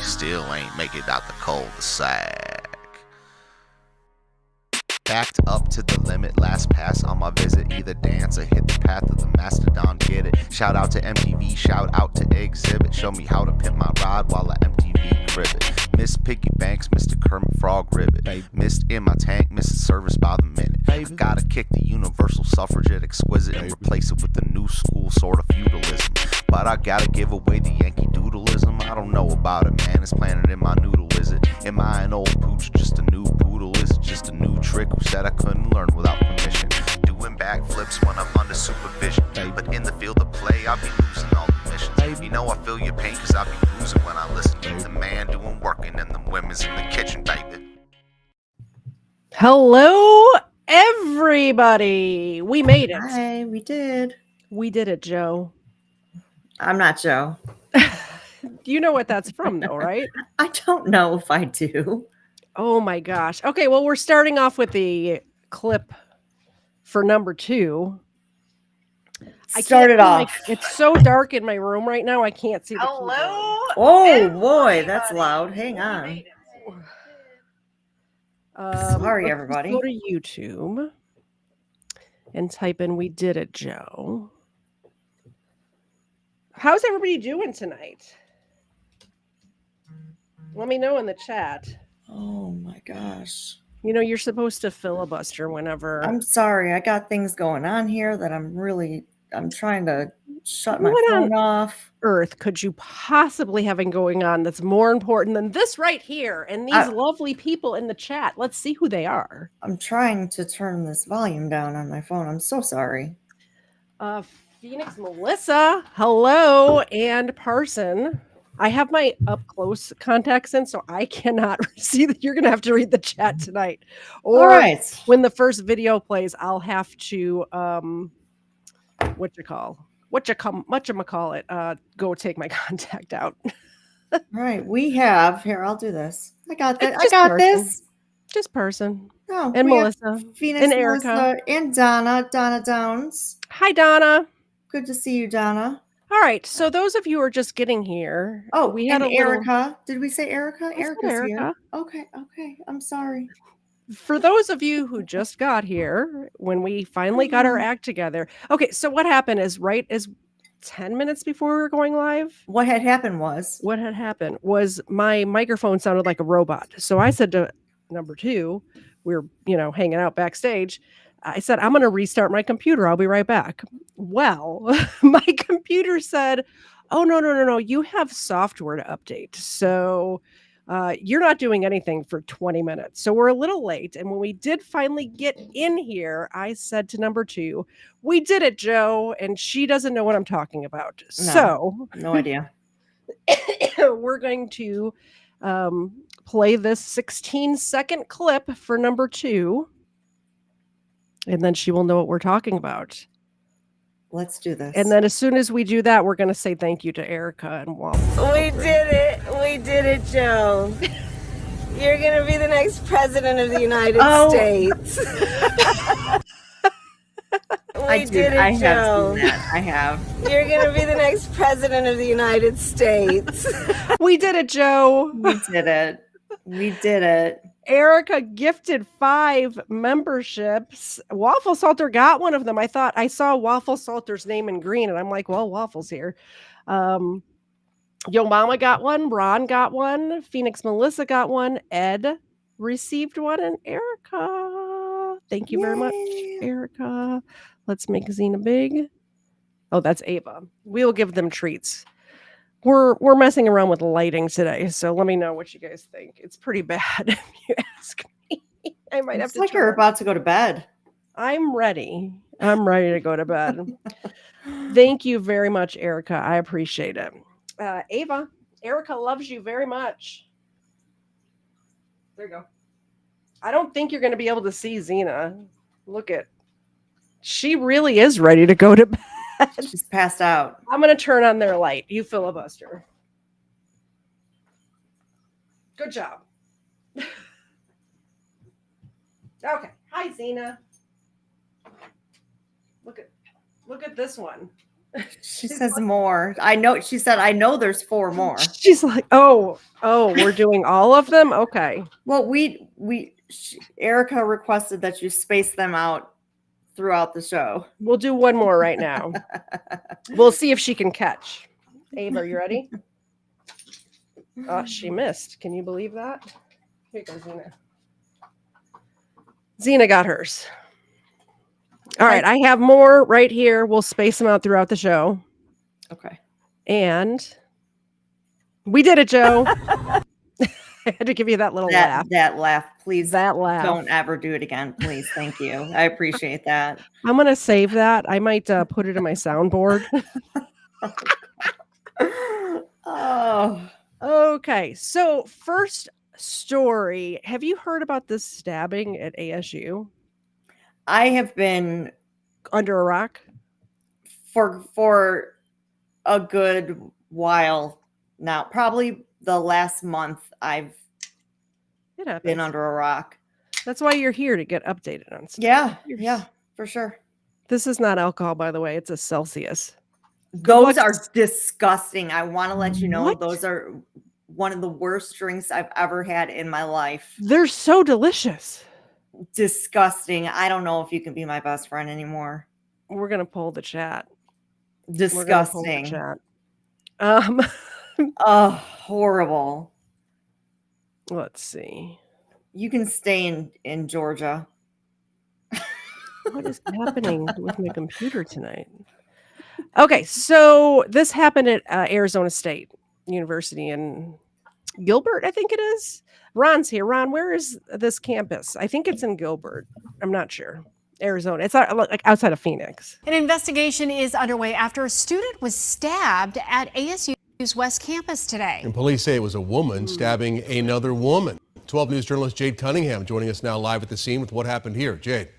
still ain't make it out the cul-de-sac. Backed up to the limit, last pass on my visit. Either dance or hit the path of the mastodon, get it. Shout out to MTV, shout out to Exhibit. Show me how to pimp my ride while I MTV crib it. Miss Piggy Banks, Mr. Kermit Frog Ribbit. Missed in my tank, missed service by the minute. Gotta kick the universal suffragette exquisite and replace it with the new school sort of feudalism. But I gotta give away the Yankee doodleism. I don't know about it, man, it's planted in my noodle, is it? Am I an old pooch, just a new poodle? Is it just a new trick? Who said I couldn't learn without permission? Doing backflips when I'm under supervision. But in the field of play, I'll be losing all the missions. You know I feel your pain cause I be losing when I listen to the man doing working and the women's in the kitchen, baby. Hello, everybody. We made it. Hi, we did. We did it, Joe. I'm not Joe. You know what that's from, though, right? I don't know if I do. Oh, my gosh. Okay, well, we're starting off with the clip for number 2. Start it off. It's so dark in my room right now, I can't see the keyboard. Oh, boy, that's loud. Hang on. Sorry, everybody. Go to YouTube and type in "We Did It, Joe." How's everybody doing tonight? Let me know in the chat. Oh my gosh. You know, you're supposed to filibuster whenever. I'm sorry. I got things going on here that I'm trying to shut my What phone on off. earth could you possibly have going on that's more important than this right here and these lovely people in the chat? Let's see who they are. I'm trying to turn this volume down on my phone. I'm so sorry. Phoenix Melissa, hello, and Parson. I have my up close contacts in, so I cannot see that. You're gonna have to read the chat tonight, or when the first video plays, I'll have to go take my contact out. All right, we have here. I'll do this. I got that. I got this. Just Parson. Oh, and Melissa, Phoenix, and Erica, Melissa, and Donna Downs. Hi, Donna. Good to see you, Donna. All right. So those of you who are just getting here, we had Erica. Did we say Erica? Erica's Erica. Here. Okay. I'm sorry. For those of you who just got here, when we finally got our act together. Okay, so what happened is right as 10 minutes before we were going live. What had happened was my microphone sounded like a robot. So I said to number 2, we were, hanging out backstage. I said, I'm going to restart my computer. I'll be right back. Well, my computer said, oh, no. You have software to update. So you're not doing anything for 20 minutes. So we're a little late. And when we did finally get in here, I said to number 2, we did it, Joe. And she doesn't know what I'm talking about. No idea. We're going to play this 16-second clip for number 2. And then she will know what we're talking about. Let's do this. And then as soon as we do that, we're going to say thank you to Erica and Waffle. We did it, Joe. You're going to be the next president of the United States. I did it, Joe. I have. You're going to be the next president of the United States. We did it, Joe. We did it. Erica gifted 5 memberships. Waffle Salter got one of them. I thought I saw Waffle Salter's name in green, and I'm like, well, Waffle's here. Yo Mama got one. Ron got one. Phoenix Melissa got one. Ed received one. And Erica. Thank you very much, Erica. Let's make Xena big. Oh, that's Ava. We'll give them treats. We're messing around with lighting today, so let me know what you guys think. It's pretty bad if you ask me. I might have to. It's like you're about to go to bed. I'm ready. To go to bed. Thank you very much, Erica. I appreciate it. Ava, Erica loves you very much. There you go. I don't think you're going to be able to see Xena. She really is ready to go to bed. She's passed out. I'm going to turn on their light. You filibuster. Good job. Okay. Hi, Xena. Look at this one. She says more. I know. She said, I know there's 4 more. She's like, oh, we're doing all of them? Okay. Well, Erica requested that you space them out throughout the show. We'll do one more right now. We'll see if she can catch. Abe, are you ready? Oh, she missed. Can you believe that? Here goes Xena. Xena got hers. All right, I have more right here. We'll space them out throughout the show. Okay. And we did it, Joe. I had to give you that little laugh. That laugh, please. That laugh. Don't ever do it again, please. Thank you. I appreciate that. I'm gonna save that. I might put it in my soundboard. Oh. Okay. So first story. Have you heard about this stabbing at ASU? I have been Under a rock for a good while now. Probably the last month I've been under a rock. That's why you're here, to get updated on stuff. Yeah, for sure. This is not alcohol, by the way. It's a Celsius. Those are disgusting. I want to let you know What? those are one of the worst drinks I've ever had in my life. They're so delicious. Disgusting. I don't know if you can be my best friend anymore. We're gonna pull the chat. Disgusting. Oh, horrible. Let's see. You can stay in Georgia. What is happening with my computer tonight? Okay, so this happened at Arizona State University in Gilbert, I think it is. Ron's here. Ron, where is this campus? I think it's in Gilbert. I'm not sure. Arizona. It's like outside of Phoenix. An investigation is underway after a student was stabbed at ASU's West Campus today. And police say it was a woman stabbing another woman. 12 News journalist Jade Cunningham joining us now live at the scene with what happened here. Jade.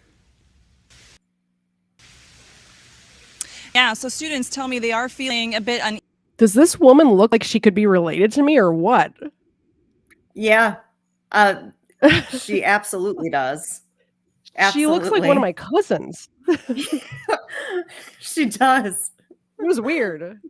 Yeah, so students tell me they are feeling a bit uneasy. Does this woman look like she could be related to me or what? Yeah, she absolutely does. Absolutely. She looks like one of my cousins. She does. It was weird.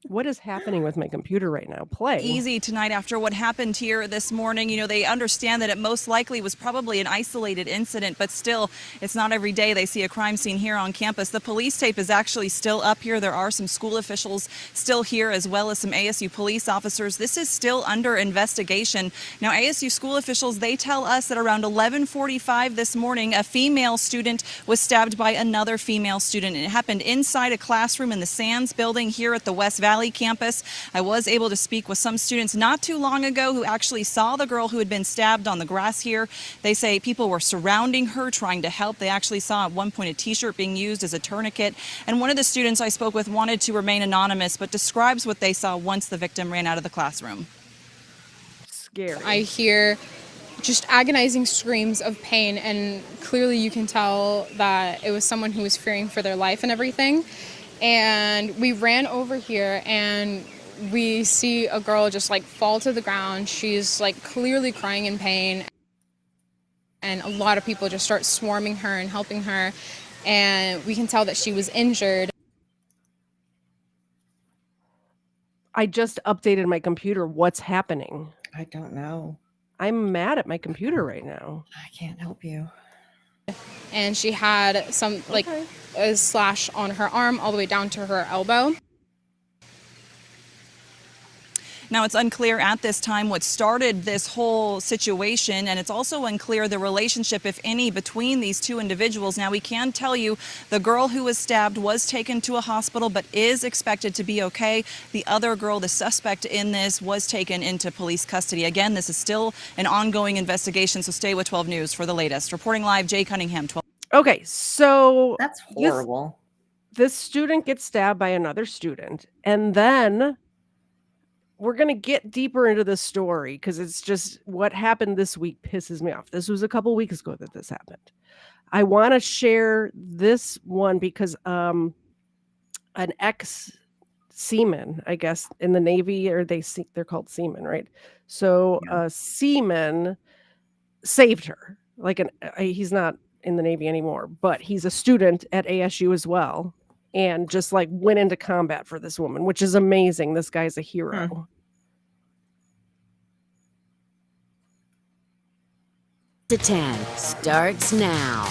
What is happening with my computer right now? Play. Easy tonight after what happened here this morning. You know, they understand that it most likely was probably an isolated incident, but still, it's not every day they see a crime scene here on campus. The police tape is actually still up here. There are some school officials still here, as well as some ASU police officers. This is still under investigation. Now, ASU school officials, they tell us that around 11:45 this morning, a female student was stabbed by another female student. It happened inside a classroom in the Sands building here at the West Valley campus. I was able to speak with some students not too long ago who actually saw the girl who had been stabbed on the grass here. They say people were surrounding her, trying to help. They actually saw at one point a t-shirt being used as a tourniquet. And one of the students I spoke with wanted to remain anonymous, but describes what they saw once the victim ran out of the classroom. Scary. I hear just agonizing screams of pain, and clearly you can tell that it was someone who was fearing for their life and everything. And we ran over here and we see a girl just like fall to the ground. She's like clearly crying in pain. And a lot of people just start swarming her and helping her. And we can tell that she was injured. I just updated my computer. What's happening? I don't know. I'm mad at my computer right now. I can't help you. And she had some like a slash on her arm all the way down to her elbow. Now, it's unclear at this time what started this whole situation, and it's also unclear the relationship, if any, between these two individuals. Now, we can tell you the girl who was stabbed was taken to a hospital but is expected to be okay. The other girl, the suspect in this, was taken into police custody. Again, this is still an ongoing investigation, so stay with 12 News for the latest. Reporting live, Jay Cunningham, 12. Okay, so That's horrible. This student gets stabbed by another student, and then we're going to get deeper into the story because it's just what happened this week pisses me off. This was a couple weeks ago that this happened. I want to share this one because an ex-seaman, I guess, in the Navy, or they're called seamen, right? So a seaman saved her. Like he's not in the Navy anymore, but he's a student at ASU as well. and just like went into combat for this woman, which is amazing. This guy's a hero. To 10 starts now.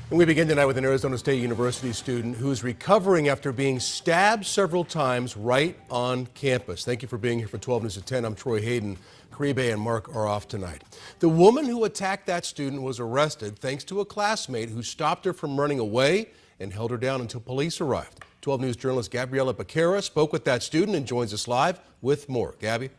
And we begin tonight with an Arizona State University student who's recovering after being stabbed several times right on campus. Thank you for being here for 12 News at 10. I'm Troy Hayden. Caribe and Mark are off tonight. The woman who attacked that student was arrested thanks to a classmate who stopped her from running away and held her down until police arrived. 12 News journalist Gabriela Becerra spoke with that student and joins us live with more. Gabby?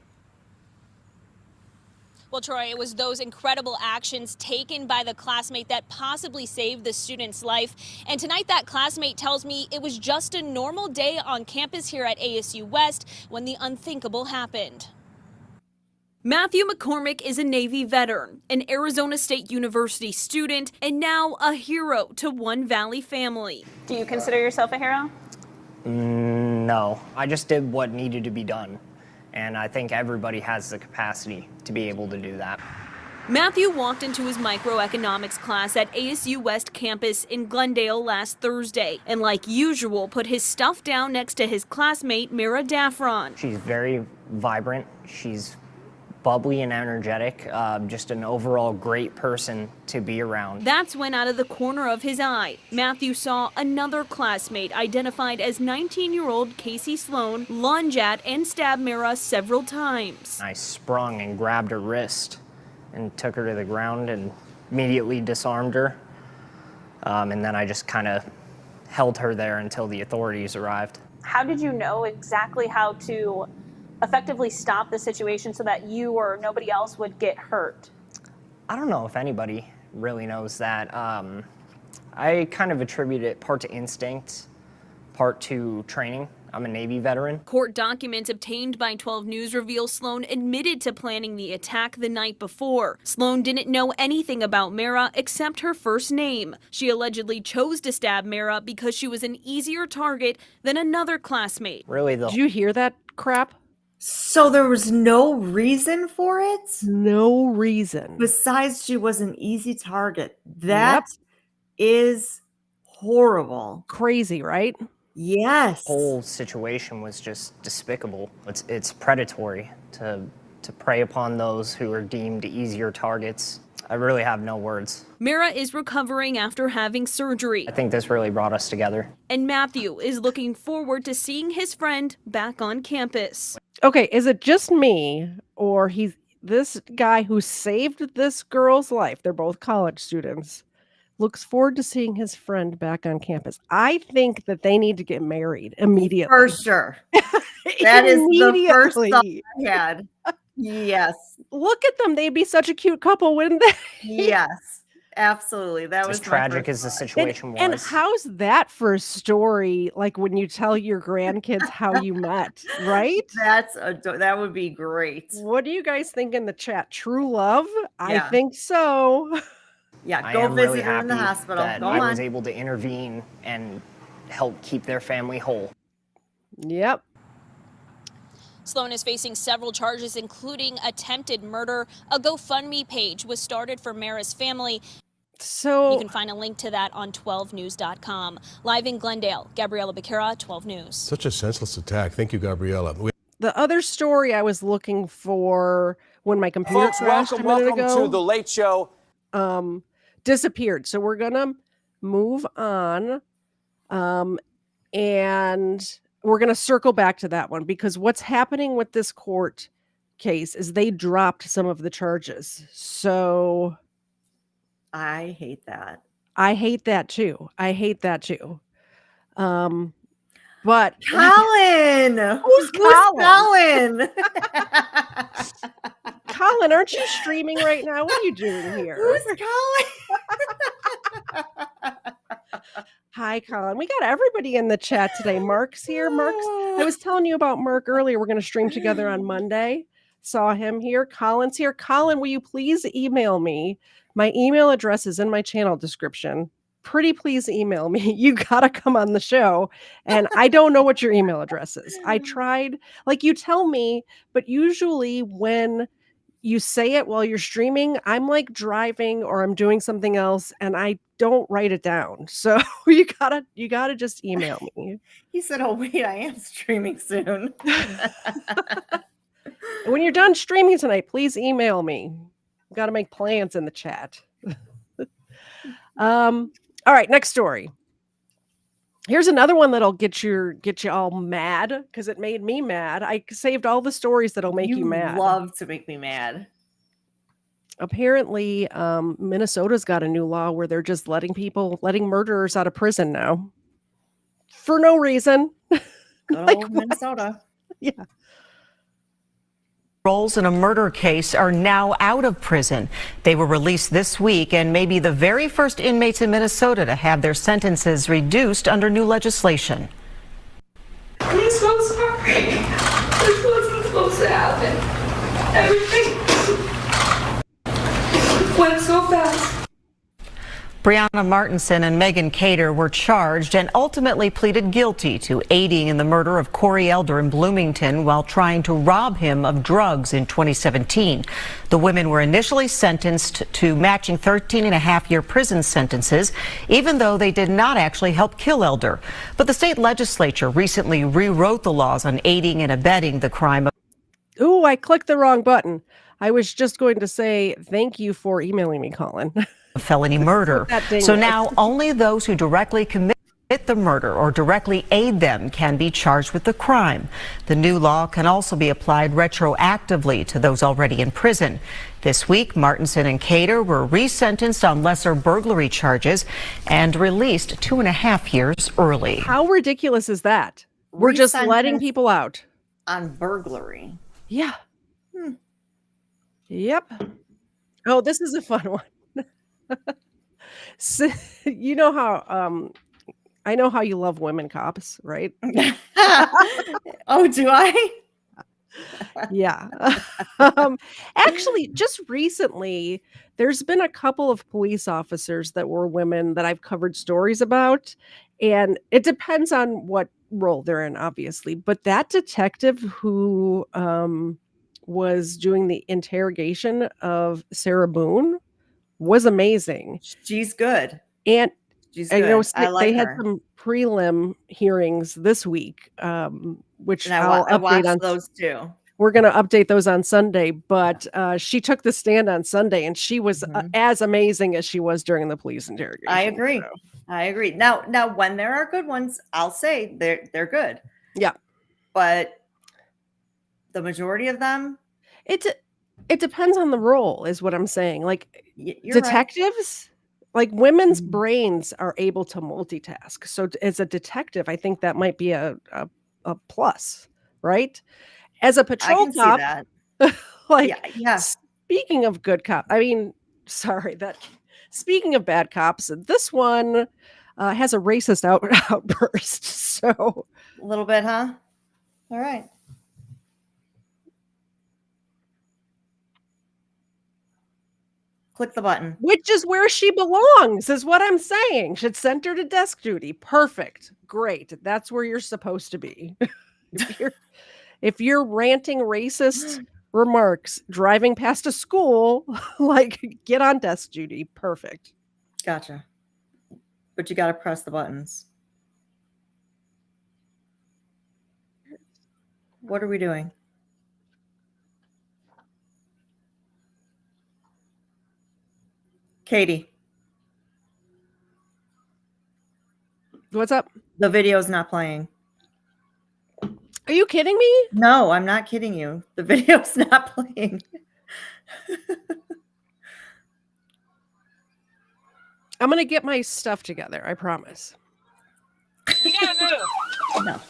Well, Troy, it was those incredible actions taken by the classmate that possibly saved the student's life. And tonight, that classmate tells me it was just a normal day on campus here at ASU West when the unthinkable happened. Matthew McCormick is a Navy veteran, an Arizona State University student, and now a hero to One Valley family. Do you consider yourself a hero? No, I just did what needed to be done. And I think everybody has the capacity to be able to do that. Matthew walked into his microeconomics class at ASU West campus in Glendale last Thursday, and like usual, put his stuff down next to his classmate, Mira Daffron. She's very vibrant. She's bubbly and energetic, just an overall great person to be around. That's when, out of the corner of his eye, Matthew saw another classmate identified as 19-year-old Casey Sloan lunge at and stab Mira several times. I sprung and grabbed her wrist and took her to the ground and immediately disarmed her. And then I just kind of held her there until the authorities arrived. How did you know exactly how to effectively stop the situation so that you or nobody else would get hurt? I don't know if anybody really knows that. I kind of attribute it part to instinct, part to training. I'm a Navy veteran. Court documents obtained by 12 News reveal Sloan admitted to planning the attack the night before. Sloan didn't know anything about Mira except her first name. She allegedly chose to stab Mira because she was an easier target than another classmate. Really, though. Did you hear that crap? So there was no reason for it? No reason. Besides, she was an easy target. That is horrible. Crazy, right? Yes. The whole situation was just despicable. It's predatory to prey upon those who are deemed easier targets. I really have no words. Mira is recovering after having surgery. I think this really brought us together. And Matthew is looking forward to seeing his friend back on campus. Okay, is it just me or he's this guy who saved this girl's life? They're both college students. Looks forward to seeing his friend back on campus. I think that they need to get married immediately. For sure. That is the first thought I had. Yes. Look at them. They'd be such a cute couple, wouldn't they? Yes. Absolutely. That was as tragic as the situation was. And how's that for a story? Like when you tell your grandkids how you met, right? That would be great. What do you guys think in the chat? True love? I Yeah. think so. Yeah, go visit her in the hospital. That I was able to intervene and help keep their family whole. Yep. Sloan is facing several charges, including attempted murder. A GoFundMe page was started for Mira's family. So you can find a link to that on 12news.com. Live in Glendale, Gabriela Becerra, 12 News. Such a senseless attack. Thank you, Gabriela. The other story I was looking for when my computer crashed a minute ago. Welcome to The Late Show. Disappeared. So we're gonna move on, and we're gonna circle back to that one because what's happening with this court case is they dropped some of the charges. So I hate that. I hate that too. But Colin, who's Colin? Colin, aren't you streaming right now? What are you doing here? Who's Colin? Hi, Colin. We got everybody in the chat today. Mark's here. I was telling you about Mark earlier. We're going to stream together on Monday. Saw him here. Colin's here. Colin, will you please email me? My email address is in my channel description. Pretty please email me. You got to come on the show. And I don't know what your email address is. I tried, like you tell me, but usually when you say it while you're streaming, I'm like driving or I'm doing something else and I don't write it down. So you gotta just email me. He said, "Oh wait, I am streaming soon." And when you're done streaming tonight, please email me. Got to make plans in the chat. All right, next story. Here's another one that'll get you all mad because it made me mad. I saved all the stories that'll make you mad. You love to make me mad. Apparently, Minnesota's got a new law where they're just letting murderers out of prison now for no reason. Good old Minnesota. Yeah. Roles in a murder case are now out of prison. They were released this week and may be the very first inmates in Minnesota to have their sentences reduced under new legislation. I'm so sorry. This wasn't supposed to happen. Everything went so fast. Brianna Martinson and Megan Cater were charged and ultimately pleaded guilty to aiding in the murder of Corey Elder in Bloomington while trying to rob him of drugs in 2017. The women were initially sentenced to matching 13.5-year prison sentences, even though they did not actually help kill Elder. But the state legislature recently rewrote the laws on aiding and abetting the crime of... Ooh, I clicked the wrong button. I was just going to say thank you for emailing me, Colin. felony murder. So now only those who directly commit the murder or directly aid them can be charged with the crime. The new law can also be applied retroactively to those already in prison. This week, Martinson and Cater were resentenced on lesser burglary charges and released 2.5 years early. How ridiculous is that? We're just letting people out. On burglary. Yeah. Yep. Oh, this is a fun one. So, you know how I know how you love women cops, right? Oh, do I? Yeah. Actually, just recently, there's been a couple of police officers that were women that I've covered stories about, and it depends on what role they're in, obviously. But that detective who was doing the interrogation of Sarah Boone was amazing. She's good. And she's good. I like they her. had some prelim hearings this week, which And I'll I update watched on those too. We're going to update those on Sunday, but she took the stand on Sunday and she was as amazing as she was during the police interrogation. I agree. I agree. Now when there are good ones, I'll say they're good. Yeah. But the majority of them, it depends on the role is what I'm saying. Like you're detectives, like women's brains are able to multitask. So as a detective, I think that might be a plus, right? As a patrol I can cop, see that. like yeah. Speaking of good cop, speaking of bad cops, this one has a racist outburst. So a little bit, huh? All right. Click the button. Which is where she belongs, is what I'm saying. Should send her to desk duty. Perfect. Great. That's where you're supposed to be. If you're ranting racist remarks driving past a school, like get on desk duty. Perfect. Gotcha. But you got to press the buttons. What are we doing? Katie. What's up? The video's not playing. Are you kidding me? No, I'm not kidding you. The video's not playing. I'm going to get my stuff together. I promise. You gotta move. No.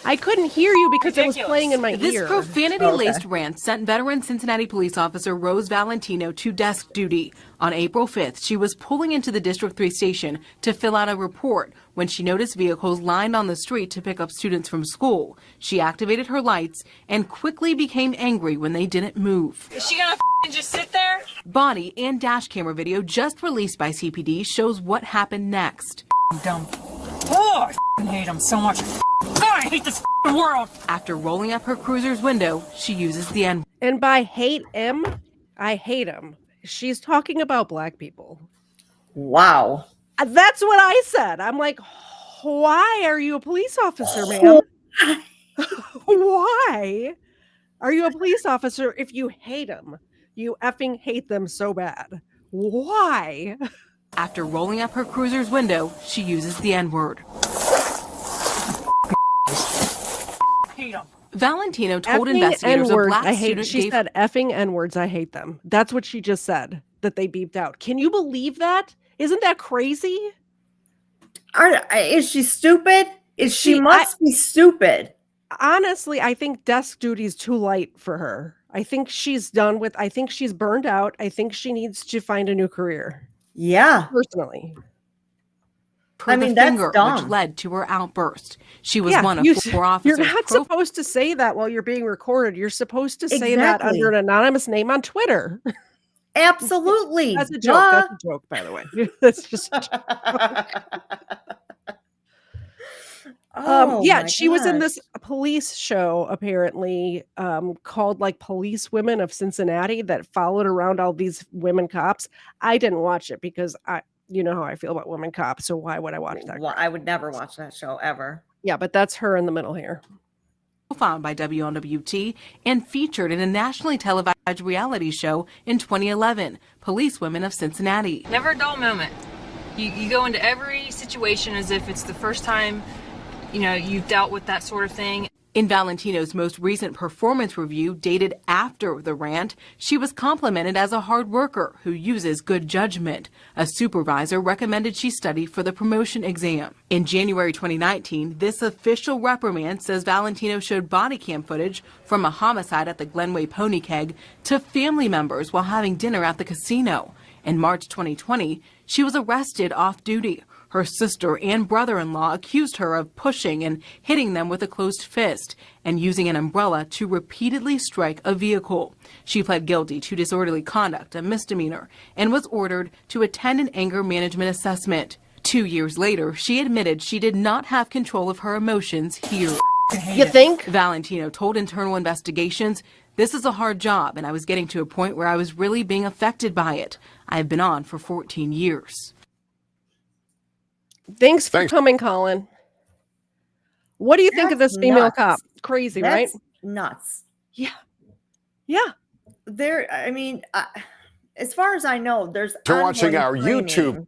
I couldn't hear you because it was playing in my This ear. profanity-laced rant sent veteran Cincinnati police officer Rose Valentino to desk duty. On April 5th, she was pulling into the District 3 station to fill out a report when she noticed vehicles lined on the street to pick up students from school. She activated her lights and quickly became angry when they didn't move. Is she gonna just sit there? Body and dash camera video just released by CPD shows what happened next. Dumb. Oh, I hate him so much. God, I hate this world. After rolling up her cruiser's window, she uses the N. And by hate him, I hate him. She's talking about black people. Wow. That's what I said. I'm like, why are you a police officer, ma'am? Why are you a police officer if you hate them? You effing hate them so bad. Why? After rolling up her cruiser's window, she uses the N-word. Hate 'em. Valentino told Effing investigators a N-words, black I hate. student She gave said effing N-words, I hate them. That's what she just said that they beeped out. Can you believe that? Isn't that crazy? Is she stupid? She See, must be stupid. Honestly, I think desk duty is too light for her. I think she's done with. I think she's burned out. I think she needs to find a new career. Yeah. Personally. her the that's finger, dumb. which led to her outburst. She was Yeah, one of 4 officers. You're not supposed to say that while you're being recorded. You're supposed to say that under an anonymous name on Twitter. Absolutely. That's a joke. That's a joke, by the way. That's just a joke. Yeah, she was in this police show apparently called like Police Women of Cincinnati that followed around all these women cops. I didn't watch it because you know how I feel about women cops, so why would I watch that? Well, I would never watch that show ever. Yeah, but that's her in the middle here. Found by WNWT and featured in a nationally televised reality show in 2011, Police Women of Cincinnati. Never a dull moment. You go into every situation as if it's the first time, you've dealt with that sort of thing. In Valentino's most recent performance review, dated after the rant, she was complimented as a hard worker who uses good judgment. A supervisor recommended she study for the promotion exam. In January 2019, this official reprimand says Valentino showed body cam footage from a homicide at the Glenway Pony Keg to family members while having dinner at the casino. In March 2020, she was arrested off duty. Her sister and brother-in-law accused her of pushing and hitting them with a closed fist and using an umbrella to repeatedly strike a vehicle. She pled guilty to disorderly conduct, a misdemeanor, and was ordered to attend an anger management assessment. 2 years later, she admitted she did not have control of her emotions here. You think? Valentino told internal investigations, "This is a hard job, and I was getting to a point where I was really being affected by it. I've been on for 14 years. Thanks for coming, Colin. What do you think of this female cop? Crazy, right? Nuts. Yeah. Yeah. As far as I know, there's You're watching our training YouTube.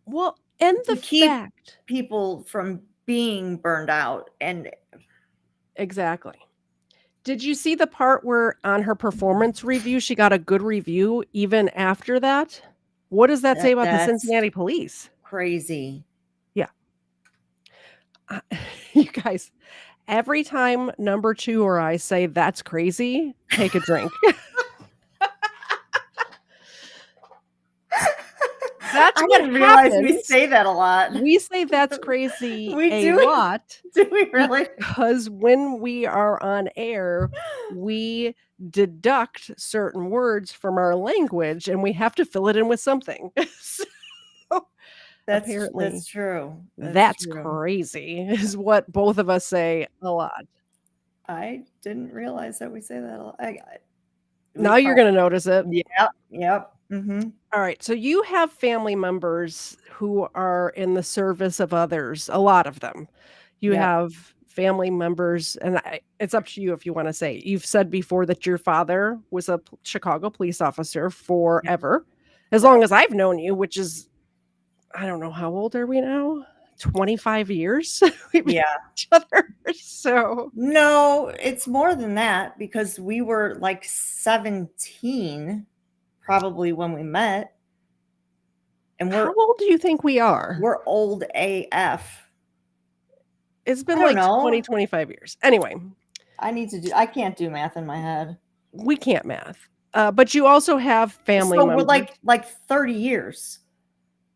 Well, and the to keep fact people from being burned out, and exactly. Did you see the part where on her performance review she got a good review even after that? What does that say about the Cincinnati police? Crazy. Yeah. You guys, every time number 2 or I say that's crazy, take a drink. That's I what didn't realize we happens. say that a lot. We say that's crazy We a lot. Do we really? Because when we are on air, we deduct certain words from our language and we have to fill it in with something. Apparently, That's true. That's true. crazy, is what both of us say a lot. I didn't realize that we say that a lot. Now you're going to notice it. Yep. Mm-hmm. All right. So you have family members who are in the service of others, a lot of them. You have family members, and it's up to you if you want to say. You've said before that your father was a Chicago police officer forever, as long as I've known you, which is, I don't know, how old are we now? 25 years? We've known each other. So no, it's more than that because we were like 17 probably when we met. And how old do you think we are? We're old AF. It's been like 20, 25 years. Anyway. I can't do math in my head. We can't math. But you also have family members. We're like 30 years.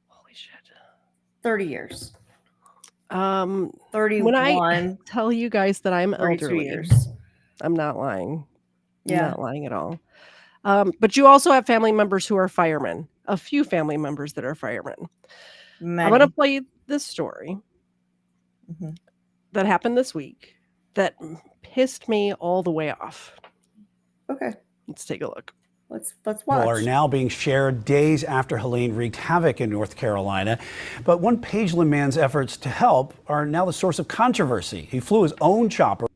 Holy shit. 30 years. 31. When I tell you guys that I'm elderly, years. I'm not lying. Yeah. I'm not lying at all. But you also have family members who are firemen. A few family members that are firemen. Many. I'm going to play this story that happened this week that pissed me all the way off. Okay. Let's take a look. Let's watch. Are now being shared days after Helene wreaked havoc in North Carolina. But one Pageland man's efforts to help are now the source of controversy. He flew his own chopper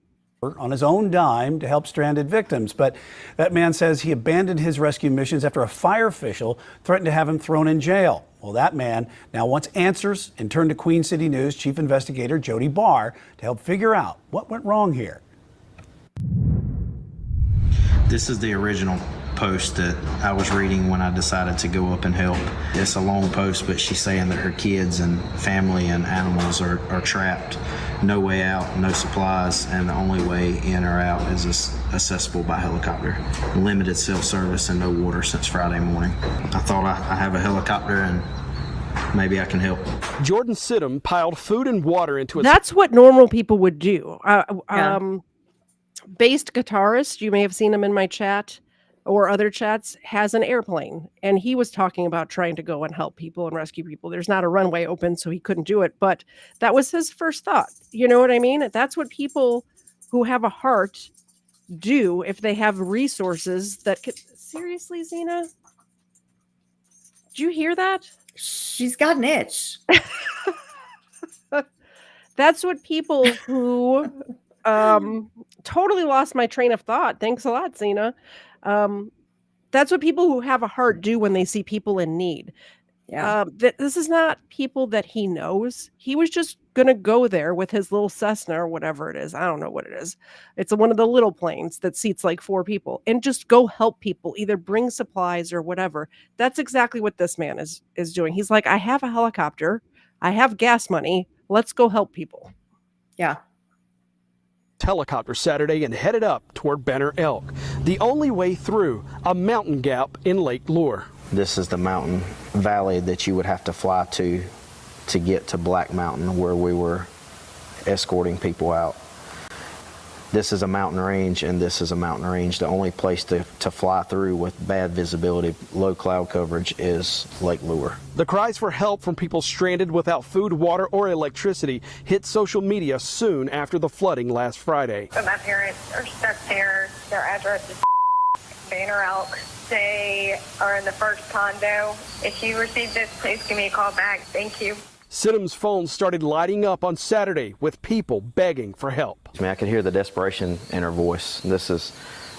on his own dime to help stranded victims. But that man says he abandoned his rescue missions after a fire official threatened to have him thrown in jail. Well, that man now wants answers and turned to Queen City News Chief Investigator Jody Barr to help figure out what went wrong here. This is the original post that I was reading when I decided to go up and help. It's a long post, but she's saying that her kids and family and animals are trapped. No way out, no supplies, and the only way in or out is accessible by helicopter. Limited cell service and no water since Friday morning. I thought I have a helicopter and maybe I can help. Jordan Sidham piled food and water into a... That's what normal people would do. Based guitarist, you may have seen him in my chat or other chats, has an airplane, and he was talking about trying to go and help people and rescue people. There's not a runway open, so he couldn't do it, but that was his first thought. You know what I mean? That's what people who have a heart do if they have resources that could... Seriously, Zena? Did you hear that? She's got an itch. That's what people who totally lost my train of thought. Thanks a lot, Zena. That's what people who have a heart do when they see people in need. Yeah. This is not people that he knows. He was just going to go there with his little Cessna or whatever it is. I don't know what it is. It's one of the little planes that seats like 4 people and just go help people, either bring supplies or whatever. That's exactly what this man is doing. He's like, I have a helicopter. I have gas money. Let's go help people. Yeah. Helicopter Saturday and headed up toward Banner Elk, the only way through a mountain gap in Lake Lure. This is the mountain valley that you would have to fly to get to Black Mountain, where we were escorting people out. This is a mountain range, and this is a mountain range. The only place to fly through with bad visibility, low cloud coverage, is Lake Lure. The cries for help from people stranded without food, water, or electricity hit social media soon after the flooding last Friday. So my parents are stuck there. Their address is Banner Elk. They are in the first condo. If you receive this, please give me a call back. Thank you. Sidham's phone started lighting up on Saturday with people begging for help. I could hear the desperation in her voice. This is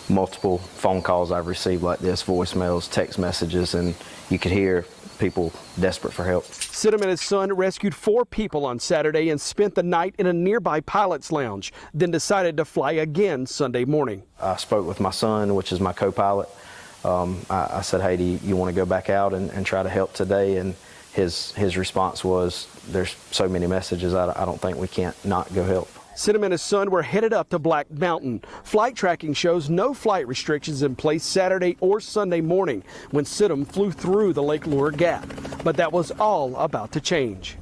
multiple phone calls I've received like this, voicemails, text messages, and you could hear people desperate for help. Sidham and his son rescued 4 people on Saturday and spent the night in a nearby pilot's lounge, then decided to fly again Sunday morning. I spoke with my son, which is my co-pilot. I said, hey, do you want to go back out and try to help today? And his response was, there's so many messages, I don't think we can't not go help. Sidham and his son were headed up to Black Mountain. Flight tracking shows no flight restrictions in place Saturday or Sunday morning when Sidham flew through the Lake Lure Gap. But that was all about to change.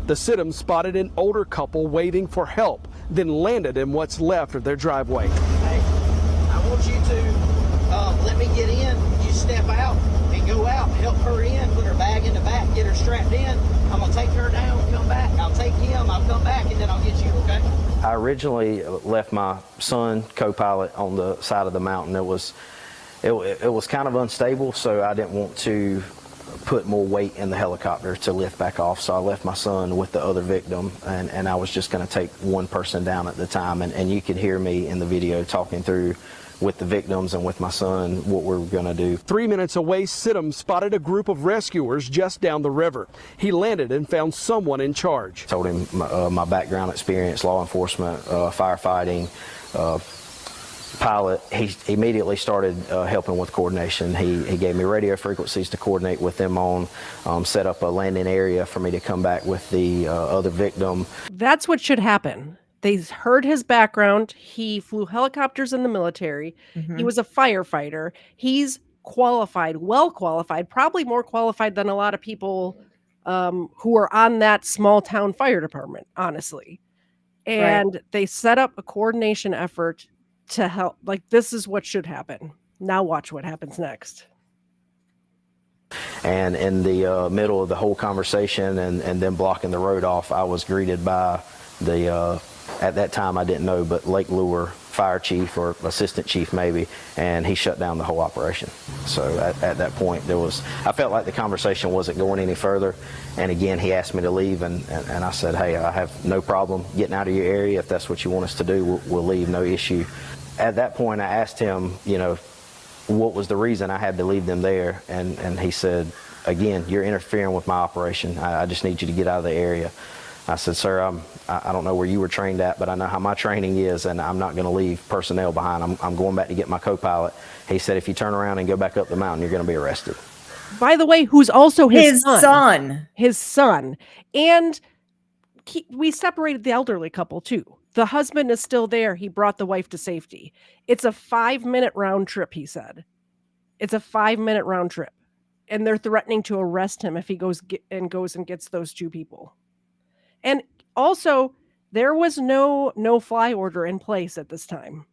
The Sidham spotted an older couple waving for help, then landed in what's left of their driveway. Hey, I want you to let me get in, you step out and go out, help her in, put her bag in the back, get her strapped in. I'm gonna take her down, come back, I'll take him, I'll come back, and then I'll get you, okay? I originally left my son, co-pilot, on the side of the mountain. It was kind of unstable, so I didn't want to put more weight in the helicopter to lift back off, so I left my son with the other victim, and I was just going to take one person down at the time, and you could hear me in the video talking through with the victims and with my son what we're going to do. 3 minutes away, Sidham spotted a group of rescuers just down the river. He landed and found someone in charge. Told him my background experience, law enforcement, firefighting, pilot. He immediately started helping with coordination. He gave me radio frequencies to coordinate with them on, set up a landing area for me to come back with the other victim. That's what should happen. They heard his background. He flew helicopters in the military. He was a firefighter. He's qualified, well qualified, probably more qualified than a lot of people who are on that small town fire department, honestly. And they set up a coordination effort to help. Like, this is what should happen. Now watch what happens next. And in the middle of the whole conversation and then blocking the road off, I was greeted by the, at that time I didn't know, but Lake Lure fire chief or assistant chief maybe, and he shut down the whole operation. So at that point, I felt like the conversation wasn't going any further. And again, he asked me to leave, and I said, hey, I have no problem getting out of your area. If that's what you want us to do, we'll leave, no issue. At that point, I asked him, what was the reason I had to leave them there, and he said, again, you're interfering with my operation. I just need you to get out of the area. I said, sir, I don't know where you were trained at, but I know how my training is, and I'm not going to leave personnel behind. I'm going back to get my co-pilot. He said, if you turn around and go back up the mountain, you're going to be arrested. By the way, who's also his son. His son. And we separated the elderly couple too. The husband is still there. He brought the wife to safety. It's a 5-minute round trip, he said. It's a 5-minute round trip. And they're threatening to arrest him if he goes and gets those two people. And also, there was no fly order in place at this time.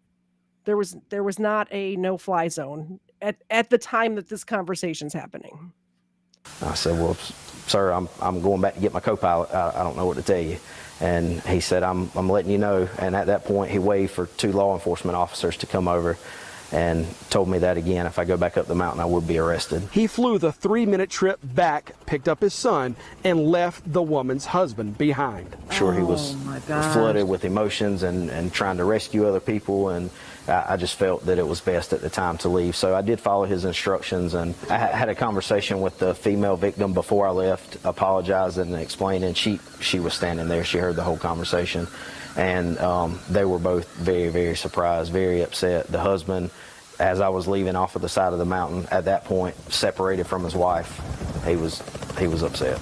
There was not a no-fly zone at the time that this conversation's happening. I said, well, sir, I'm going back to get my co-pilot. I don't know what to tell you. And he said, I'm letting you know. And at that point, he waved for 2 law enforcement officers to come over and told me that again, if I go back up the mountain, I would be arrested. He flew the 3-minute trip back, picked up his son, and left the woman's husband behind. I'm sure he was flooded with emotions and trying to rescue other people, and I just felt that it was best at the time to leave. So I did follow his instructions, and I had a conversation with the female victim before I left, apologizing and explaining. She was standing there. She heard the whole conversation. And they were both very, very surprised, very upset. The husband, as I was leaving off of the side of the mountain, at that point, separated from his wife, he was upset.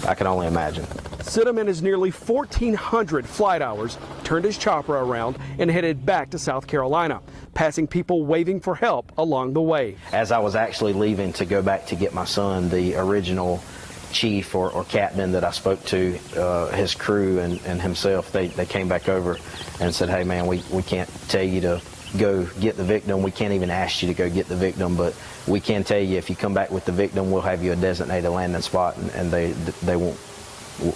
I can only imagine. Sidham and his nearly 1,400 flight hours turned his chopper around and headed back to South Carolina, passing people waving for help along the way. As I was actually leaving to go back to get my son, the original chief or captain that I spoke to, his crew and himself, they came back over and said, hey man, we can't tell you to go get the victim. We can't even ask you to go get the victim, but we can tell you if you come back with the victim, we'll have you a designated landing spot, and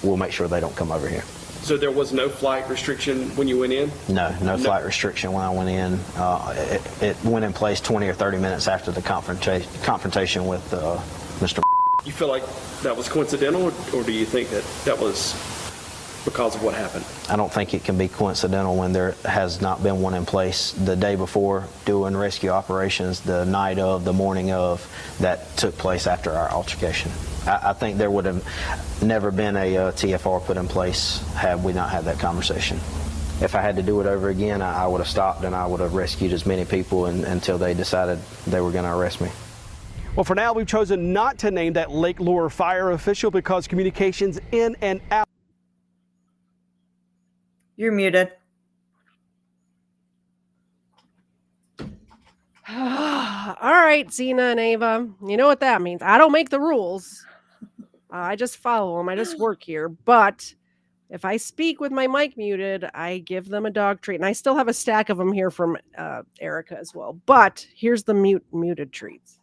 we'll make sure they don't come over here. So there was no flight restriction when you went in? No flight restriction when I went in. It went in place 20 or 30 minutes after the confrontation with Mr. You feel like that was coincidental, or do you think that was because of what happened? I don't think it can be coincidental when there has not been one in place the day before doing rescue operations, the night of, the morning of, that took place after our altercation. I think there would have never been a TFR put in place had we not had that conversation. If I had to do it over again, I would have stopped and I would have rescued as many people until they decided they were going to arrest me. Well, for now, we've chosen not to name that Lake Lure fire official because communications in and out. You're muted. All right, Zena and Ava, you know what that means. I don't make the rules. I just follow them. I just work here. But if I speak with my mic muted, I give them a dog treat. And I still have a stack of them here from Erica as well. But here's the muted treats.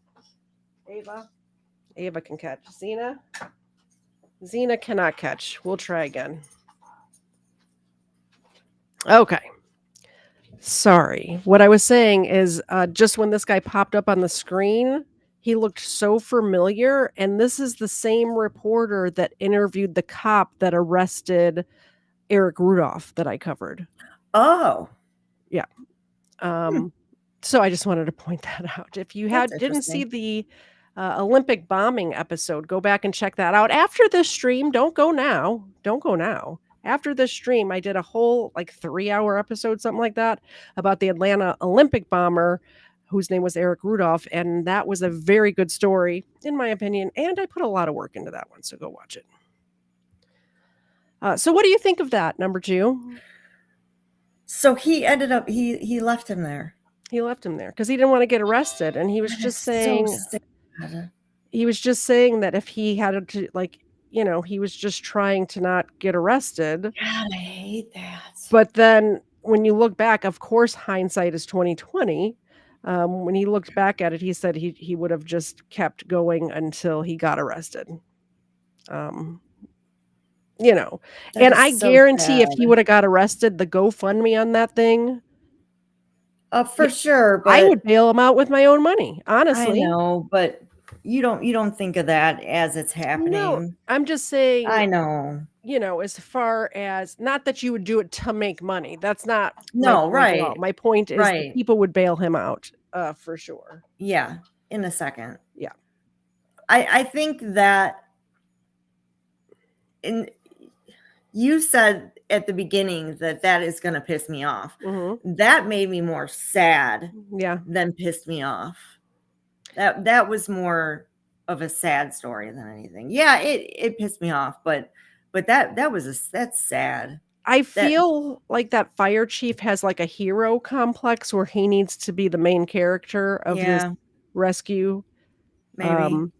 Ava can catch. Zena cannot catch. We'll try again. Okay. Sorry. What I was saying is just when this guy popped up on the screen, he looked so familiar. And this is the same reporter that interviewed the cop that arrested Eric Rudolph that I covered. Oh. Yeah. So I just wanted to point that out. If you didn't see the Olympic bombing episode, go back and check that out. After this stream, don't go now. After this stream, I did a whole 3-hour episode, something like that, about the Atlanta Olympic bomber, whose name was Eric Rudolph. And that was a very good story, in my opinion. And I put a lot of work into that one. So go watch it. So what do you think of that, number 2? So he ended up, he left him there. He left him there because he didn't want to get arrested. And he was just saying, that if he had to, he was just trying to not get arrested. God, I hate that. But then when you look back, of course, hindsight is 2020. When he looked back at it, he said he would have just kept going until he got arrested. And I guarantee if he would have got arrested, the GoFundMe on that thing For sure, but I would bail them out with my own money, honestly. I know, but you don't think of that as it's happening. No, I'm just saying, I know. you know, as far as not that you would do it to make money. That's not my No, point at all. right. My point is that Right. people would bail him out, for sure. Yeah, in a second. Yeah. I think that you said at the beginning that is going to piss me off. That made me more sad than pissed me off. That was more of a sad story than anything. Yeah, it pissed me off, but that's sad. I feel like that fire chief has like a hero complex where he needs to be the main character of this rescue. Maybe.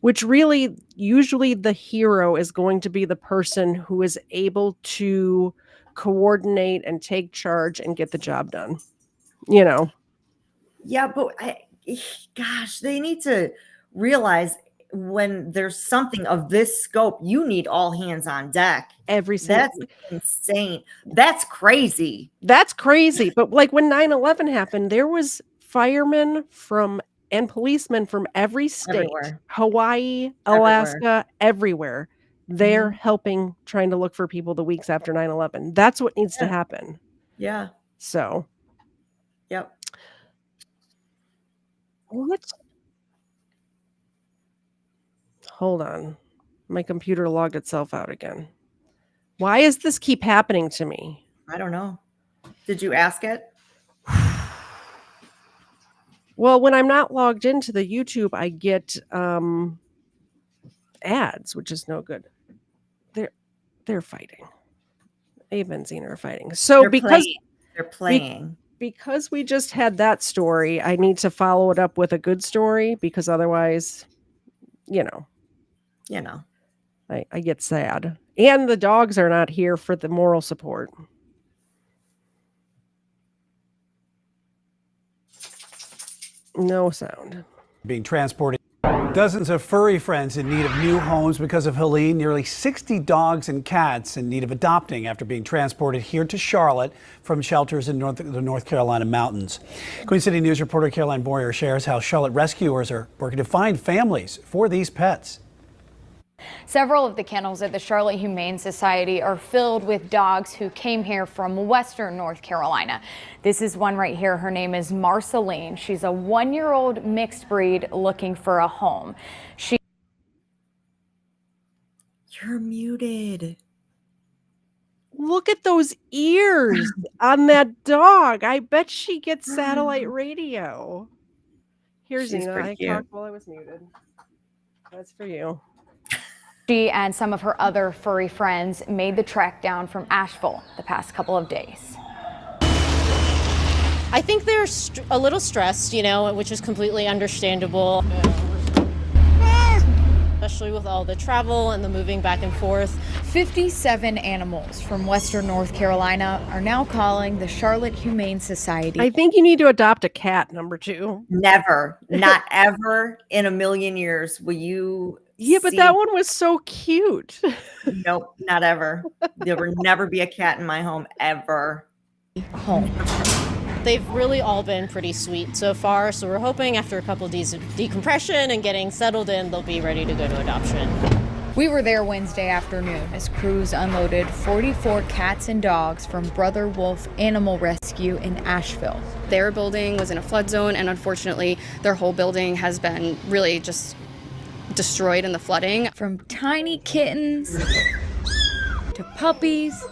Which really, usually the hero is going to be the person who is able to coordinate and take charge and get the job done. You know? Yeah, but gosh, they need to realize when there's something of this scope, you need all hands on deck. That's insane. That's crazy. That's crazy. But like when 9/11 happened, there was firemen and policemen from every state, Everywhere. Hawaii, Alaska, everywhere. They're helping, trying to look for people the weeks after 9/11. That's what needs to happen. Yeah. So. Yep. What? Hold on. My computer logged itself out again. Why does this keep happening to me? I don't know. Did you ask it? Well, when I'm not logged into the YouTube, I get ads, which is no good. They're fighting. Abe and Zena are fighting. So they're playing. Because we just had that story, I need to follow it up with a good story because otherwise, you know, I get sad. And the dogs are not here for the moral support. No sound. Being transported. Dozens of furry friends in need of new homes because of Helene. Nearly 60 dogs and cats in need of adopting after being transported here to Charlotte from shelters in the North Carolina mountains. Queen City News reporter Caroline Boyer shares how Charlotte rescuers are working to find families for these pets. Several of the kennels at the Charlotte Humane Society are filled with dogs who came here from Western North Carolina. This is one right here. Her name is Marceline. She's a 1-year-old mixed breed looking for a home. You're muted. Look at those ears on that dog. I bet she gets satellite radio. Here's Zena. I talked while I was muted. That's for you. She and some of her other furry friends made the trek down from Asheville the past couple of days. I think they're a little stressed, you know, which is completely understandable. Especially with all the travel and the moving back and forth. 57 animals from Western North Carolina are now calling the Charlotte Humane Society. I think you need to adopt a cat, number 2. Never, not ever in a million years will you. Yeah, but that one was so cute. Nope, not ever. There will never be a cat in my home ever. Home. They've really all been pretty sweet so far, so we're hoping after a couple of days of decompression and getting settled in, they'll be ready to go to adoption. We were there Wednesday afternoon as crews unloaded 44 cats and dogs from Brother Wolf Animal Rescue in Asheville. Their building was in a flood zone, and unfortunately, their whole building has been really just destroyed in the flooding. From tiny kittens to puppies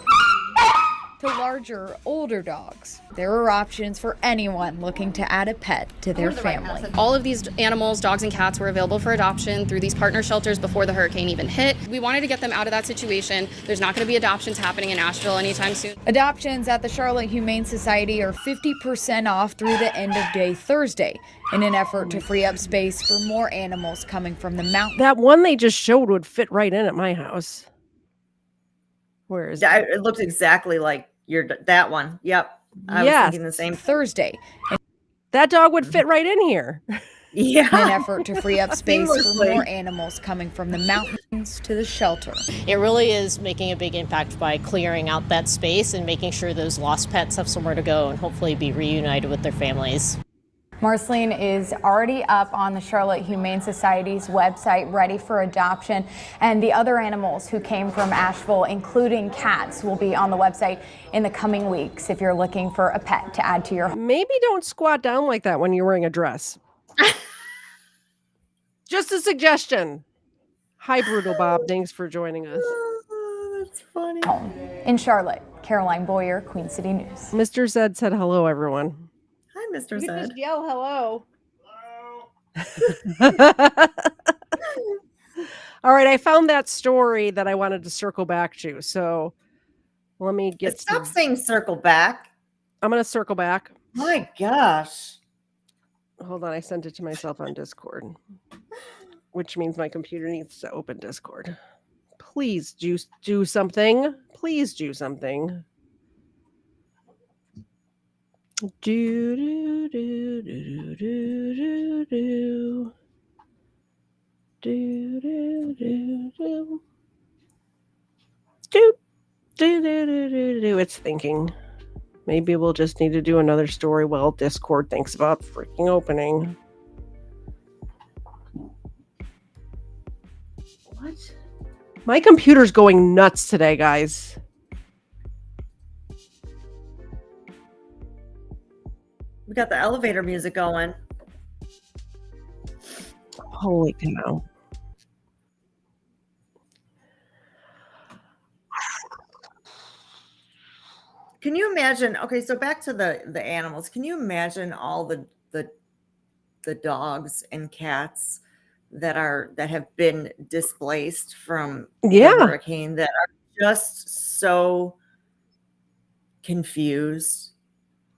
to larger, older dogs. There are options for anyone looking to add a pet to their family. All of these animals, dogs and cats, were available for adoption through these partner shelters before the hurricane even hit. We wanted to get them out of that situation. There's not going to be adoptions happening in Asheville anytime soon. Adoptions at the Charlotte Humane Society are 50% off through the end of day Thursday in an effort to free up space for more animals coming from the mountain. That one they just showed would fit right in at my house. Where is it? It looks exactly like that one. Yep. I was thinking the same. Thursday. That dog would fit right in here. in an effort to free up space for Seamlessly. more animals coming from the mountains to the shelter. It really is making a big impact by clearing out that space and making sure those lost pets have somewhere to go and hopefully be reunited with their families. Marceline is already up on the Charlotte Humane Society's website, ready for adoption. And the other animals who came from Asheville, including cats, will be on the website in the coming weeks if you're looking for a pet to add to your home. Maybe don't squat down like that when you're wearing a dress. Just a suggestion. Hi, Brutal Bob. Thanks for joining us. Oh, that's funny. In Charlotte, Caroline Boyer, Queen City News. Mr. Zed said hello, everyone. Hi, Mr. You Zed. just yell hello. All right, I found that story that I wanted to circle back to. So let me get Stop saying circle back. I'm going to circle back. My gosh. Hold on, I sent it to myself on Discord, which means my computer needs to open Discord. Please do something. Please do something. Do do do do do do do do do do do do do do do. It's thinking. Maybe we'll just need to do another story while Discord thinks about freaking opening. What? My computer's going nuts today, guys. We got the elevator music going. Holy cow. Can you imagine? Okay, so back to the animals. Can you imagine all the dogs and cats that have been displaced from the hurricane, that are just so confused,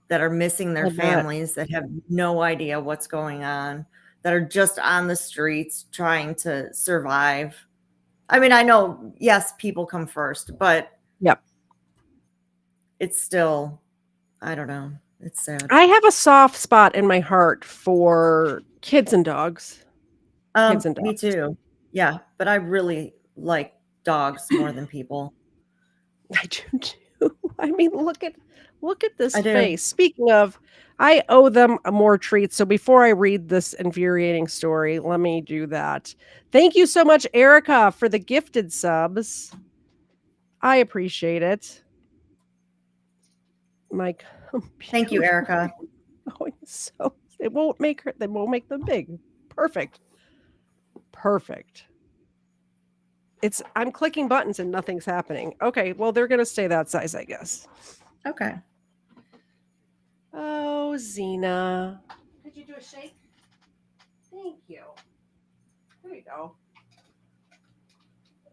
that are missing their families, that have no idea what's going on, that are just on the streets trying to survive? I mean, I know, yes, people come first, but it's still, I don't know. It's sad. I have a soft spot in my heart for kids and dogs. Kids and dogs. Me too. Yeah, but I really like dogs more than people. I do too. I mean, look at this I do. face. Speaking of, I owe them more treats. So before I read this infuriating story, let me do that. Thank you so much, Erica, for the gifted subs. I appreciate it. My Thank you, Erica. So it won't make them big. Perfect. I'm clicking buttons and nothing's happening. Okay, well, they're gonna stay that size, I guess. Okay. Oh, Xena. Could you do a shake? Thank you. There you go.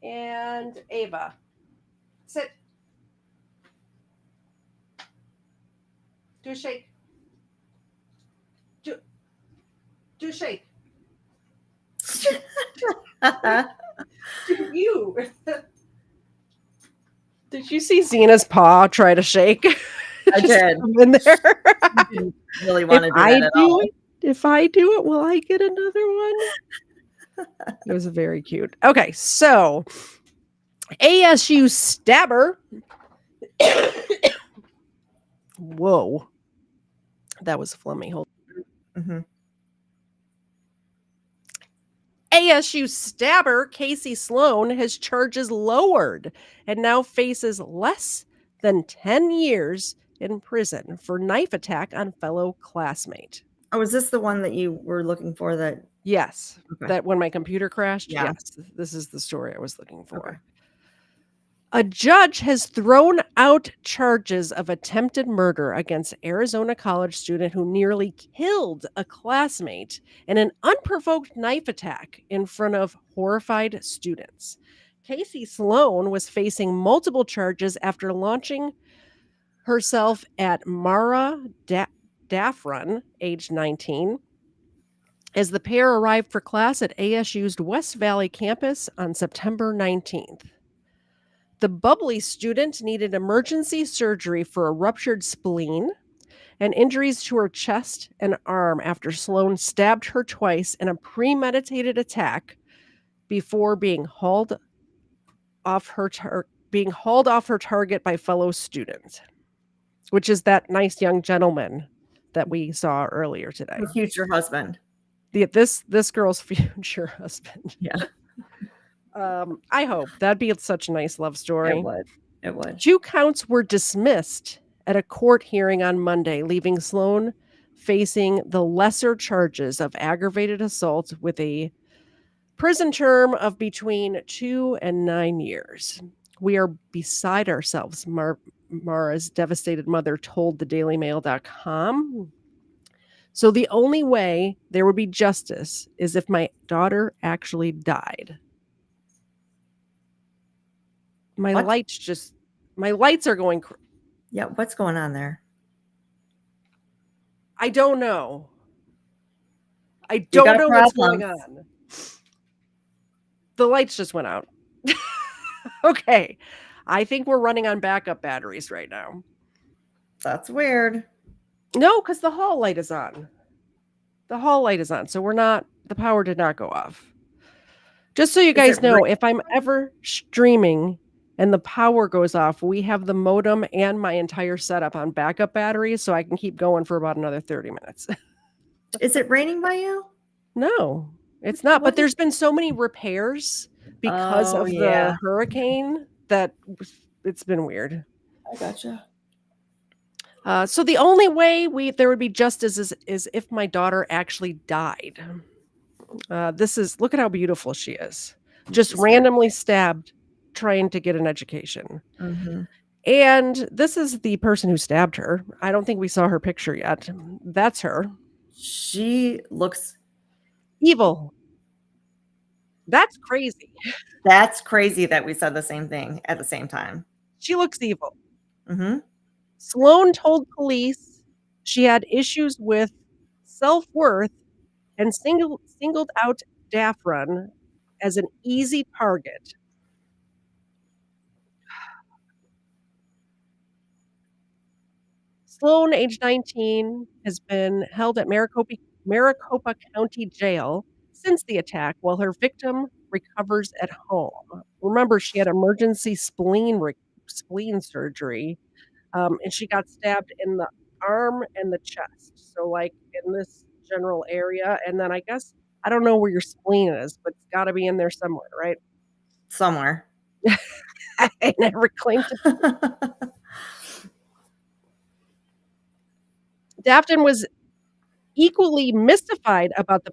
And Ava. Sit. Do a shake. Do a shake. You. Did you see Xena's paw try to shake? I did. In there. I didn't really want to do that at all. If I do it, will I get another one? It was very cute. Okay, so ASU stabber. Whoa. That was flummy. Hold on. Mm-hmm. ASU stabber Casey Sloan has charges lowered and now faces less than 10 years in prison for knife attack on fellow classmate. Oh, is this the one that you were looking for? That Yes. Okay. That when my computer crashed? Yeah. Yes. This is the story I was looking for. Okay. A judge has thrown out charges of attempted murder against Arizona college student who nearly killed a classmate in an unprovoked knife attack in front of horrified students. Casey Sloan was facing multiple charges after launching herself at Mara Daffron, age 19, as the pair arrived for class at ASU's West Valley campus on September 19th. The bubbly student needed emergency surgery for a ruptured spleen and injuries to her chest and arm after Sloan stabbed her twice in a premeditated attack before being hauled off her target by fellow students, which is that nice young gentleman that we saw earlier today. Her future husband. This girl's future husband. Yeah. I hope. That'd be such a nice love story. It would. 2 counts were dismissed at a court hearing on Monday, leaving Sloan facing the lesser charges of aggravated assault with a prison term of between 2 and 9 years. We are beside ourselves, Mara's devastated mother told the dailymail.com. So the only way there would be justice is if my daughter actually died. My lights are going. Yeah, what's going on there? I don't know. I don't know what's going on. The lights just went out. Okay. I think we're running on backup batteries right now. That's weird. No, because the hall light is on. The hall light is on. So the power did not go off. Just so you guys know, if I'm ever streaming and the power goes off, we have the modem and my entire setup on backup batteries, so I can keep going for about another 30 minutes. Is it raining by you? No, it's not. But there's been so many repairs because of the hurricane that it's been weird. I gotcha. So the only way there would be justice is if my daughter actually died. Look at how beautiful she is. Just randomly stabbed trying to get an education. Mm-hmm. And this is the person who stabbed her. I don't think we saw her picture yet. That's her. She looks evil. That's crazy. That's crazy that we said the same thing at the same time. She looks evil. Mm-hmm. Sloan told police she had issues with self-worth and singled out Daffron as an easy target. Sloan, age 19, has been held at Maricopa County Jail since the attack while her victim recovers at home. Remember, she had emergency spleen surgery, and she got stabbed in the arm and the chest. So, like, in this general area. And then I don't know where your spleen is, but it's got to be in there somewhere, right? Somewhere. I never claimed it. Dafton was equally mystified about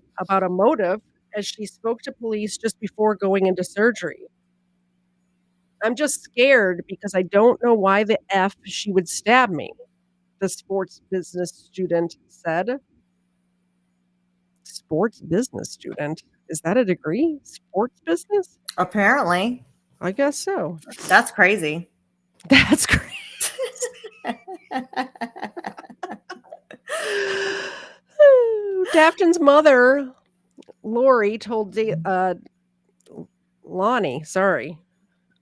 a motive as she spoke to police just before going into surgery. I'm just scared because I don't know why the F she would stab me, the sports business student said. Sports business student? Is that a degree? Sports business? Apparently. I guess so. That's crazy. That's crazy. Dafton's mother, Lori, told Lonnie, sorry.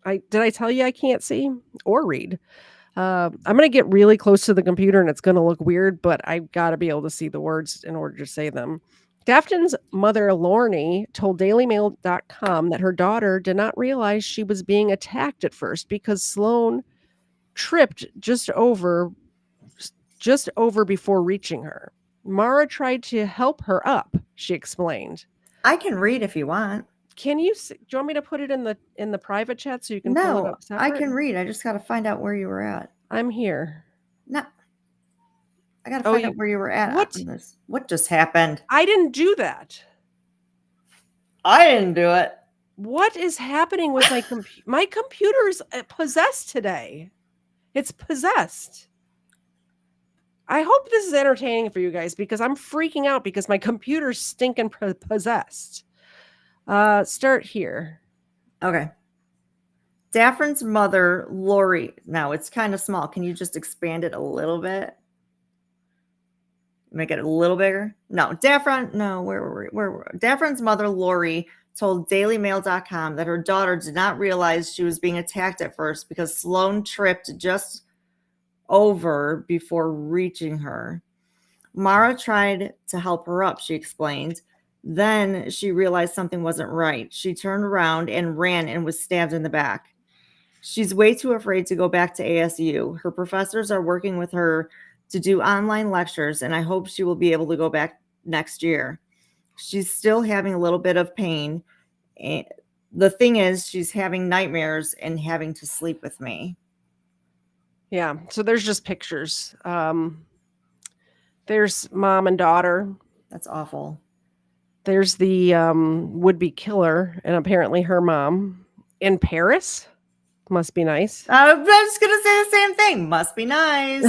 Did I tell you I can't see or read? I'm going to get really close to the computer and it's going to look weird, but I've got to be able to see the words in order to say them. Dafton's mother, Lorne, told dailymail.com that her daughter did not realize she was being attacked at first because Sloan tripped just over before reaching her. Mara tried to help her up, she explained. I can read if you want. Can you? Do you want me to put it in the private chat so you can pull it up separate? I can read. I just got to find out where you were at. I'm here. No. I got to find out where you were at. What just happened? I didn't do that. I didn't do it. What is happening with my computer? My computer's possessed today. It's possessed. I hope this is entertaining for you guys because I'm freaking out because my computer's stinking possessed. Start here. Okay. Daffron's mother, Lori. Now it's kind of small. Can you just expand it a little bit? Make it a little bigger? No, Daffron. No, where were we? Daffron's mother, Lori, told dailymail.com that her daughter did not realize she was being attacked at first because Sloan tripped just over before reaching her. Mara tried to help her up, she explained. Then she realized something wasn't right. She turned around and ran and was stabbed in the back. She's way too afraid to go back to ASU. Her professors are working with her to do online lectures, and I hope she will be able to go back next year. She's still having a little bit of pain. And the thing is, she's having nightmares and having to sleep with me. Yeah, so there's just pictures. There's mom and daughter. That's awful. There's the would-be killer and apparently her mom in Paris. Must be nice. I was just going to say the same thing. Must be nice.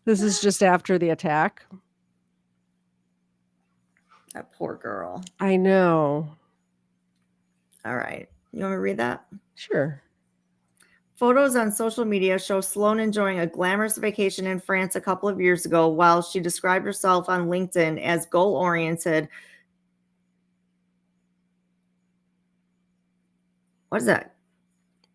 This is just after the attack. That poor girl. I know. All right. You want me to read that? Sure. Photos on social media show Sloan enjoying a glamorous vacation in France a couple of years ago, while she described herself on LinkedIn as goal-oriented. What is that?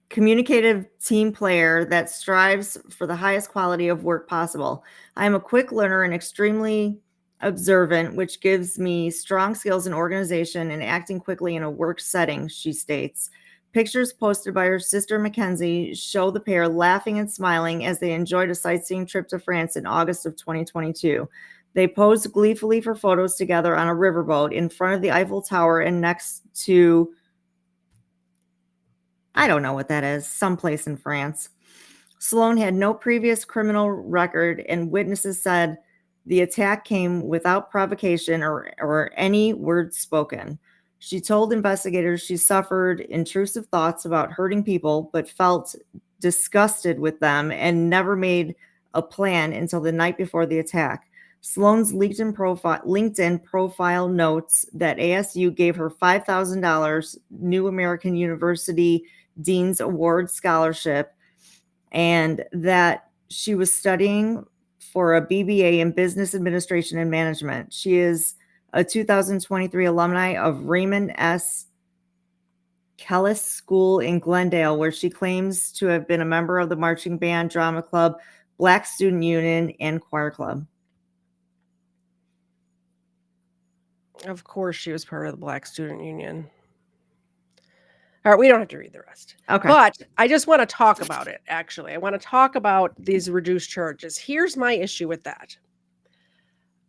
Communicative team player that strives for the highest quality of work possible. I am a quick learner and extremely observant, which gives me strong skills in organization and acting quickly in a work setting, she states. Pictures posted by her sister Mackenzie show the pair laughing and smiling as they enjoyed a sightseeing trip to France in August of 2022. They posed gleefully for photos together on a riverboat in front of the Eiffel Tower and next to, I don't know what that is, someplace in France. Sloan had no previous criminal record, and witnesses said the attack came without provocation or any words spoken. She told investigators she suffered intrusive thoughts about hurting people, but felt disgusted with them and never made a plan until the night before the attack. Sloan's LinkedIn profile notes that ASU gave her $5,000 New American University Dean's Award scholarship, and that she was studying for a BBA in Business Administration and Management. She is a 2023 alumni of Raymond S. Kellis School in Glendale, where she claims to have been a member of the marching band, drama club, Black Student Union, and choir club. Of course, she was part of the Black Student Union. All right, we don't have to read the rest. Okay. But I just want to talk about it, actually. I want to talk about these reduced charges. Here's my issue with that.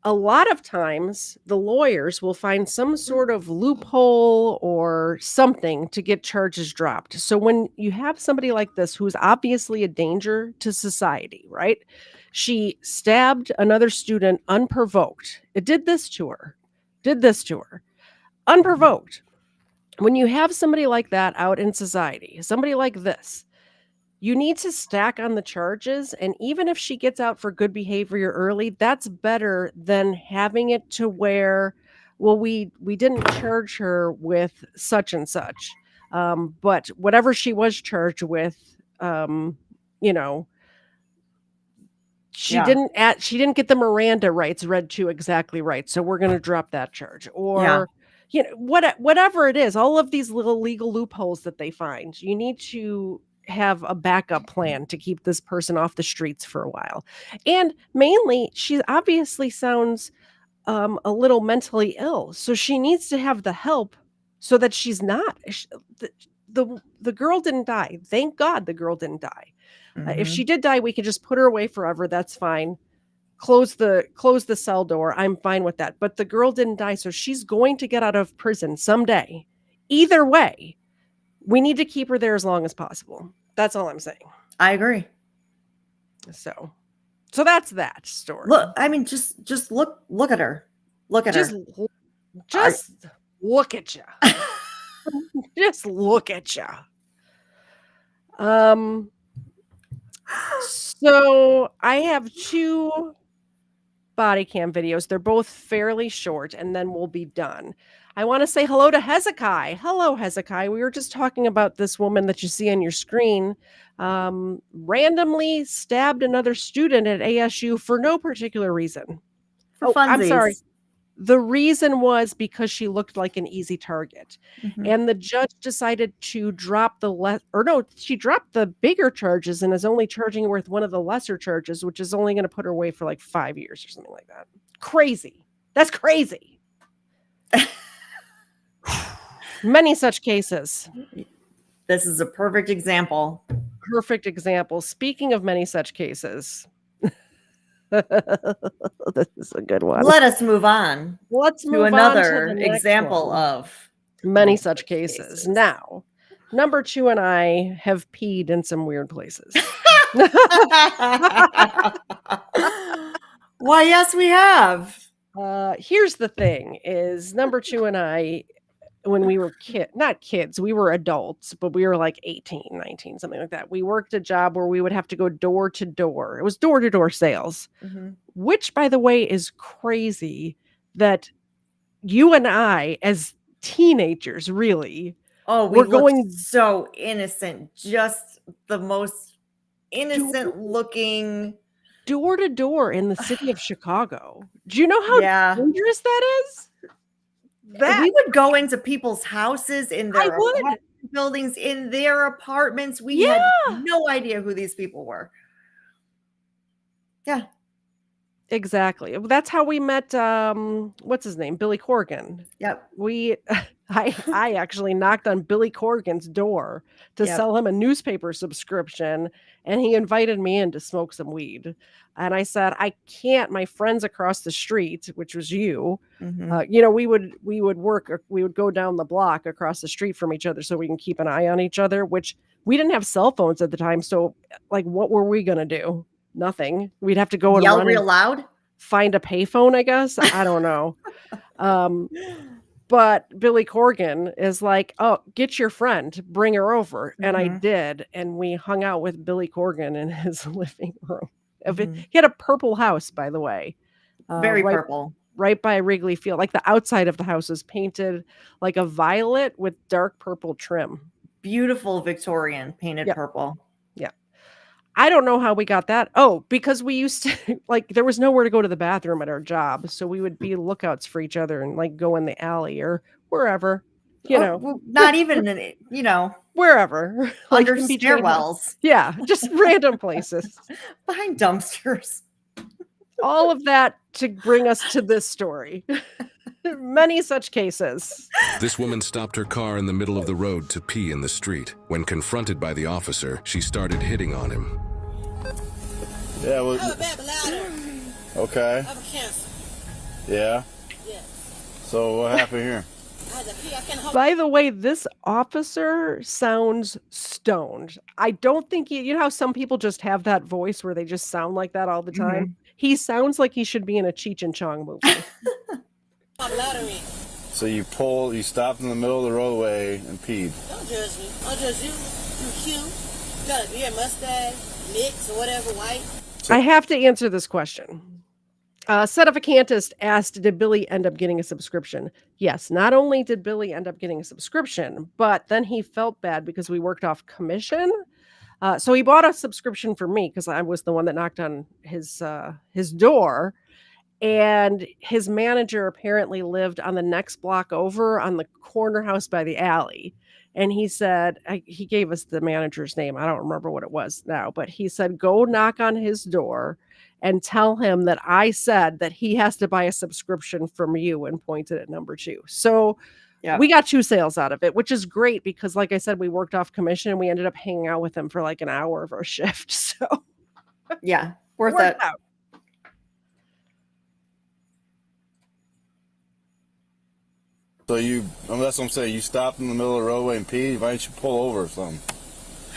A lot of times, the lawyers will find some sort of loophole or something to get charges dropped. So when you have somebody like this who's obviously a danger to society, right? She stabbed another student unprovoked. It did this to her. Unprovoked. When you have somebody like that out in society, somebody like this, you need to stack on the charges. And even if she gets out for good behavior early, that's better than having it to where, well, we didn't charge her with such and such. But whatever she was charged with, she didn't get the Miranda rights read to exactly right. So we're going to drop that charge. Or whatever it is, all of these little legal loopholes that they find, you need to have a backup plan to keep this person off the streets for a while. And mainly, she obviously sounds a little mentally ill. So she needs to have the help so that she's not. The girl didn't die. Thank God the girl didn't die. If she did die, we could just put her away forever. That's fine. Close the cell door. I'm fine with that. But the girl didn't die, so she's going to get out of prison someday. Either way, we need to keep her there as long as possible. That's all I'm saying. I agree. So that's that story. Look, I mean, just look at her. Look at her. Just look at you. Just look at you. So I have 2 body cam videos. They're both fairly short, and then we'll be done. I want to say hello to Hezekiah. Hello, Hezekiah. We were just talking about this woman that you see on your screen. Randomly stabbed another student at ASU for no particular reason. For funsies. I'm sorry. The reason was because she looked like an easy target. And the judge decided to drop she dropped the bigger charges and is only charging her with one of the lesser charges, which is only going to put her away for like 5 years or something like that. Crazy. That's crazy. Many such cases. This is a perfect example. Perfect example. Speaking of many such cases, this is a good one. Let us move on. Let's move another on to the next example one. of many such cases. Now, number 2 and I have peed in some weird places. Why, yes, we have. Here's the thing: is number 2 and I, when we were not kids, we were adults, but we were like 18, 19, something like that. We worked a job where we would have to go door to door. It was door to door sales, which, by the way, is crazy that you and I, as teenagers, really, we're going so innocent, just the most innocent looking door to door in the city of Chicago. Do you know how dangerous that is? We would go into people's houses, in their buildings, in their apartments. We had no idea who these people were. Yeah. Exactly. That's how we met what's his name? Billy Corgan. Yep. I actually knocked on Billy Corgan's door to sell him a newspaper subscription, and he invited me in to smoke some weed. And I said, I can't. My friends across the street, which was you, we would go down the block across the street from each other so we can keep an eye on each other, which we didn't have cell phones at the time. So like, what were we going to do? Nothing. We'd have to go and yell run real loud, find a payphone, I guess. I don't know. But Billy Corgan is like, oh, get your friend, bring her over. And I did. And we hung out with Billy Corgan in his living room. He had a purple house, by the way. Very purple. Right by Wrigley Field. Like the outside of the house was painted like a violet with dark purple trim. Beautiful Victorian painted purple. Yeah. I don't know how we got that. Oh, because we used to, like, there was nowhere to go to the bathroom at our job. So we would be lookouts for each other and like go in the alley or wherever, well, not even, wherever. Under in between stairwells. Yeah. Just random places. Behind dumpsters. All of that to bring us to this story. Many such cases. This woman stopped her car in the middle of the road to pee in the street. When confronted by the officer, she started hitting on him. Yeah, well, I have a bad bladder. Okay. I have a cancer. Yeah? Yes. So what happened here? I had to pee. I can't hold. By the way, this officer sounds stoned. I don't think you know how some people just have that voice where they just sound like that all the time? He sounds like he should be in a Cheech and Chong movie. So you stopped in the middle of the roadway and peed. Don't judge me. I'll judge you. You cute. You got a beard, mustache, mix, or whatever, white. I have to answer this question. Sedefficantist asked, did Billy end up getting a subscription? Yes, not only did Billy end up getting a subscription, but then he felt bad because we worked off commission. So he bought a subscription for me because I was the one that knocked on his door. And his manager apparently lived on the next block over on the corner house by the alley. And he said, he gave us the manager's name. I don't remember what it was now, but he said, go knock on his door and tell him that I said that he has to buy a subscription from you, and pointed at number 2. So we got 2 sales out of it, which is great because, like I said, we worked off commission and we ended up hanging out with him for like an hour of our shift. So yeah, worth it. Out. So that's what I'm saying. You stopped in the middle of the roadway and peed. Why didn't you pull over or something?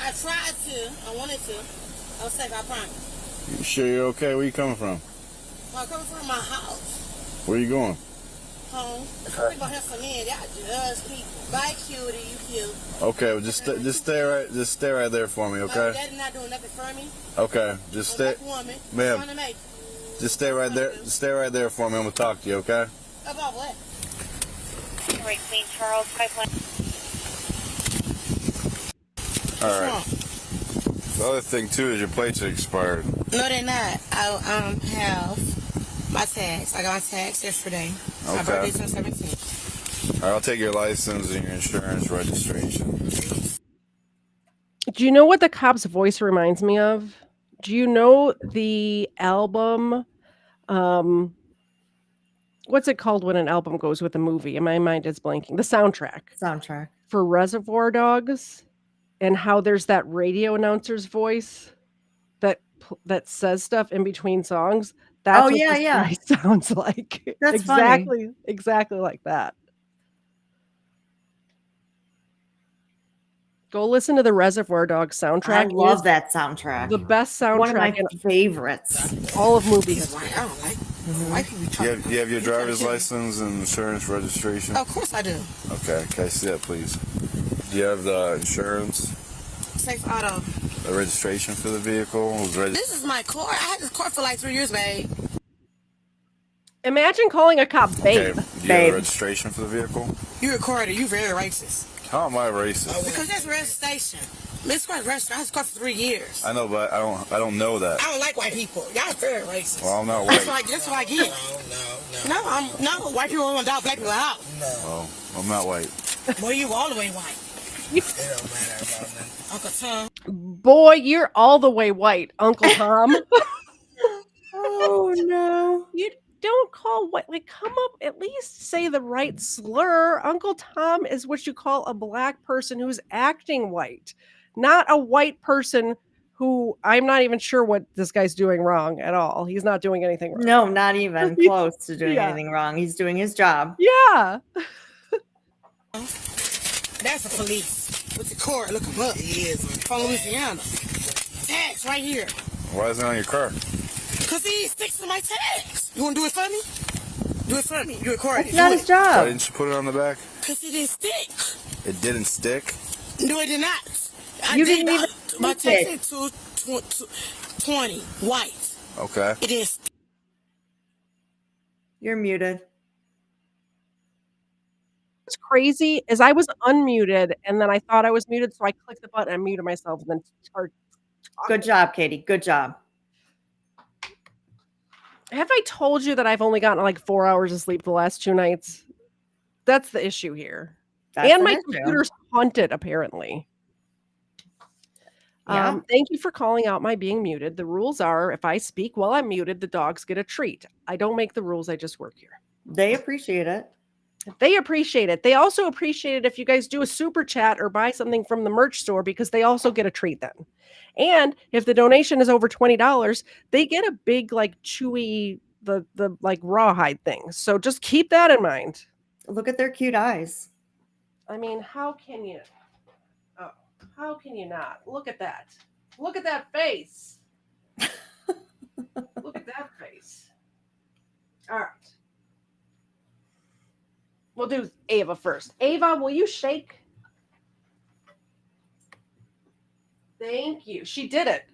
I tried to. I wanted to. I was safe, I promise. You sure you're okay? Where you coming from? Well, I'm coming from my house. Where you going? Home. People have some in. Y'all judge people. Bye, cutie. You cute. Okay, well just stay right there for me, okay? Daddy not doing nothing for me. Okay, just stay. Woman. Ma'am, just stay right there. Stay right there for me. I'm gonna talk to you, okay? About what? Right, Queen Charles Pipeline. All right. The other thing too is your plates are expired. No, they're not. I have My tags. I got my tags yesterday. My Okay. birthday's on 17th. All right, I'll take your license and your insurance registration. Do you know what the cop's voice reminds me of? Do you know the album? What's it called when an album goes with a movie? And my mind is blanking. The soundtrack. Soundtrack. For Reservoir Dogs, and how there's that radio announcer's voice that says stuff in between songs. That's what this guy sounds like. That's funny. Exactly like that. Go listen to the Reservoir Dogs soundtrack. I love that soundtrack. The best soundtrack. One of my favorites. All of movie history. I don't like white people. You have your driver's license and insurance registration? Of course I do. Okay, can I see that, please? Do you have the insurance? Safe Auto. The registration for the vehicle? This is my car. I had this car for like 3 years, babe. Imagine calling a cop babe. Okay. Do you have a registration for the vehicle? You recorded. You very racist. How am I racist? Because that's registration. This car's registered. I had this car for 3 years. I know, but I don't know that. I don't like white people. Y'all very racist. Well, I'm not white. That's what I get. No, white people want to dog black people out. Oh, I'm not white. Boy, you all the way white. It don't matter about nothing. Uncle Tom. Boy, you're all the way white, Uncle Tom. Oh no. You don't call white, like, come up, at least say the right slur. Uncle Tom is what you call a black person who's acting white, not a white person who I'm not even sure what this guy's doing wrong at all. He's not doing anything wrong. No, not even close to doing anything wrong. He's doing his job. Yeah. That's a police with the cord. Look him up. He is from Louisiana. Tags right here. Why is it on your car? Because he sticks to my tags. You want to do it for me? Do it for me. You recorded. That's not his job. Why didn't you put it on the back? Because it didn't stick. It didn't stick? No, it did not. You didn't even my stick tag said 220 white. Okay. It didn't stick. You're muted. What's crazy is I was unmuted and then I thought I was muted, so I clicked the button and muted myself and then started talking. Good job, Katie. Good job. Have I told you that I've only gotten like 4 hours of sleep the last 2 nights? That's the issue here. That's and an my issue. computer's haunted, apparently. Yeah. Thank you for calling out my being muted. The rules are if I speak while I'm muted, the dogs get a treat. I don't make the rules. I just work here. They appreciate it. They appreciate it. They also appreciate it if you guys do a super chat or buy something from the merch store because they also get a treat then. And if the donation is over $20, they get a big, like, chewy, the like rawhide thing. So just keep that in mind. Look at their cute eyes. I mean, how can you not? Look at that. Look at that face. Look at that face. All right. We'll do Ava first. Ava, will you shake? Thank you. She did it.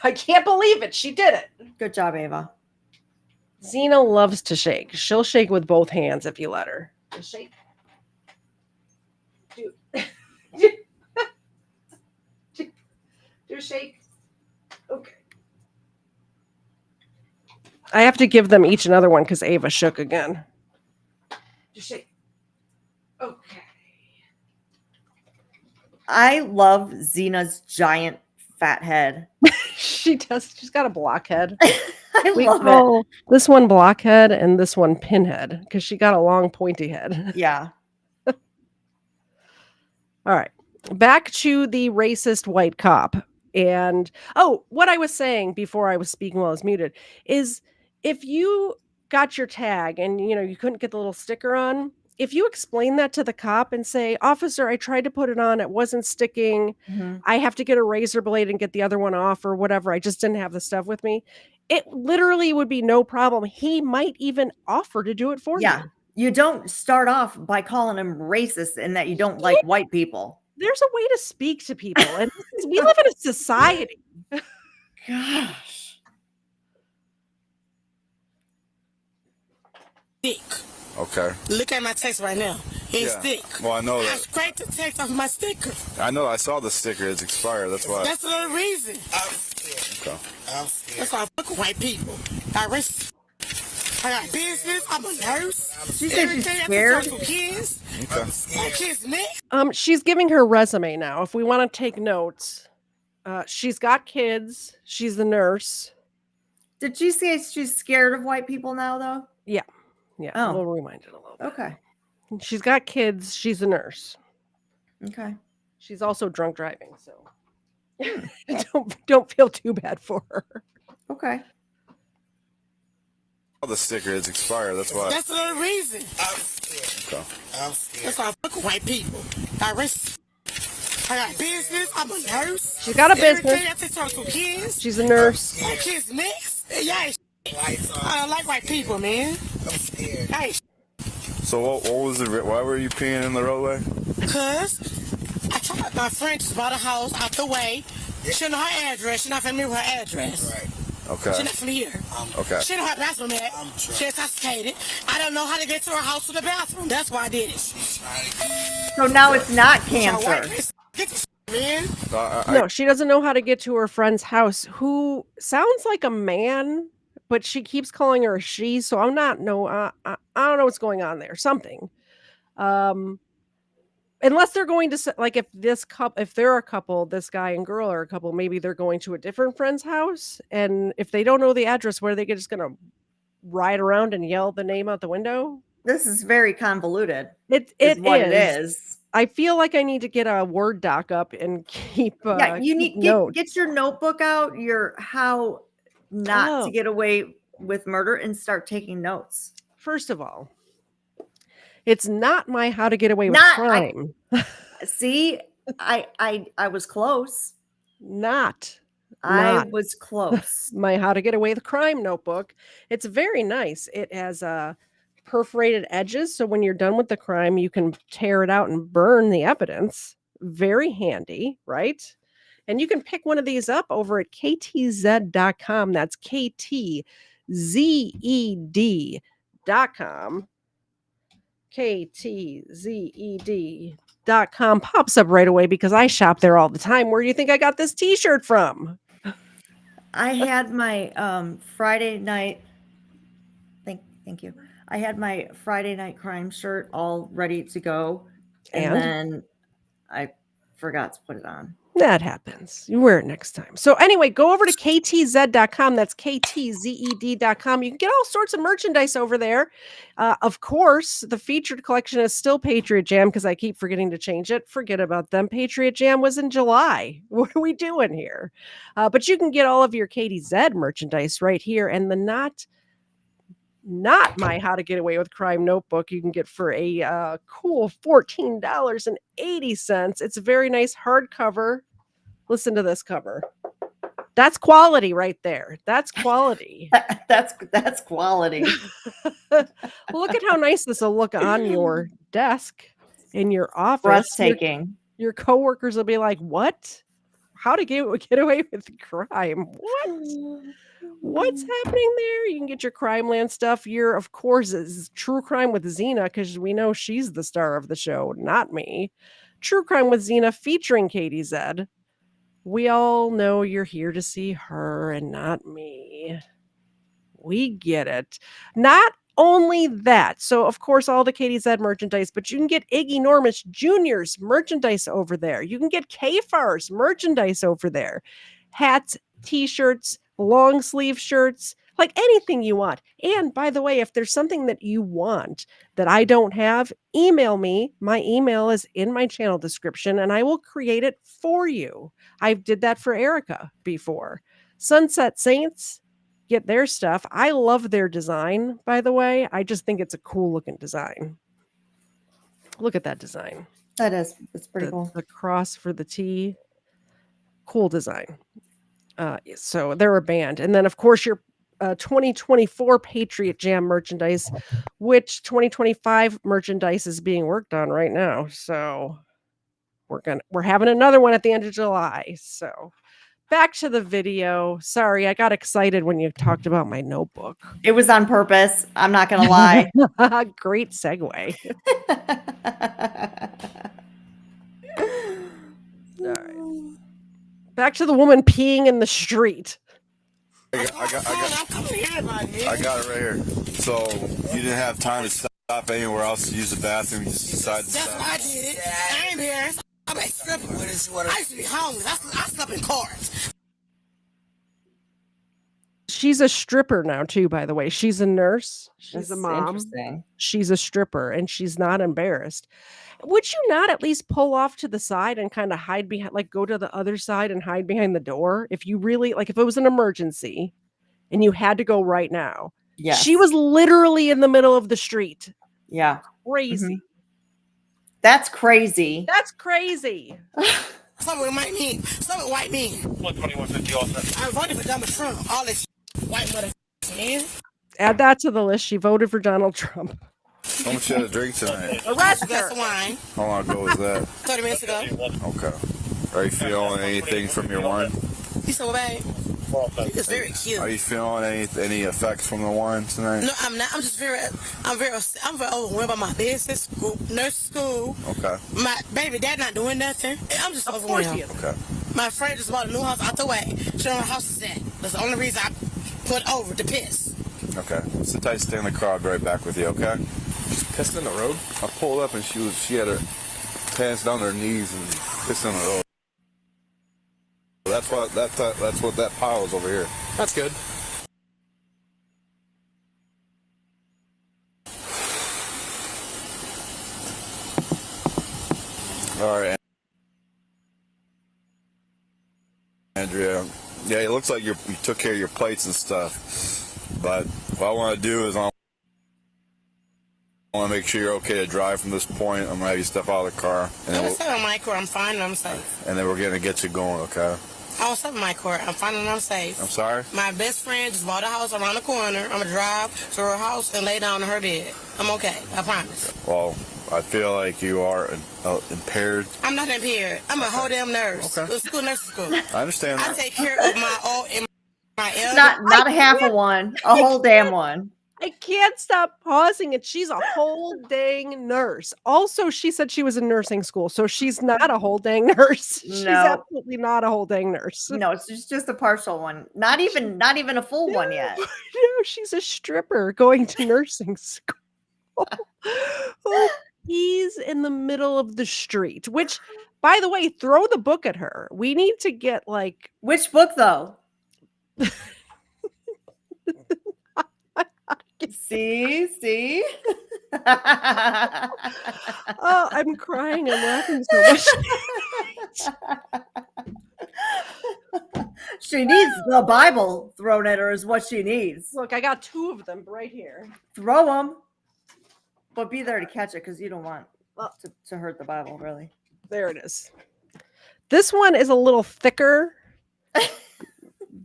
I can't believe it. She did it. Good job, Ava. Xena loves to shake. She'll shake with both hands if you let her. Just shake. Do shake. Okay. I have to give them each another one because Ava shook again. Just shake. Okay. I love Xena's giant fat head. She does. She's got a blockhead. I We love call this one blockhead and this one pinhead because she got a long pointy head. Yeah. All right. Back to the racist white cop. And what I was saying before I was speaking while I was muted is if you got your tag and you couldn't get the little sticker on, if you explain that to the cop and say, "Officer, I tried to put it on, it wasn't sticking. I have to get a razor blade and get the other one off or whatever. I just didn't have the stuff with me." It literally would be no problem. He might even offer to do it for you. Yeah. You don't start off by calling him racist and that you don't like white people. There's a way to speak to people, and we live in a society. Gosh. Thick. Okay. Look at my text right now. It's Yeah. thick. Well, I know I that. scraped the text off my sticker. I know. I saw the sticker. It's expired. That's why. That's the reason. Okay. That's why I fuck with white people. I racist. I got business. I'm a nurse. She said she's Everything. scared. I take kids. My kids next. She's giving her resume now. If we want to take notes, she's got kids. She's a nurse. Did she say she's scared of white people now, though? Yeah. Yeah. Oh. We'll rewind it a little bit. Okay. She's got kids. She's a nurse. Okay. She's also drunk driving, so don't feel too bad for her. Okay. The sticker is expired. That's why. That's the reason. Okay. That's why I fuck with white people. I got business. I'm a nurse. She's got a business. Everything. I take care of kids. She's a nurse. My kids next. Yeah. I don't like white people, man. I'm scared. Hey. So what was it? Why were you peeing in the roadway? Cause my friend just bought a house out the way. She don't know her address. She not familiar with her address. Right. Okay. She not from here. Okay. She don't have a bathroom yet. She intoxicated. I don't know how to get to her house to the bathroom. That's why I did it. So now it's not cancer. Get the man. No, she doesn't know how to get to her friend's house, who sounds like a man, but she keeps calling her a she. So I'm not I don't know what's going on there. Something. Unless they're going to, like, if they're a couple, this guy and girl are a couple, maybe they're going to a different friend's house. And if they don't know the address, what are they just going to ride around and yell the name out the window? This is very convoluted. It is. I feel like I need to get a Word doc up and keep. You need get your notebook out. Your how not to get away with murder and start taking notes. First of all, it's not my how to get away with crime. See, I was close. I was close. My how to get away with crime notebook. It's very nice. It has perforated edges, so when you're done with the crime, you can tear it out and burn the evidence. Very handy, right? And you can pick one of these up over at KTZ.com. That's KTZED.com. KTZED.com pops up right away because I shop there all the time. Where do you think I got this t-shirt from? I had my Friday night. Thank you. I had my Friday night crime shirt all ready to go, and then I forgot to put it on. That happens. You wear it next time. So anyway, go over to KTZ.com. That's KTZED.com. You can get all sorts of merchandise over there. Of course, the featured collection is still Patriot Jam because I keep forgetting to change it. Forget about them. Patriot Jam was in July. What are we doing here? But you can get all of your KTZ merchandise right here. And the not my how to get away with crime notebook you can get for a cool $14.80. It's a very nice hardcover. Listen to this cover. That's quality right there. That's quality. that's quality. Look at how nice this will look on your desk in your office. Breathtaking. Your coworkers will be like, what? How to get away with crime? What? What's happening there? You can get your Crime Land stuff. Of course, is True Crime with Xena, because we know she's the star of the show, not me. True Crime with Xena featuring KTZ. We all know you're here to see her and not me. We get it. Not only that. So, of course, all the KTZ merchandise, but you can get Iggy Normus Jr.'s merchandise over there. You can get KFAR's merchandise over there. Hats, t-shirts, long sleeve shirts, like anything you want. And by the way, if there's something that you want that I don't have, email me. My email is in my channel description and I will create it for you. I did that for Erica before. Sunset Saints, get their stuff. I love their design, by the way. I just think it's a cool looking design. Look at that design. That is. It's pretty cool. The cross for the T. Cool design. So they're a band. And then, of course, your 2024 Patriot Jam merchandise, which 2025 merchandise is being worked on right now. So we're having another one at the end of July. So back to the video. Sorry, I got excited when you talked about my notebook. It was on purpose. I'm not going to lie. Great segue. All right. Back to the woman peeing in the street. I got it right here. So you didn't have time to stop anywhere else to use the bathroom? You just decided to That's stop? why I did it. I ain't embarrassed. I'm a stripper. I used to be homeless. I slept in cars. She's a stripper now too, by the way. She's a nurse. She's That's a mom. interesting. She's a stripper and she's not embarrassed. Would you not at least pull off to the side and kind of hide behind, like go to the other side and hide behind the door? If you really, like if it was an emergency and you had to go right now. Yes. She was literally in the middle of the street. Yeah. Crazy. That's crazy. That's crazy. Something white men. Something white men. What 2150 officer? I voted for Donald Trump. All this white mother man. Add that to the list. She voted for Donald Trump. How much you had to drink tonight? Arrest A glass of wine. How long ago was that? 30 minutes ago. Okay. Are you feeling anything from your wine? You so bad. It's very cute. Are you feeling any effects from the wine tonight? No, I'm not. I'm very overwhelmed by my business school, nurse school. Okay. My baby dad not doing nothing. I'm just overwhelmed. Okay. My friend just bought a new house out the way. She don't know her house is at. That's the only reason I put over to piss. Okay. Sit tight, stay in the car. I'll be right back with you, okay? She's pissed in the road? I pulled up and she had her pants down to her knees and pissed in the road. That's what that pile is over here. That's good. All right, Andrea. Yeah, it looks like you took care of your plates and stuff. But what I want to do is I want to make sure you're okay to drive from this point. I'm gonna have you step out of the car, and I'm then, step in my car. I'm fine and I'm safe. and then we're gonna get you going, okay? I was step in my car. I'm fine and I'm safe. I'm sorry? My best friend just bought a house around the corner. I'm gonna drive to her house and lay down in her bed. I'm okay. I promise. Well, I feel like you are impaired. I'm not impaired. I'm a whole damn nurse. Okay. School nursing school. I understand I that. take care of my old and my elder. Not a half of one, a whole damn one. I can't stop pausing it. She's a whole dang nurse. Also, she said she was in nursing school, so she's not a whole dang nurse. She's No. absolutely not a whole dang nurse. No, it's just a partial one. Not even a full one yet. No, she's a stripper going to nursing school. Oh, he's in the middle of the street, which, by the way, throw the book at her. We need to get like. Which book though? See? Oh, I'm crying and laughing so much. She needs the Bible thrown at her is what she needs. Look, I got 2 of them right here. Throw them, but be there to catch it because you don't want to hurt the Bible, really. There it is. This one is a little thicker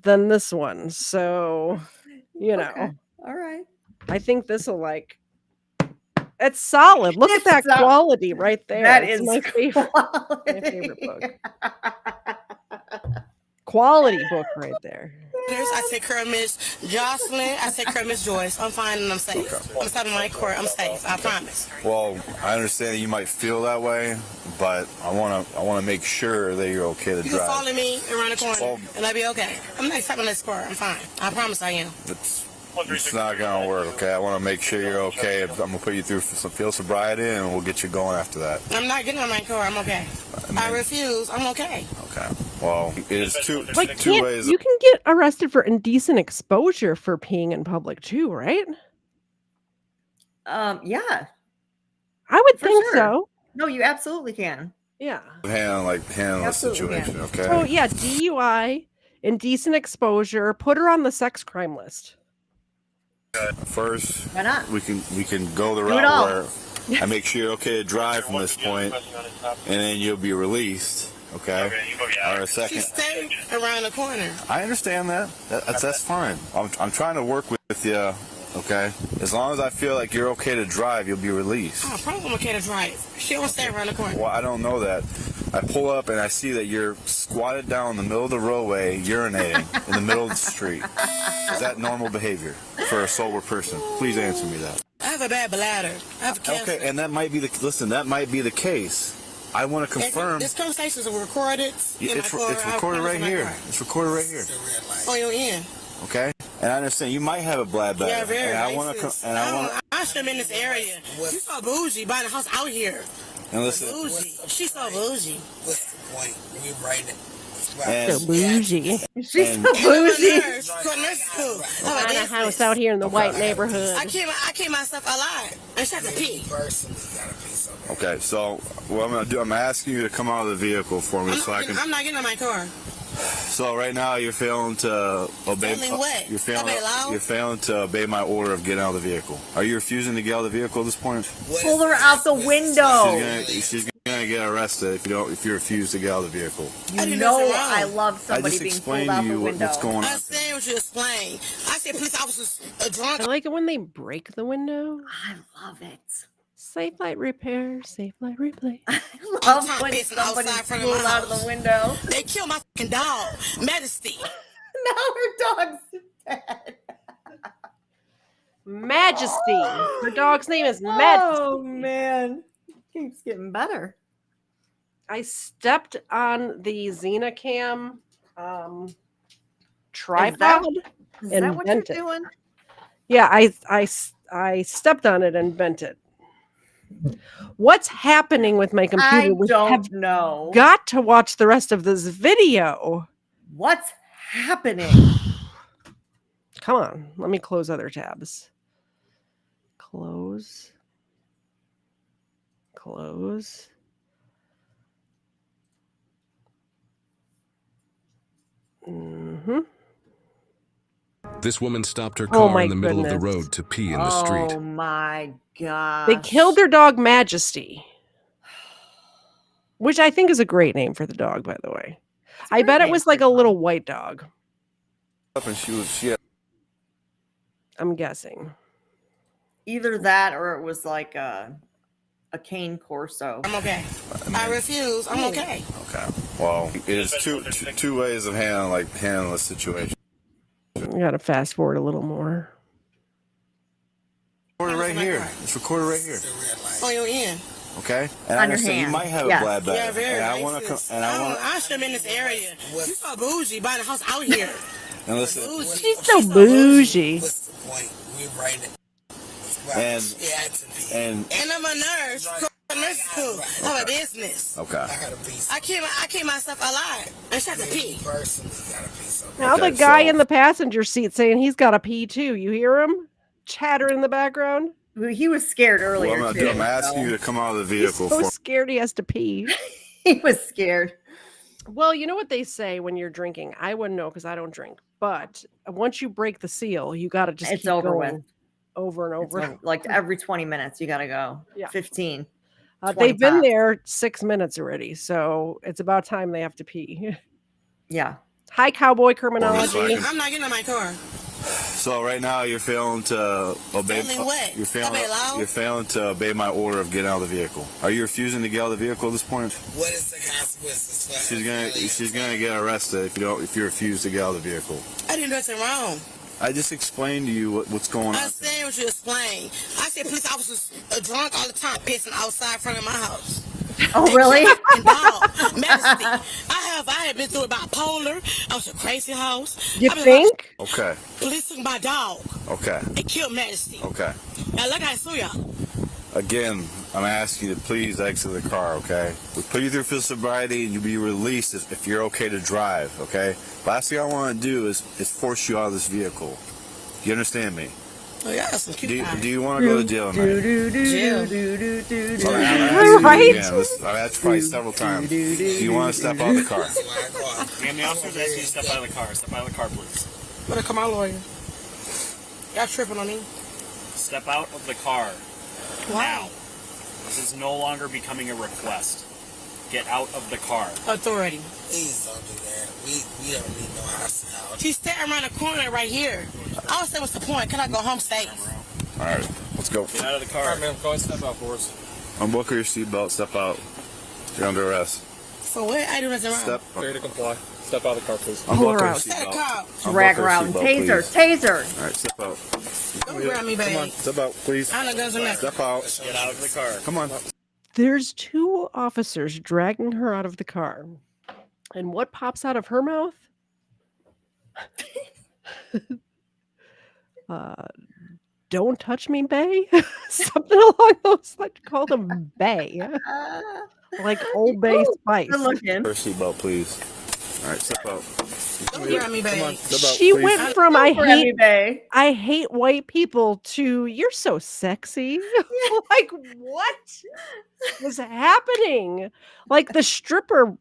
than this one, so you know. Okay. All right. I think this will like. It's solid. Look at that quality right there. That It's is my favorite. My favorite book. Quality book right there. I take care of Miss Jocelyn. I take care of Miss Joyce. I'm fine and I'm safe. Okay. I'm stopping my court. I'm safe. I promise. Well, I understand that you might feel that way, but I wanna make sure that you're okay to You can drive. follow me around the corner Well, and I'll be okay. I'm not stopping this car. I'm fine. I promise I am. It's not gonna work, okay? I want to make sure you're okay. I'm gonna put you through some field sobriety, and we'll get you going after that. I'm not getting on my car. I'm okay. I refuse. I'm okay. Okay. Well, it is two Like, two ways. you can get arrested for indecent exposure for peeing in public too, right? Yeah. I would For think sure. so. No, you absolutely can. Yeah. handle the Absolutely, situation, okay? So yeah, DUI, indecent exposure, put her on the sex crime list. First, Why not? we can go the Do it all. route where I make sure you're okay to drive from this point, and then you'll be released, okay? Or second. She stayed around the corner. I understand that. That's fine. I'm trying to work with you, okay? As long as I feel like you're okay to drive, you'll be released. Oh, probably I'm okay to drive. She don't stay around the corner. Well, I don't know that. I pull up and I see that you're squatted down in the middle of the roadway, urinating in the middle of the street. Is that normal behavior for a sober person? Please answer me that. I have a bad bladder. I have cancer. Okay, and that might be that might be the case. I want to confirm. This conversation is recorded. It's recorded right here. It's recorded right here. On your end. Okay? And I understand you might have a black bag. Yeah, very and racist. I should have been in this area. You so bougie buying a house out here. And listen. Bougie. She's so bougie. What's the point? We right now. So bougie. She's so bougie. Buying a house out here in the white neighborhood. I keep myself alive. I just have to pee. Okay, so what I'm gonna do, I'm asking you to come out of the vehicle for me, I'm not getting in my car. So right now you're failing to obey. What? You're failing to obey my order of getting out of the vehicle. Are you refusing to get out of the vehicle at this point? Pull her out the window. She's gonna get arrested if you refuse to get out of the vehicle. You know I love somebody being pulled out the window. What's going on. I said what you explained. I said police officers are drunk. I like it when they break the window. I love it. Safe light repair, safe light replay. I love when somebody's pulled out of the window. They killed my fucking dog, Majesty. Now her dog's dead. Majesty. Her dog's name is Majesty. Oh man, keeps getting better. I stepped on the Xenacam tripod Is and that what bent you're it. doing? Yeah, I stepped on it and bent it. What's happening with my computer? I We don't have know. got to watch the rest of this video. What's happening? Come on, let me close other tabs. Close. Close. Mm-hmm. This woman stopped her Oh car my in the middle of the goodness. road to pee in the street. Oh my god. They killed their dog Majesty, which I think is a great name for the dog, by the way. I bet it was like a little white dog. And she had I'm guessing. Either that or it was like a cane corso. I'm okay. I refuse. I'm okay. Okay. Well, it's two ways of handling the situation. I gotta fast forward a little more. Recorded right here. It's recorded right here. Oh, you're in. Okay. And I On your understand you hand. might have Yeah. a black bag. Yeah, very and I racist. want to. I should have been in this area. You so bougie buying a house out here. And listen. Bougie. She's so bougie. What's the point? We right now. And I'm a nurse. Nurse school. I have a business. okay. I keep myself alive. I just have to pee. Now Okay, the guy so- in the passenger seat saying he's got to pee too. You hear him chatter in the background? He was scared What earlier. I'm gonna too, do, I'm asking you to come out of the vehicle So for scared he has to pee. He was scared. Well, you know what they say when you're drinking. I wouldn't know because I don't drink. But once you break the seal, you got to just It's keep over going with. over and It's over. over. Like every 20 minutes, you got to go. Yeah. 15. They've 20 been tops. there 6 minutes already, so it's about time they have to pee. Yeah. Hi, cowboy criminology. I'm not getting in my car. So right now you're failing to obey. Failing what? You're failing. Obey law? You're failing to obey my order of getting out of the vehicle. Are you refusing to get out of the vehicle at this point? What is the consequences for She's gonna get arrested if you refuse to get out of the vehicle. I didn't do anything wrong. I just explained to you what's going I on. said what you explained. I said police officers are drunk all the time, pissing outside in front of my house. Oh, really? Dog, Majesty. I have been through it bipolar. I was a crazy house. You I mean, think? Okay. Police took my dog. Okay. They killed Majesty. Okay. Now look, I sue y'all. Again, I'm asking you to please exit the car, okay? We put you through physical sobriety and you'll be released if you're okay to drive, okay? Last thing I want to do is force you out of this vehicle. Do you understand me? Oh, yeah, that's some cute guy. Do you want to go to jail tonight? Jail. Right? I've asked you probably several times. Do you want to step out of the car? Ma'am, the officer's asking you to step out of the car. Step out of the car, please. Better come my lawyer. Y'all tripping on me. Step out of the car. Why? Now. This is no longer becoming a request. Get out of the car. Authority. Please don't do that. We don't need no house out. She's standing around the corner right here. I was saying, what's the point? Can I go home safe? All right, let's go. Get out of the car. All right, ma'am, go ahead, step out for us. Unbuckle your seatbelt, step out. You're under arrest. For what? I do nothing wrong. Step. Fair to comply. Step out of the car, please. Pull her Unbuckle your out. Set a seatbelt. cop. Drag Unbuckle your around. seatbelt, Taser. please. Taser. All right, step out. Don't grab me, baby. Come on, step out, please. I don't know guns or nothing. Step out. Get out of the car. Come on. There's 2 officers dragging her out of the car. And what pops out of her mouth? Don't touch me, Bay. Something along those lines. Called him Bay. Like Old Bay Spice. Good looking. First seatbelt, please. All right, step out. Don't grab me, babe. Come on, step out, She please. went from Don't grab me, Bay. I hate white people to you're so sexy. Like what was happening? Like the stripper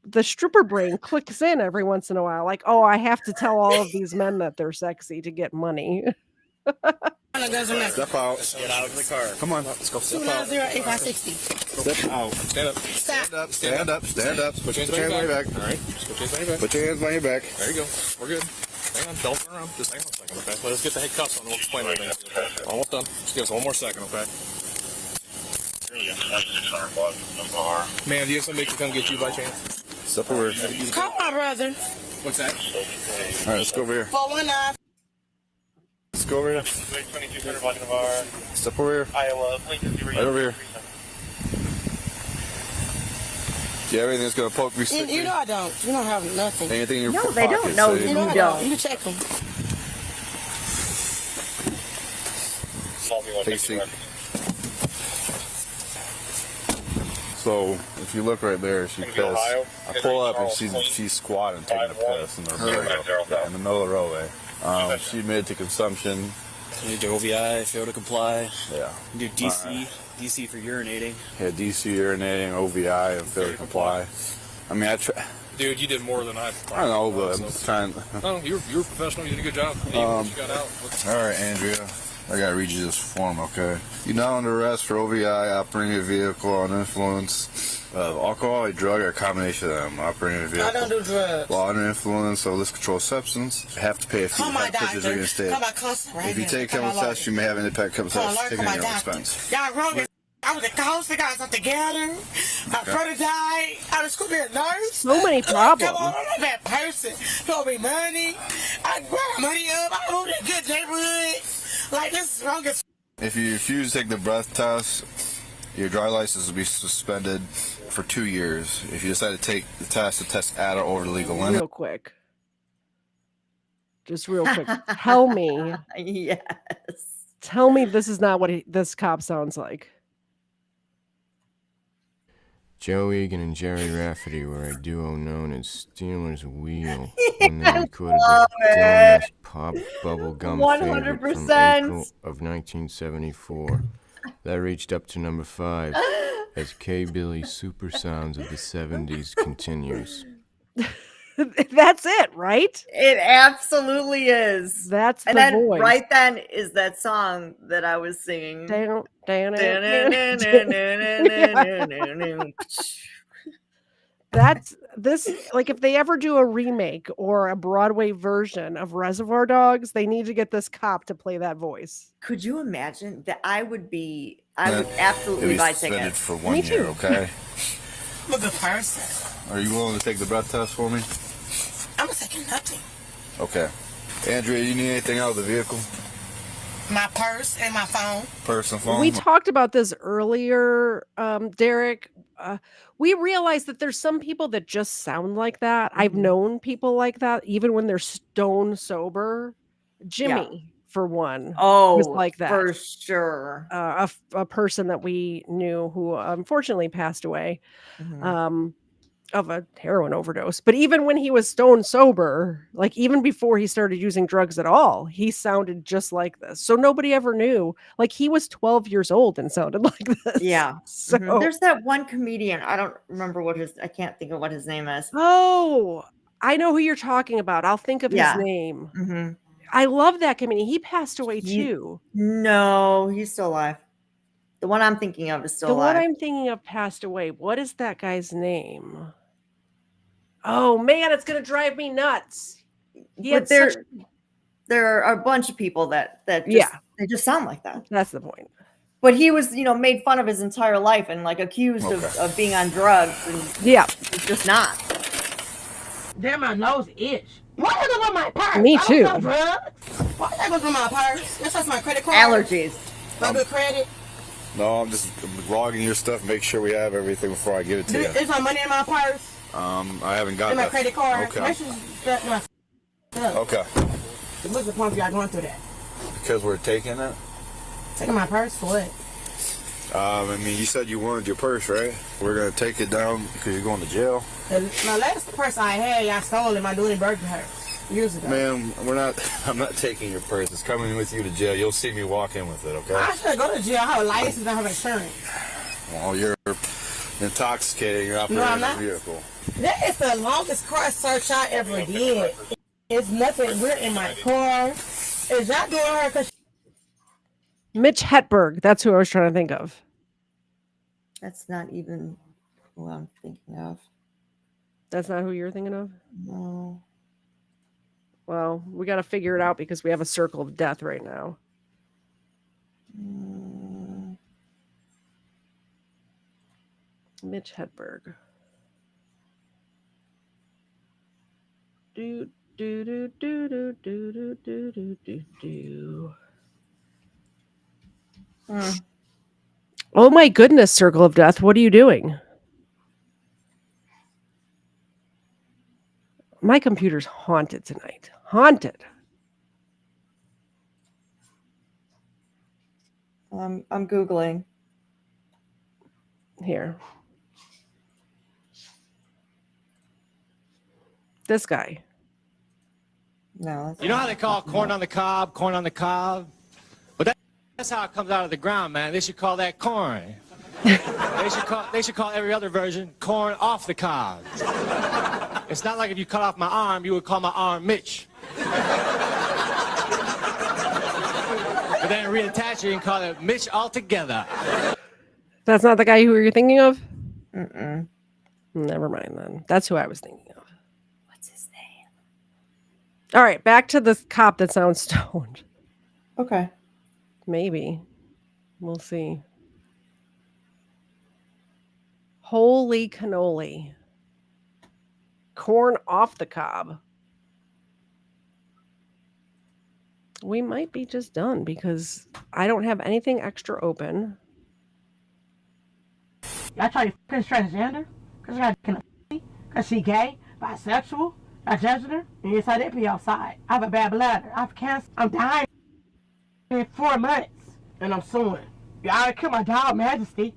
brain clicks in every once in a while. Like, oh, I have to tell all of these men that they're sexy to get money. Step out. Get out of the car. Come on, let's go. Step out. 290-8560. Step out. Stand up. Stand up. Stand up. Stand up. Put your hands behind your back. All right. Just put your hands behind your back. Put your hands behind your back. There you go. We're good. Hang on. Don't turn around. Just hang on a second, okay? Let's get the head cuffs on and we'll explain everything. Okay? Almost done. Just give us one more second, okay? Here we go. Man, do you have somebody to come get you by chance? Step over. Call my brother. What's that? All right, let's go over here. 419. Let's go over here. Step over here. Iowa. Right over here. Do you have anything that's going to poke me? You know I don't. You don't have nothing. Anything in your No, pocket? they don't know so you know I don't. You can check them. Take a seat. So, if you look right there, she pissed. I pull up and she's squatting, taking a piss in the middle of the roadway. She admitted to consumption. You need to OVI, fail to comply. Yeah. You do DC. DC for urinating. Yeah, DC urinating, OVI, and fail to comply. I mean, Dude, you did more than I know, but I'm trying. No, you were professional. You did a good job. You got out. All right, Andrea. I gotta read you this form, okay? You're now under arrest for OVI, operating a vehicle under influence of alcohol, a drug, or a combination of them. Operating a vehicle. I don't do drugs. While under influence of illicit controlled substance, you have to pay a fee. Call my doctor. Reinstated. Call my counselor right If you now. take a chemical test, you may have an independent chemical test taken at your own expense. Y'all wrong. I was a counselor, got something together. My brother died. I was going to be a nurse. So many problems. Come on, I'm a bad person. You owe me money. I grab money up. I moved in a good neighborhood. Like, this is wrong as If you refuse to take the breath test, your dry license will be suspended for 2 years. If you decide to take the test at or over the legal limit. Real quick. Just real quick. Tell me. Yes. Tell me this is not what this cop sounds like. Joe Egan and Jerry Rafferty were a duo known as Steelers Wheel when they recorded the Dylan's Pop Bubblegum favorite from April of 1974. That reached up to number 5 as K-Billy's Super Sounds of the 70s continues. That's it, right? It absolutely is. That's and the then voice. right then is that song that I was singing. That's this, like if they ever do a remake or a Broadway version of Reservoir Dogs, they need to get this cop to play that voice. Could you imagine that? I would absolutely buy tickets for 1 year, okay? I'm a good person. Are you willing to take the breath test for me? I'm taking nothing. Okay. Andrea, you need anything out of the vehicle? My purse and my phone. Purse and phone? We talked about this earlier, Derek. We realized that there's some people that just sound like that. I've known people like that, even when they're stone sober. Jimmy, for one, was like that. For sure. A person that we knew who unfortunately passed away. Of a heroin overdose. But even when he was stone sober, like even before he started using drugs at all, he sounded just like this. So nobody ever knew. Like he was 12 years old and sounded like this. Yeah. So there's that one comedian. I don't remember I can't think of what his name is. Oh, I know who you're talking about. I'll think of his name. I love that comedian. He passed away too. No, he's still alive. The one I'm thinking of is still alive. The one I'm thinking of passed away. What is that guy's name? Oh man, it's gonna drive me nuts. But there are a bunch of people that they just sound like that. That's the point. But he was, made fun of his entire life and like accused of being on drugs and it's just not. Damn, my nose itch. Why did I go my purse? Me too. I don't sell drugs. Why did I go through my purse? That's my credit card. Allergies. My good credit. No, I'm just logging your stuff, make sure we have everything before I give it to you. Is my money in my purse? I haven't got And my that. credit card. Okay. Make sure that my stuff. Okay. What's the point of y'all going through that? because we're taking it? Taking my purse for what? I mean, you said you wanted your purse, right? We're gonna take it down because you're going to jail. My last purse I had, y'all stole in my Dooney Burger purse years ago. Ma'am, I'm not taking your purse. It's coming with you to jail. You'll see me walk in with it, okay? I should go to jail. I have a license. I have insurance. Well, you're intoxicating. You're operating a vehicle. That is the longest car search I ever did. It's nothing weird in my car. Is y'all doing her because Mitch Hedberg. That's who I was trying to think of. That's not even who I'm thinking of. That's not who you're thinking of? No. Well, we got to figure it out because we have a circle of death right now. Mitch Hedberg. Do do do do do do do do do do. Oh my goodness, circle of death. What are you doing? My computer's haunted tonight. Haunted. I'm Googling. Here. This guy. No. You know how they call corn on the cob, corn on the cob? But that's how it comes out of the ground, man. They should call that corn. They should call every other version corn off the cob. It's not like if you cut off my arm, you would call my arm Mitch. But then reattach it and call it Mitch altogether. That's not the guy who you're thinking of? Mm-mm. Never mind then. That's who I was thinking of. What's his name? All right, back to the cop that sounds stoned. Okay. Maybe. We'll see. Holy cannoli. Corn off the cob. We might be just done because I don't have anything extra open. y'all try to finish transgender? Because y'all can because she gay, bisexual, transgender, and yes, I did be outside. I have a bad bladder. I have cancer. I'm dying in 4 months, and I'm suing. Y'all killed my dog, Majesty.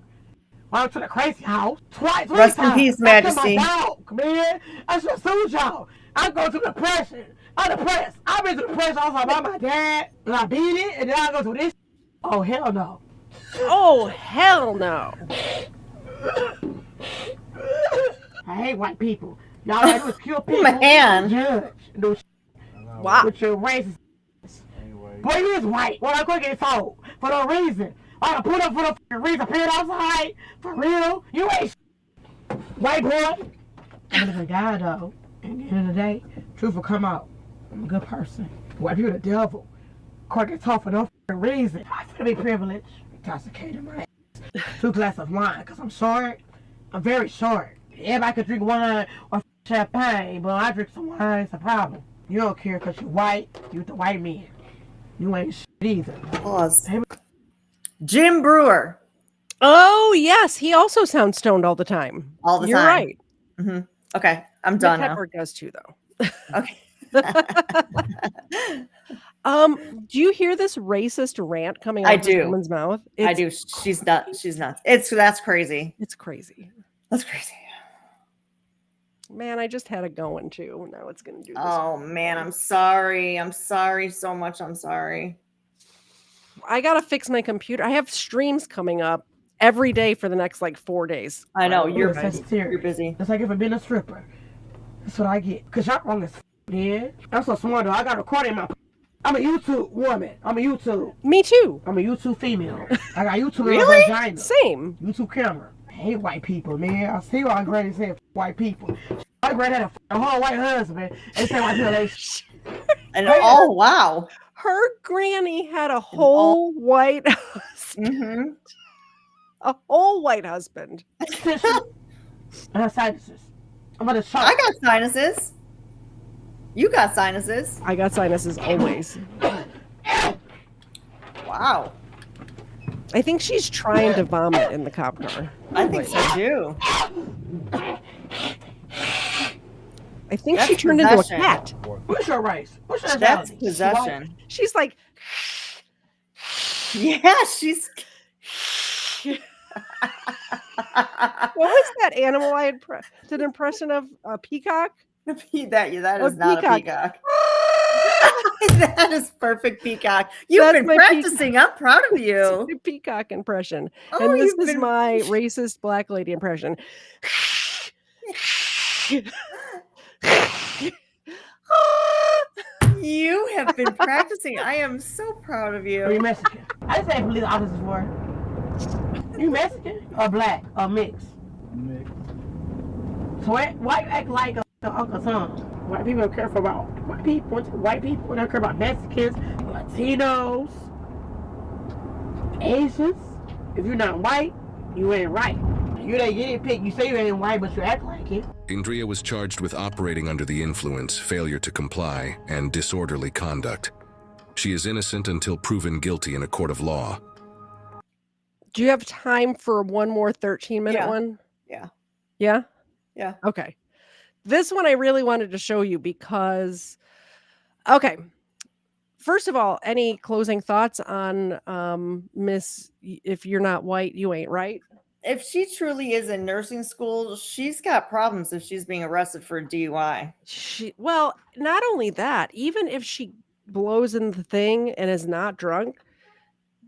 I went to the crazy house twice. Rest in peace, Majesty. I killed my dog, man. I should have sued y'all. I'm going through depression. I'm depressed. I've been through depression. I was about my dad, and I beat it, and then I go through this. Oh, hell no. Oh, hell no. I hate white people. Y'all had to kill people. Man. Judge. No wow. With your racist. Boy, you is white. Well, I'm going to get told. For no reason. I put up for no reason. Appeared outside. For real. You ain't white boy. I'm a guy, though. At the end of the day, truth will come out. I'm a good person. White people the devil. Court gets tough for no reason. I feel to be privileged. Intoxicated my ass. 2 glasses of wine, because I'm short. I'm very short. Everybody could drink wine or champagne, but I drink some wine, it's a problem. You don't care because you're white, you the white man. You ain't shit either. Pause. Jim Brewer. Oh, yes. He also sounds stoned all the time. All the You're time. right. Mm-hmm. Okay, I'm done now. Pepper does too, though. Okay. Do you hear this racist rant coming out of this woman's mouth? I do. She's nuts. She's nuts. That's crazy. It's crazy. That's crazy. Man, I just had it going too. Now it's gonna do this. Oh man, I'm sorry. I'm sorry so much. I'm sorry. I gotta fix my computer. I have streams coming up every day for the next like 4 days. I know you're busy. busy. You're busy. It's like if I've been a stripper. That's what I get. Because y'all wrong as man. I'm so smart though. I got a recording in my. I'm a YouTube woman. I'm a YouTube. Me too. I'm a YouTube female. I got YouTube really? vagina. Same. YouTube camera. I hate white people, man. I see why Granny said white people. My granny had a whole white husband. And say white people they And oh wow. Her granny had a whole white husband. Mm-hmm. A whole white husband. I have sinuses. I'm gonna show. I got sinuses. You got sinuses. I got sinuses always. Wow. I think she's trying to vomit in the cop car. I think so too. I think she turned into a cat. What's your race? What's your That's reality? possession. She's like, Yeah, she's. What was that animal I did an impression of? A peacock? That is not a peacock. That is perfect peacock. You've been practicing. I'm proud of you. It's a peacock impression. Oh, And this is my racist black lady impression. You have been practicing. I am so proud of you. Are you Mexican? I just say police officers for. You Mexican or black or mixed? Mixed. So why you act like a Uncle Tom? White people don't care about white people. White people don't care about Mexicans, Latinos, Asians. If you're not white, you ain't right. You ain't getting picked. You say you ain't white, but you act like it. Andrea was charged with operating under the influence, failure to comply, and disorderly conduct. She is innocent until proven guilty in a court of law. Do you have time for one more 13-minute one? Yeah. Yeah? Yeah. Okay. This one I really wanted to show you because, okay. First of all, any closing thoughts on Miss, if you're not white, you ain't right? If she truly is in nursing school, she's got problems if she's being arrested for a DUI. Well, not only that, even if she blows in the thing and is not drunk,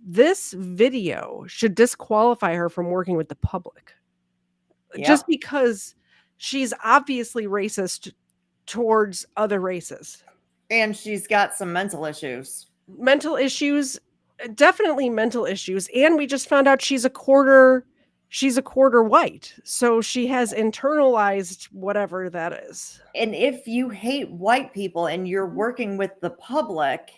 this video should disqualify her from working with the public. Yep. Just because she's obviously racist towards other races. And she's got some mental issues. Definitely mental issues. And we just found out she's a quarter white. So she has internalized whatever that is. And if you hate white people and you're working with the public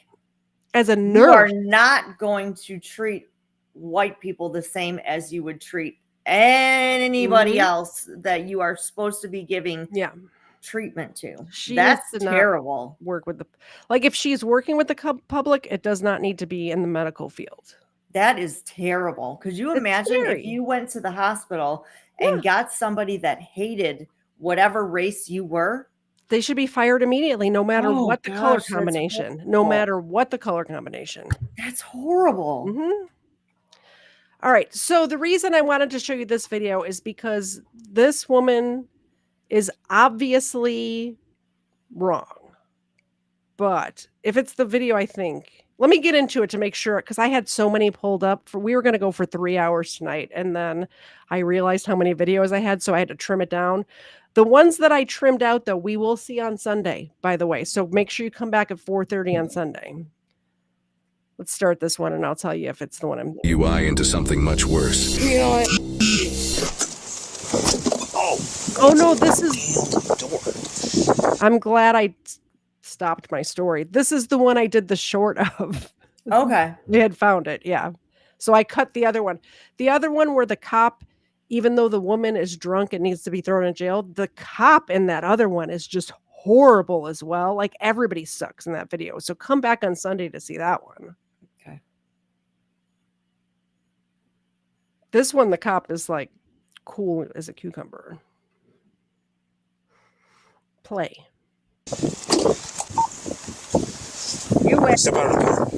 as a nurse, you are not going to treat white people the same as you would treat anybody else that you are supposed to be giving treatment to. That's terrible. Work with if she's working with the public, it does not need to be in the medical field. That is terrible. Could you imagine if you went to the hospital and got somebody that hated whatever race you were? They should be fired immediately, no matter what the color combination. No matter what the color combination. That's horrible. Mm-hmm. All right. So the reason I wanted to show you this video is because this woman is obviously wrong. But if it's the video, I think, let me get into it to make sure, because I had so many pulled up. We were going to go for 3 hours tonight. And then I realized how many videos I had, so I had to trim it down. The ones that I trimmed out, though, we will see on Sunday, by the way. So make sure you come back at 4:30 on Sunday. Let's start this one, and I'll tell you if it's the one I'm thinking. UI into something much worse. You know what? Oh no, this is... I'm glad I stopped my story. This is the one I did the short of. Okay. We had found it, yeah. So I cut the other one. The other one where the cop, even though the woman is drunk and needs to be thrown in jail, the cop in that other one is just horrible as well. Like, everybody sucks in that video. So come back on Sunday to see that one. Okay. This one, the cop is like cool as a cucumber. Play. Step out of the car.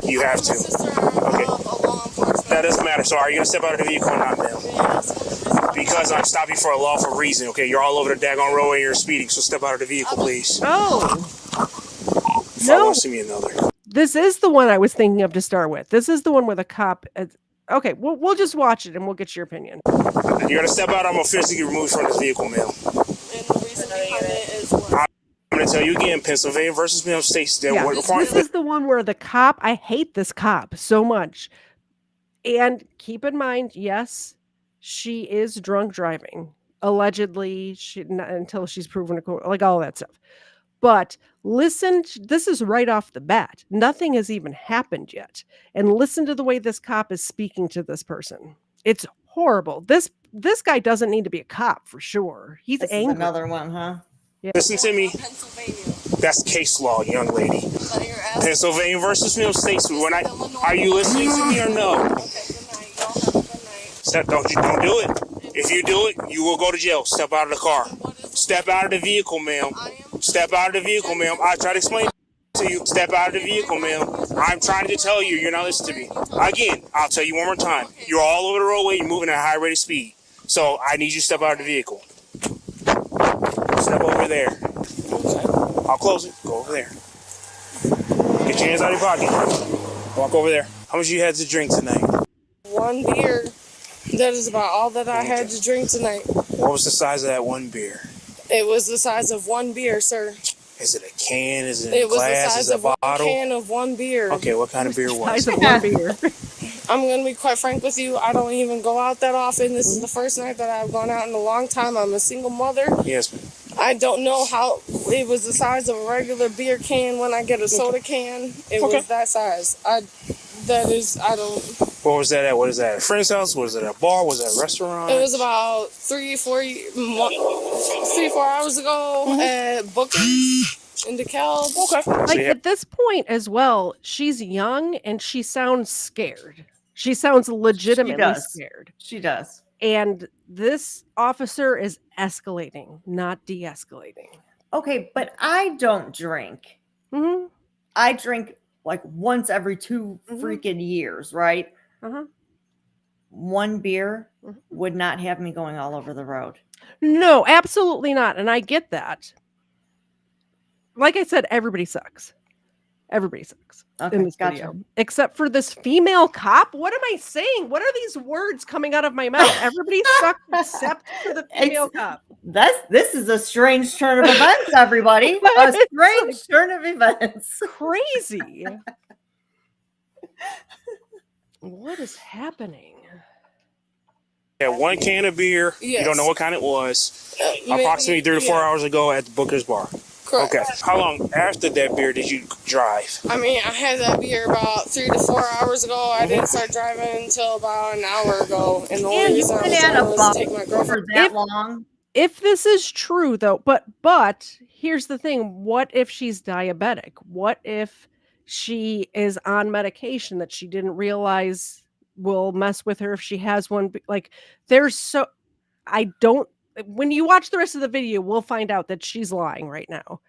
You have to. Okay. That doesn't matter. So are you going to step out of the vehicle or not, ma'am? Because I'm stopping for a lawful reason, okay? You're all over the daggone roadway and you're speeding, so step out of the vehicle, please. Oh. If I want to see me another. This is the one I was thinking of to start with. This is the one where the cop... Okay, we'll just watch it and we'll get your opinion. You're going to step out, I'm going to physically get removed from this vehicle, ma'am. And the reason behind it is what? I'm going to tell you again, Pennsylvania versus Mill States. Yeah, this is the one where the cop, I hate this cop so much. And keep in mind, yes, she is drunk driving. Allegedly, until she's proven to court, like all that stuff. But listen, this is right off the bat. Nothing has even happened yet. And listen to the way this cop is speaking to this person. It's horrible. This guy doesn't need to be a cop for sure. He's angry. Is another one, huh? Yeah. Listen to me. That's case law, young lady. Pennsylvania versus Mill States. Are you listening to me or no? Don't do it. If you do it, you will go to jail. Step out of the car. Step out of the vehicle, ma'am. Step out of the vehicle, ma'am. I try to explain. to you. Step out of the vehicle, ma'am. I'm trying to tell you. You're not listening to me. Again, I'll tell you one more time. You're all over the roadway. You're moving at a high rate of speed. So I need you to step out of the vehicle. Step over there. I'll close it. Go over there. Get your hands out of your pocket. Walk over there. How much you had to drink tonight? 1 beer. That is about all that I had to drink tonight. What was the size of that one beer? It was the size of 1 beer, sir. Is it a can? Is it a glass? Was the size Is it a of 1 bottle? can of 1 beer. Okay, what kind of beer was it? Size of 1 beer. I'm going to be quite frank with you. I don't even go out that often. This is the first night that I've gone out in a long time. I'm a single mother. Yes, ma'am. I don't know how it was the size of a regular beer can when I get a soda can. It was that size. I don't. What was that at? What is that? A friend's house? Was it a bar? Was it a restaurant? It was about 3-4 hours ago at Booker's in DeKalb. Okay. Like at this point as well, she's young and she sounds scared. She sounds legitimately scared. She does. And this officer is escalating, not de-escalating. Okay, but I don't drink. Mm-hmm. I drink like once every 2 freaking years, right? 1 beer would not have me going all over the road. No, absolutely not. And I get that. Like I said, everybody sucks. Everybody sucks in this video. Except for this female cop. What am I saying? What are these words coming out of my mouth? Everybody sucks except for the female cop. This is a strange turn of events, everybody. A strange turn of events. Crazy. What is happening? Yeah, 1 can of beer. Yes. You don't know what kind it was. Approximately 3 to 4 hours ago at the Booker's bar. Correct. Okay. How long after that beer did you drive? I mean, I had that beer about 3 to 4 hours ago. I didn't start driving until about an hour ago. And the only reason I was driving was to take my girlfriend. Long. If this is true, though, but here's the thing. What if she's diabetic? What if she is on medication that she didn't realize will mess with her if she has one? Like, when you watch the rest of the video, we'll find out that she's lying right now.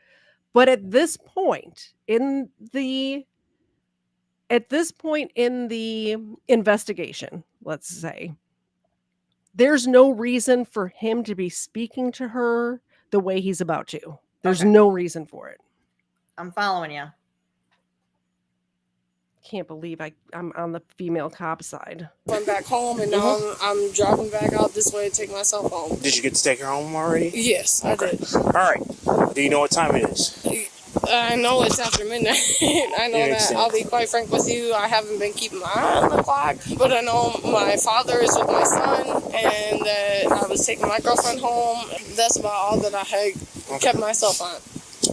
But at this point in the investigation, let's say, there's no reason for him to be speaking to her the way he's about to. There's no reason for it. I'm following you. Can't believe I'm on the female cop side. I'm back home, and now I'm driving back out this way to take myself home. Did you get to take her home already? Yes, I did. All right. Do you know what time it is? I know it's after midnight. I know that. I'll be quite frank with you. I haven't been keeping my eye on the clock, but I know my father is with my son, and that I was taking my girlfriend home. That's about all that I had kept myself on.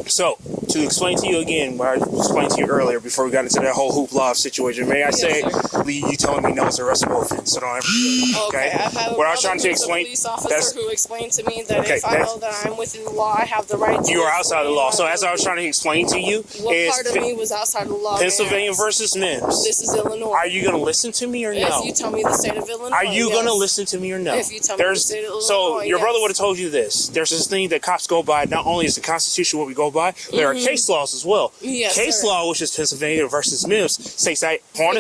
So, to explain to you again what I explained to you earlier before we got into that whole hoopla situation, may I say, you telling me no, it's a arrestable offense, so don't ever do it. Okay. I've had what I was trying to explain, police officer who explained to me that if I know that I'm within the law, I have the right to. You are outside the law. So as I was trying to explain to you, what part of me was outside the law? Pennsylvania versus Mims. This is Illinois. Are you going to listen to me or no? If you tell me the state of Illinois. Are you going to listen to me or no? If you tell me the state of Illinois. So your brother would have told you this. There's this thing that cops go by. Not only is the Constitution what we go by, there are case laws as well. Yes, case law, which is Pennsylvania versus Mims, states that upon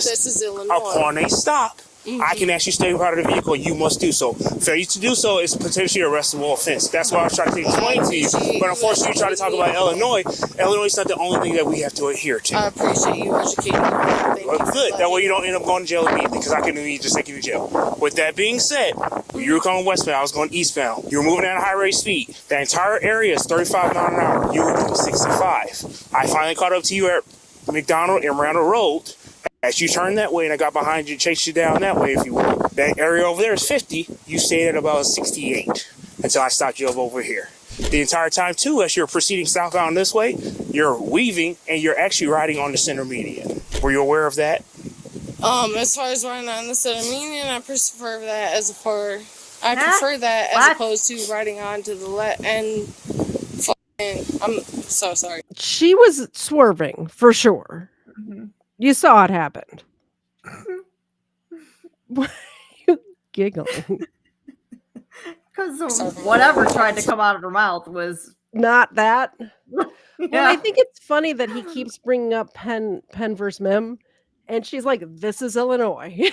a stop, I can actually stay out of the vehicle. You must do so. Failure to do so is potentially a arrestable offense. That's what I was trying to explain to you. But unfortunately, you try to talk about Illinois. Illinois is not the only thing that we have to adhere to. I appreciate you educating me. Good. That way you don't end up going to jail immediately, because I can immediately just take you to jail. With that being said, you were going westbound. I was going eastbound. You were moving at a high rate speed. The entire area is 35 miles an hour. You were doing 65. I finally caught up to you at McDonald and Randall Road. As you turned that way and I got behind you, chased you down that way, if you will. That area over there is 50. You stayed at about 68 until I stopped you up over here. The entire time, too, as you're proceeding southbound this way, you're weaving and you're actually riding on the center median. Were you aware of that? As far as riding on the center median, I prefer that as opposed to riding on to the left and I'm so sorry. She was swerving for sure. Mm-hmm. You saw it happen. Why are you giggling? Because whatever tried to come out of her mouth was not that. Well, I think it's funny that he keeps bringing up Penn versus Mim, and she's like, "This is Illinois.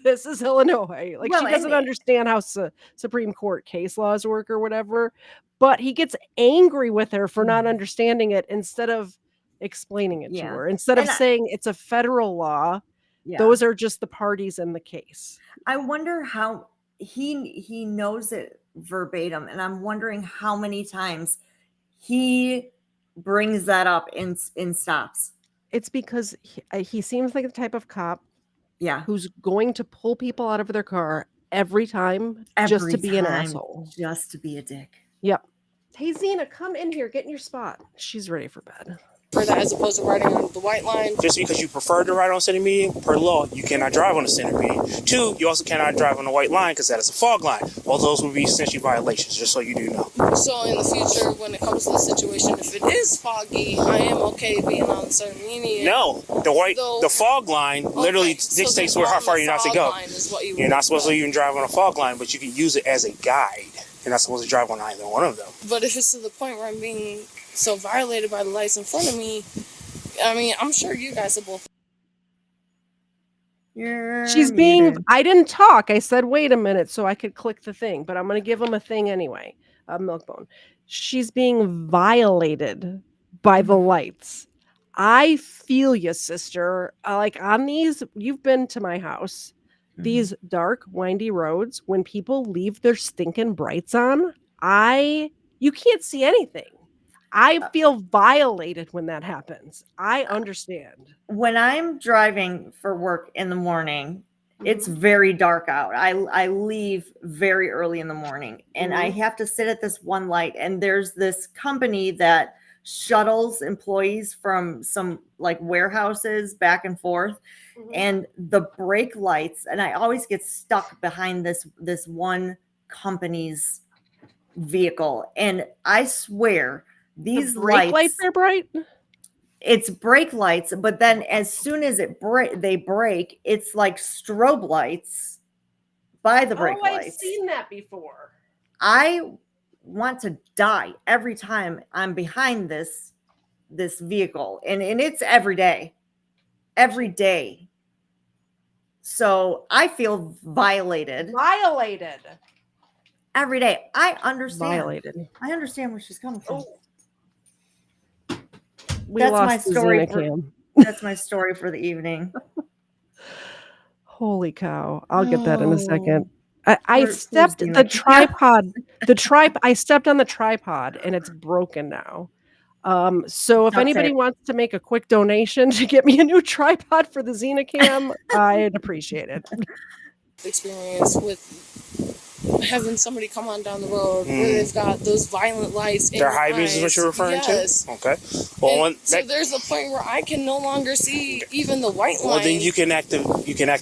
This is Illinois." Like, Well, she doesn't and understand how Supreme Court case laws work or whatever, but he gets angry with her for not understanding it instead of explaining it to her. Instead of saying it's a federal law, those are just the parties in the case. I wonder how he knows it verbatim, and I'm wondering how many times he brings that up in stops. It's because he seems like the type of cop who's going to pull people out of their car every time just to be an asshole. Just to be a dick. Yep. Hey, Zena, come in here. Get in your spot. She's ready for bed. For that, as opposed to riding on the white line. Just because you prefer to ride on center median, per law, you cannot drive on the center median. 2, you also cannot drive on the white line because that is a fog line. All those would be essentially violations, just so you do know. So in the future, when it comes to the situation, if it is foggy, I am okay being on the center median. No, the fog line literally dictates how far you're not to go. You're not supposed to even drive on a fog line, but you can use it as a guide. You're not supposed to drive on either one of them. But if it's to the point where I'm being so violated by the lights in front of me, I mean, I'm sure you guys are both. She's being, I didn't talk. I said, wait a minute, so I could click the thing, but I'm going to give him a thing anyway. Milkbone. She's being violated by the lights. I feel you, sister. Like on these, you've been to my house. These dark, windy roads, when people leave their stinking brights on, you can't see anything. I feel violated when that happens. I understand. When I'm driving for work in the morning, it's very dark out. I leave very early in the morning, and I have to sit at this one light, and there's this company that shuttles employees from some like warehouses back and forth, and the brake lights, and I always get stuck behind this one company's vehicle, and I swear these lights are bright. It's brake lights, but then as soon as they break, it's like strobe lights by the brake lights. I've seen that before. I want to die every time I'm behind this vehicle, and it's every day. So I feel violated every day. I understand. I understand where she's coming from. That's my story. That's my story for the evening. Holy cow! I'll get that in a second. I stepped the tripod. I stepped on the tripod, and it's broken now. So if anybody wants to make a quick donation to get me a new tripod for the Xenacam, I'd appreciate it. Experience with having somebody come on down the road where they've got those violent lights. They're high beams is what you're referring to? Okay. Well, so there's a point where I can no longer see even the white line. Well, then you can act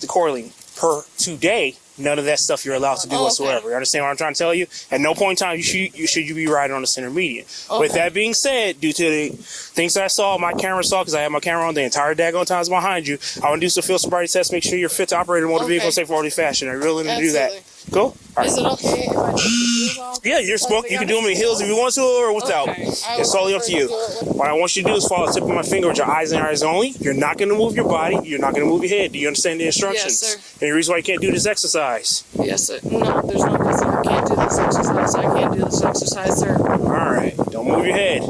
accordingly. Per today, none of that stuff you're allowed to do whatsoever. You understand what I'm trying to tell you? At no point in time should you be riding on the center median. With that being said, due to the things that I saw, my camera saw, because I had my camera on the entire daggone times behind you, I want to do some field sobriety tests, make sure you're fit to operate a motor vehicle in safe orderly fashion. I really need to do that. Cool? All right. Is it okay if I take the shoes off? Yeah, you're smoking. You can do them in heels if you want to or without. It's totally up to you. What I want you to do is follow the tip of my finger with your eyes and your eyes only. You're not going to move your body. You're not going to move your head. Do you understand the instructions? Yes, sir. Any reason why you can't do this exercise? Yes, sir. No, there's no reason I can't do this exercise. I can't do this exercise, sir. All right. Don't move your head.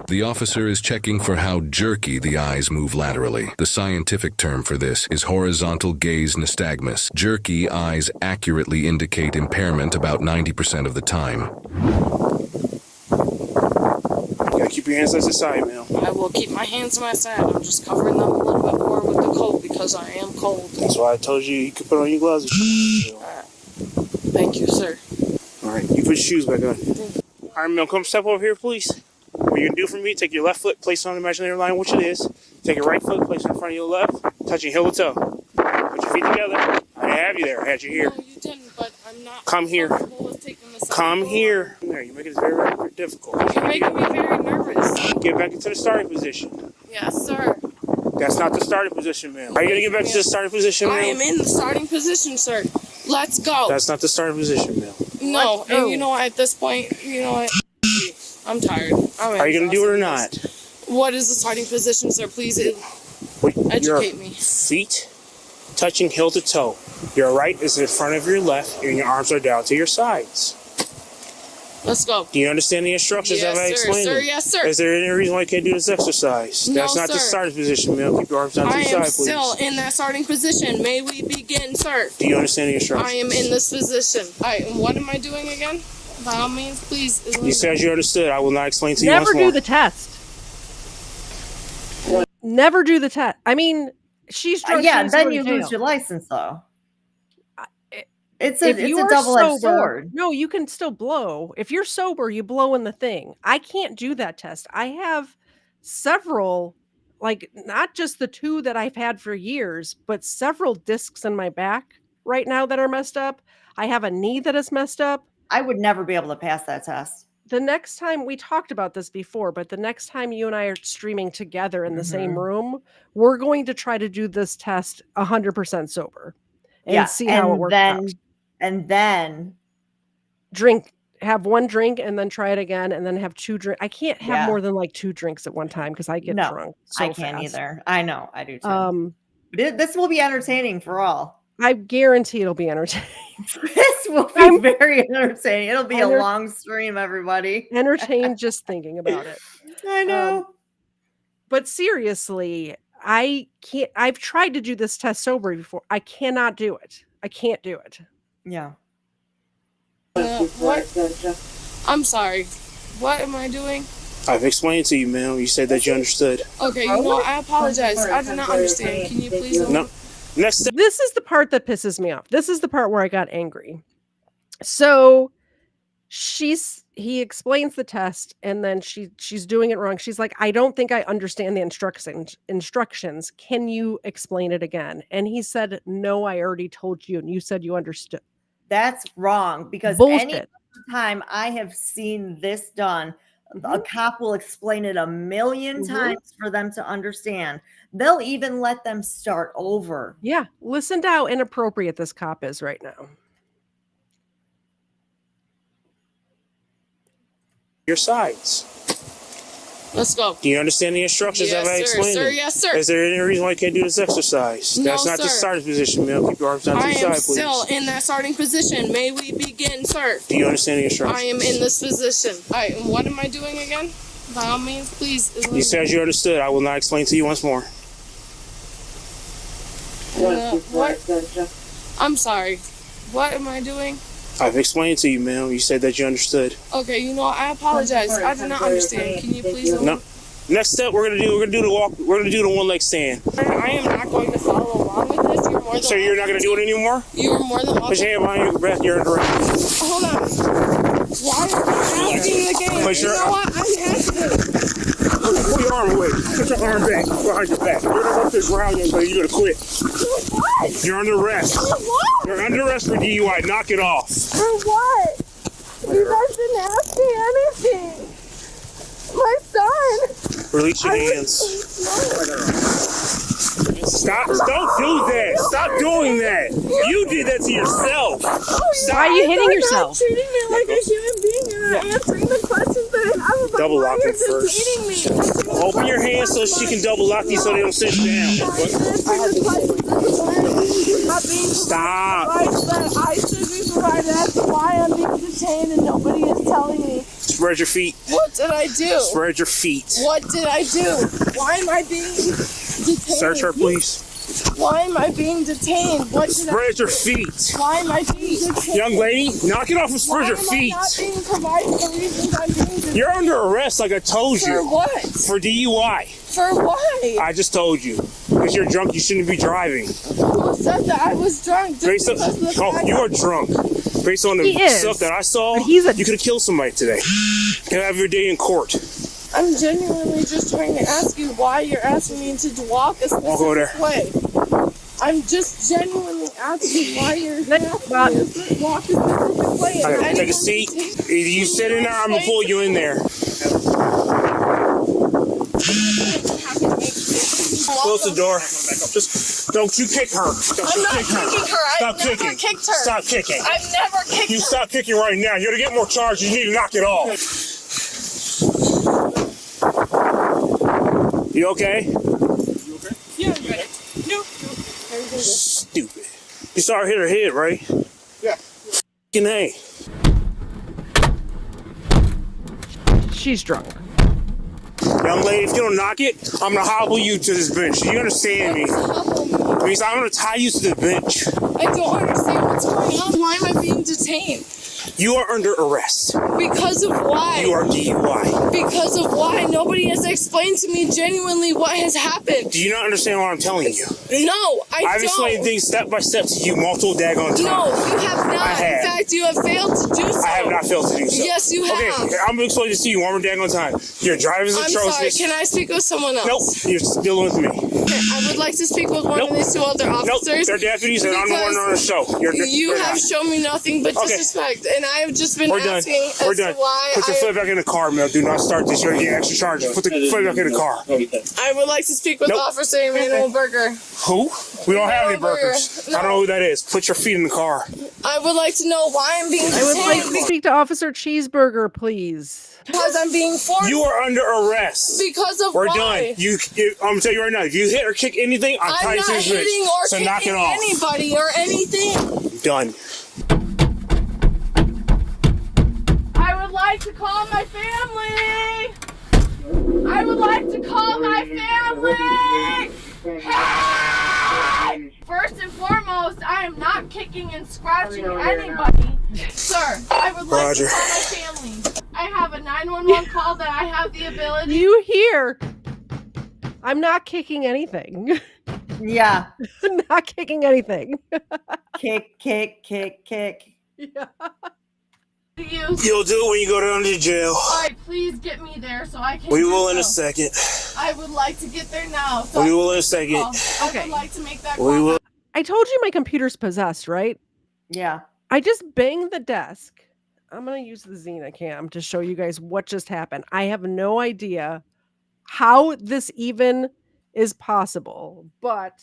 The officer is checking for how jerky the eyes move laterally. The scientific term for this is horizontal gaze nystagmus. Jerky eyes accurately indicate impairment about 90% of the time. You gotta keep your hands to the side, man. I will keep my hands to my side. I'm just covering them a little bit more with the coat because I am cold. That's why I told you could put on your gloves. Thank you, sir. All right, you put your shoes back on. All right, man, come step over here, please. What you're going to do for me, take your left foot, place it on the imaginary line, which it is. Take your right foot, place it in front of your left, touching heel to toe. Put your feet together. I didn't have you there. I had you here. No, you didn't, but I'm not. Come here. Come here. There, you're making this very, very difficult. You're making me very nervous. Get back into the starting position. Yes, sir. That's not the starting position, ma'am. Are you going to get back to the starting position, ma'am? I am in the starting position, sir. Let's go. That's not the starting position, ma'am. No, and you know what, at this point, you know what? I'm tired. Are you going to do it or not? What is the starting position, sir? Please educate your me. Feet touching heel to toe. Your right is in front of your left, and your arms are down to your sides. Let's go. Do you understand the instructions that I explained? Sir, yes, sir. Is there any reason why you can't do this exercise? No, That's not the starting position, ma'am. Keep your arms down to your side, please. I am still in that starting position. May we begin, sir? Do you understand the instructions? I am in this position. All right, and what am I doing again? By all means, please. You said you understood. I will not explain to you Never once more. do the test. Never do the test. I mean, she's drunk. Yeah, then you lose your license, though. It's a double-edged sword. No, you can still blow. If you're sober, you blow in the thing. I can't do that test. I have several, like not just the 2 that I've had for years, but several discs in my back right now that are messed up. I have a knee that is messed up. I would never be able to pass that test. The next time, we talked about this before, but the next time you and I are streaming together in the same room, we're going to try to do this test 100% sober and see how it works out. And then have 1 drink and then try it again and then have 2 drinks. I can't have more than like 2 drinks at one time because I get drunk. I can't either. I know, I do too. But this will be entertaining for all. I guarantee it'll be entertaining. This will be very entertaining. It'll be a long stream, everybody. Entertained just thinking about it. I know. But seriously, I can't. I've tried to do this test sober before. I cannot do it. I can't do it. Yeah. What? I'm sorry. What am I doing? I've explained to you, ma'am. You said that you understood. Okay, you know, I apologize. I did not understand. Can you please? No. Next step. This is the part that pisses me off. This is the part where I got angry. So he explains the test and then she's doing it wrong. She's like, I don't think I understand the instructions. Can you explain it again? And he said, no, I already told you. And you said you understood. That's wrong because any time I have seen this done, a cop will explain it a million times for them to understand. They'll even let them start over. Yeah. Listen to how inappropriate this cop is right now. Your sides. Let's go. Do you understand the instructions that I explained? Sir, yes, sir. Is there any reason why you can't do this exercise? That's not the starting position, ma'am. Keep your arms down to your side, please. I am still in that starting position. May we begin, sir? Do you understand the instructions? I am in this position. All right, and what am I doing again? By all means, please. You said you understood. I will not explain to you once more. What? I'm sorry. What am I doing? I've explained to you, ma'am. You said that you understood. Okay, you know, I apologize. I did not understand. Can you please? No. Next step, we're gonna do the walk. We're gonna do the 1-leg stand. I am not going to follow along with this. You're more than. So you're not gonna do it anymore? You are more than welcome. Put your hand behind your breath. You're interrupting. Hold on. Why are you asking the game? You know what? I'm asking. Pull your arm away. Put your arm back behind your back. You're gonna go to the ground, young lady. You're gonna quit. What? You're under arrest. What? You're under arrest for DUI. Knock it off. For what? You guys didn't ask me anything. My son. Release your hands. Stop. Don't do that. Stop doing that. You did that to yourself. Why are you hitting yourself? Treating me like a human being and not answering the questions that I have about double lock why them you're first. detaining me. Open your hands so she can double lock you so they don't sit down. Stop. That I should be provided. That's why I'm being detained and nobody is telling me. Spread your feet. What did I do? Spread your feet. What did I do? Why am I being detained? Search her, please. Why am I being detained? What did Spread your feet. Why am I being detained? Young lady, knock it off and spread your feet. Why am I not being provided the reasons I'm being detained? You're under arrest like I told you. For what? For DUI. For what? I just told you. Because you're drunk, you shouldn't be driving. Who said that I was drunk? Based on, you are drunk. Based on the stuff that I saw, you could have killed somebody today. You have your day in court. I'm genuinely just trying to ask you why you're asking me to walk a specific way. I'm just genuinely asking why you're asking me to walk a specific way. Okay, take a seat. Either you sit in there or I'm going to pull you in there. Close the door. Just don't you kick her. I'm not kicking her. I've never kicked her. Stop kicking. I've never kicked her. You stop kicking right now. You're going to get more charges. You need to knock it off. You okay? You okay? Yeah, I'm good. No. Stupid. You saw her hit her head, right? Yeah. Fucking A. She's drunk. Young lady, if you don't knock it, I'm gonna hobble you to this bench. Do you understand me? It means I'm gonna tie you to the bench. I don't understand what's going on. Why am I being detained? You are under arrest. Because of why? You are DUI. Because of why? Nobody has explained to me genuinely what has happened. Do you not understand what I'm telling you? No, I've explained things step by step to you multiple daggone times. No, you have not. I have. In fact, you have failed to do so. I have not failed to do so. Yes, you have. Okay, I'm gonna explain this to you one more daggone time. Your driver's I'm atrocious. sorry, can I speak with someone else? Nope, you're dealing with me. Okay, I would like to speak with one of these two other officers. Nope, they're deputies and I'm the one on the show. You they're have not. shown me nothing but disrespect, and I have just been We're done. asking We're as done. to why Put your foot back in the car, Mel. Do not start this. You're gonna get extra charges. Put the foot back in the car. I would like to speak with Officer Emmanuel Berger. Who? We don't have any Emmanuel Berger. burgers. I don't know who that is. Put your feet in the car. I would like to know why I'm being I would like to detained. speak to Officer Cheeseburger, please. Because I'm being forced. You are under arrest. Because of We're why? done. I'm gonna tell you right now. If you hit or kick anything, I'm I'm tying not to this hitting bitch. or So kicking knock it off. anybody or anything. Done. I would like to call my family. I would like to call my family. Hey! First and foremost, I am not kicking and scratching anybody. Sir, I would like Roger. to call my family. I have a 911 call that I have the ability. You hear? I'm not kicking anything. Yeah. I'm not kicking anything. Kick, kick, kick, kick. Yeah. You'll do it when you go down to jail. All right, please get me there so I can. We do will in a so. second. I would like to get there now. So We will in a second. I would like to make that We call. will. I told you my computer's possessed, right? Yeah. I just banged the desk. I'm going to use the Xena cam to show you guys what just happened. I have no idea how this even is possible, but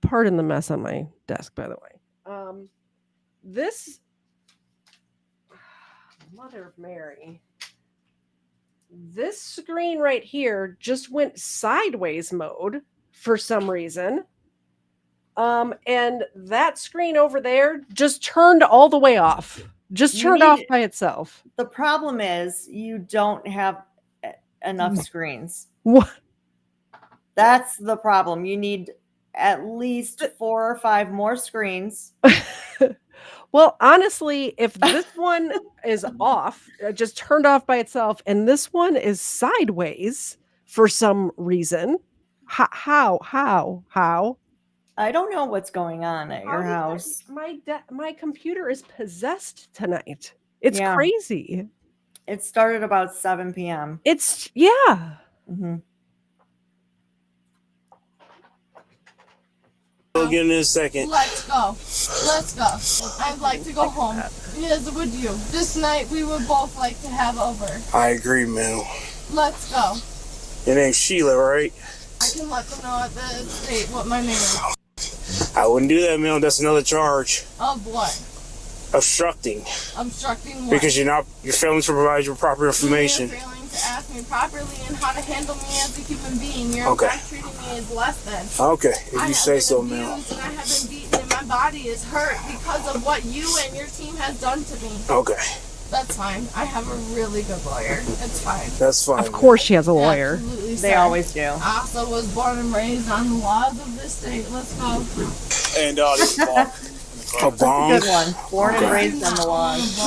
pardon the mess on my desk, by the way. This Mother of Mary. This screen right here just went sideways mode for some reason. And that screen over there just turned all the way off. Just turned off by itself. The problem is you don't have enough screens. What? That's the problem. You need at least 4 or 5 more screens. Well, honestly, if this one is off, just turned off by itself, and this one is sideways for some reason, how? I don't know what's going on at your house. My computer is possessed tonight. It's crazy. It started about 7 p.m. Mm-hmm. We'll get in a second. Let's go. Let's go. I'd like to go home. Yes, would you? This night we would both like to have over. I agree, Mel. Let's go. Your name's Sheila, right? I can let them know at the state what my name is. I wouldn't do that, Mel. That's another charge. Of what? Obstructing. Obstructing what? Because you're failing to provide your proper information. You're failing to ask me properly and how to handle me as a human being. You're Okay. in fact treating me as less than. Okay, if I you have say been so, abused Mel. And I have been beaten and my body is hurt because of what you and your team has done to me. Okay. That's fine. I have a really good lawyer. It's fine. That's fine. Of course she has a lawyer. Absolutely, They sir. always do. I also was born and raised on the laws of this state. Let's go. And this ball. A bong? That's a good one. Born and raised on the laws.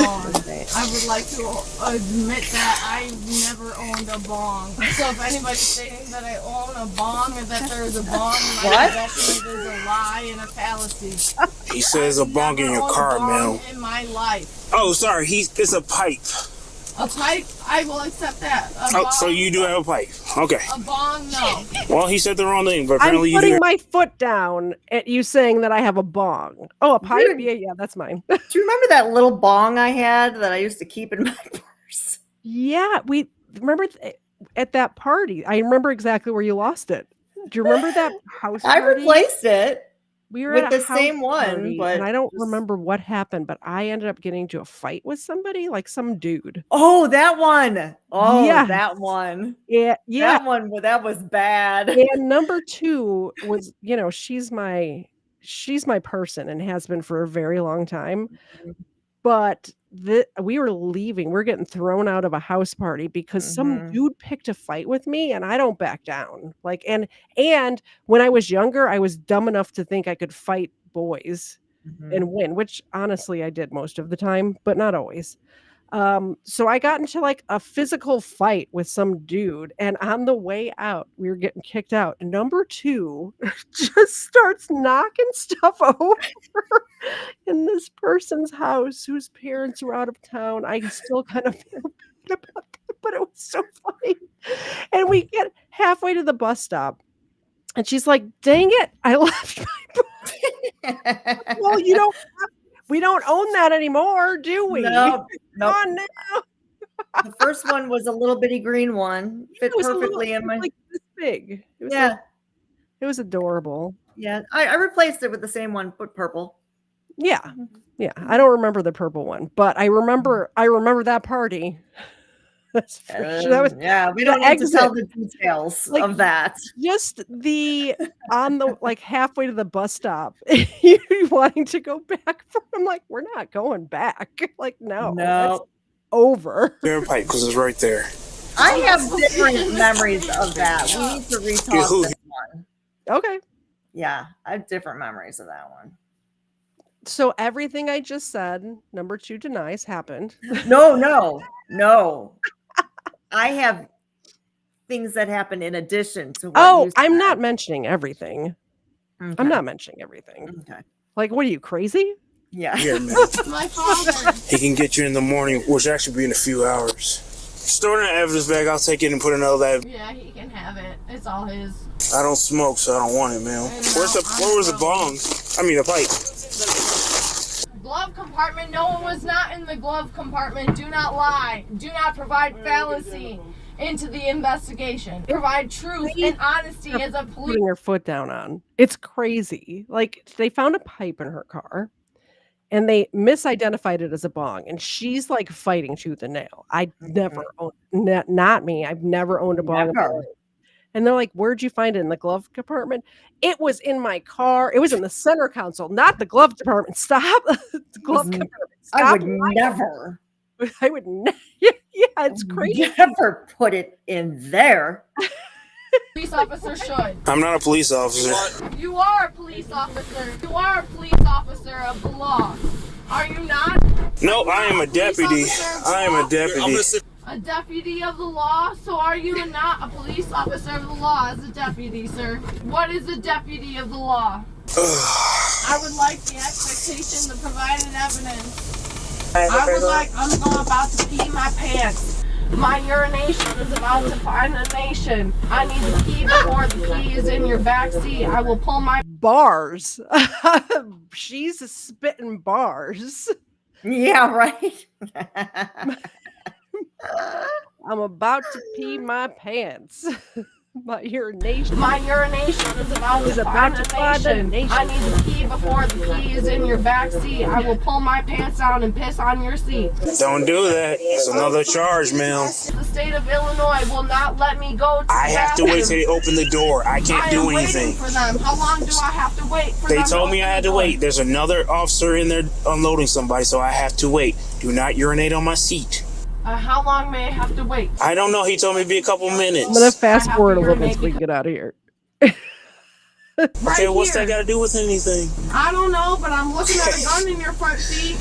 I would like to admit that I never owned a bong. So if anybody's stating that I own a bong or that there is a bong in my possession, it is a lie and a fallacy. He says a bong in your car, Mel. In my life. Oh, sorry. It's a pipe. A pipe? I will accept that. So you do have a pipe. Okay. A bong? No. Well, he said the wrong thing, but I'm apparently you putting do. my foot down at you saying that I have a bong. Oh, a pipe? Yeah, that's mine. Do you remember that little bong I had that I used to keep in my purse? Yeah, we remember at that party. I remember exactly where you lost it. Do you remember that house I party? replaced it. We were With at a the house same one, party, but and I don't just remember what happened, but I ended up getting into a fight with somebody, like some dude. Oh, that one. Oh, Yes. that one. Yeah. That was bad. And number 2 was, she's my person and has been for a very long time. But we were leaving. We're getting thrown out of a house party because some dude picked a fight with me, and I don't back down. Like, and when I was younger, I was dumb enough to think I could fight boys and win, which honestly I did most of the time, but not always. So I got into like a physical fight with some dude, and on the way out, we were getting kicked out. Number 2 just starts knocking stuff over in this person's house whose parents were out of town. I still kind of feel bad about that, but it was so funny. And we get halfway to the bus stop, and she's like, "Dang it, I left my bus." Well, we don't own that anymore, do we? Nope. Come on now. The first one was a little bitty green one. Fit perfectly in my like this big. It was it was adorable. Yeah. I replaced it with the same one, but purple. Yeah. Yeah. I don't remember the purple one, but I remember that party. That's for sure. That was we don't need to tell the details of that. Just on the like halfway to the bus stop, you wanting to go back. I'm like, we're not going back. Like, no, that's over. Pipe, because it's right there. I have different memories of that. We need to retalk this one. Okay. Yeah, I have different memories of that one. So everything I just said, number 2 denies happened. No. I have things that happen in addition to what I'm not mentioning everything. Okay. I'm not mentioning everything. Okay. Like, what are you, crazy? Yeah. Here, man. My father. He can get you in the morning, which actually be in a few hours. Store in an evidence bag. I'll take it and put another bag. Yeah, he can have it. It's all his. I don't smoke, so I don't want it, man. Where was the bong? I mean, the pipe. Glove compartment. No one was not in the glove compartment. Do not lie. Do not provide fallacy into the investigation. Provide truth and honesty as a police. Putting her foot down on. It's crazy. Like, they found a pipe in her car, and they misidentified it as a bong, and she's like fighting tooth and nail. I never owned, not me. I've never owned a bong. And they're like, "Where'd you find it? In the glove compartment?" It was in my car. It was in the center console, not the glove department. Stop. The glove compartment. Stop. I would never. I would never. Yeah, it's crazy. Never put it in there. Police officer should. I'm not a police officer. You are a police officer. You are a police officer of the law. Are you not? No, I am a deputy. I am a deputy. A deputy of the law? So are you not a police officer of the law as a deputy, sir? What is a deputy of the law? I would like the expectation, the provided evidence. I'm about to pee my pants. My urination is about to find a nation. I need the key before the key is in your backseat. I will pull my bars. She's spitting bars. Yeah, right. I'm about to pee my pants. My urination is about to find a nation. I need the key before the key is in your backseat. I will pull my pants down and piss on your seat. Don't do that. It's another charge, ma'am. The state of Illinois will not let me go to I have to wait till they open the door. I can't do anything. For them. How long do I have to wait for them? They told me I had to wait. There's another officer in there unloading somebody, so I have to wait. Do not urinate on my seat. How long may I have to wait? I don't know. He told me it'd be a couple minutes. I'm going to fast forward a little bit so we can get out of here. Okay, what's that got to do with anything? I don't know, but I'm looking at a gun in your front seat.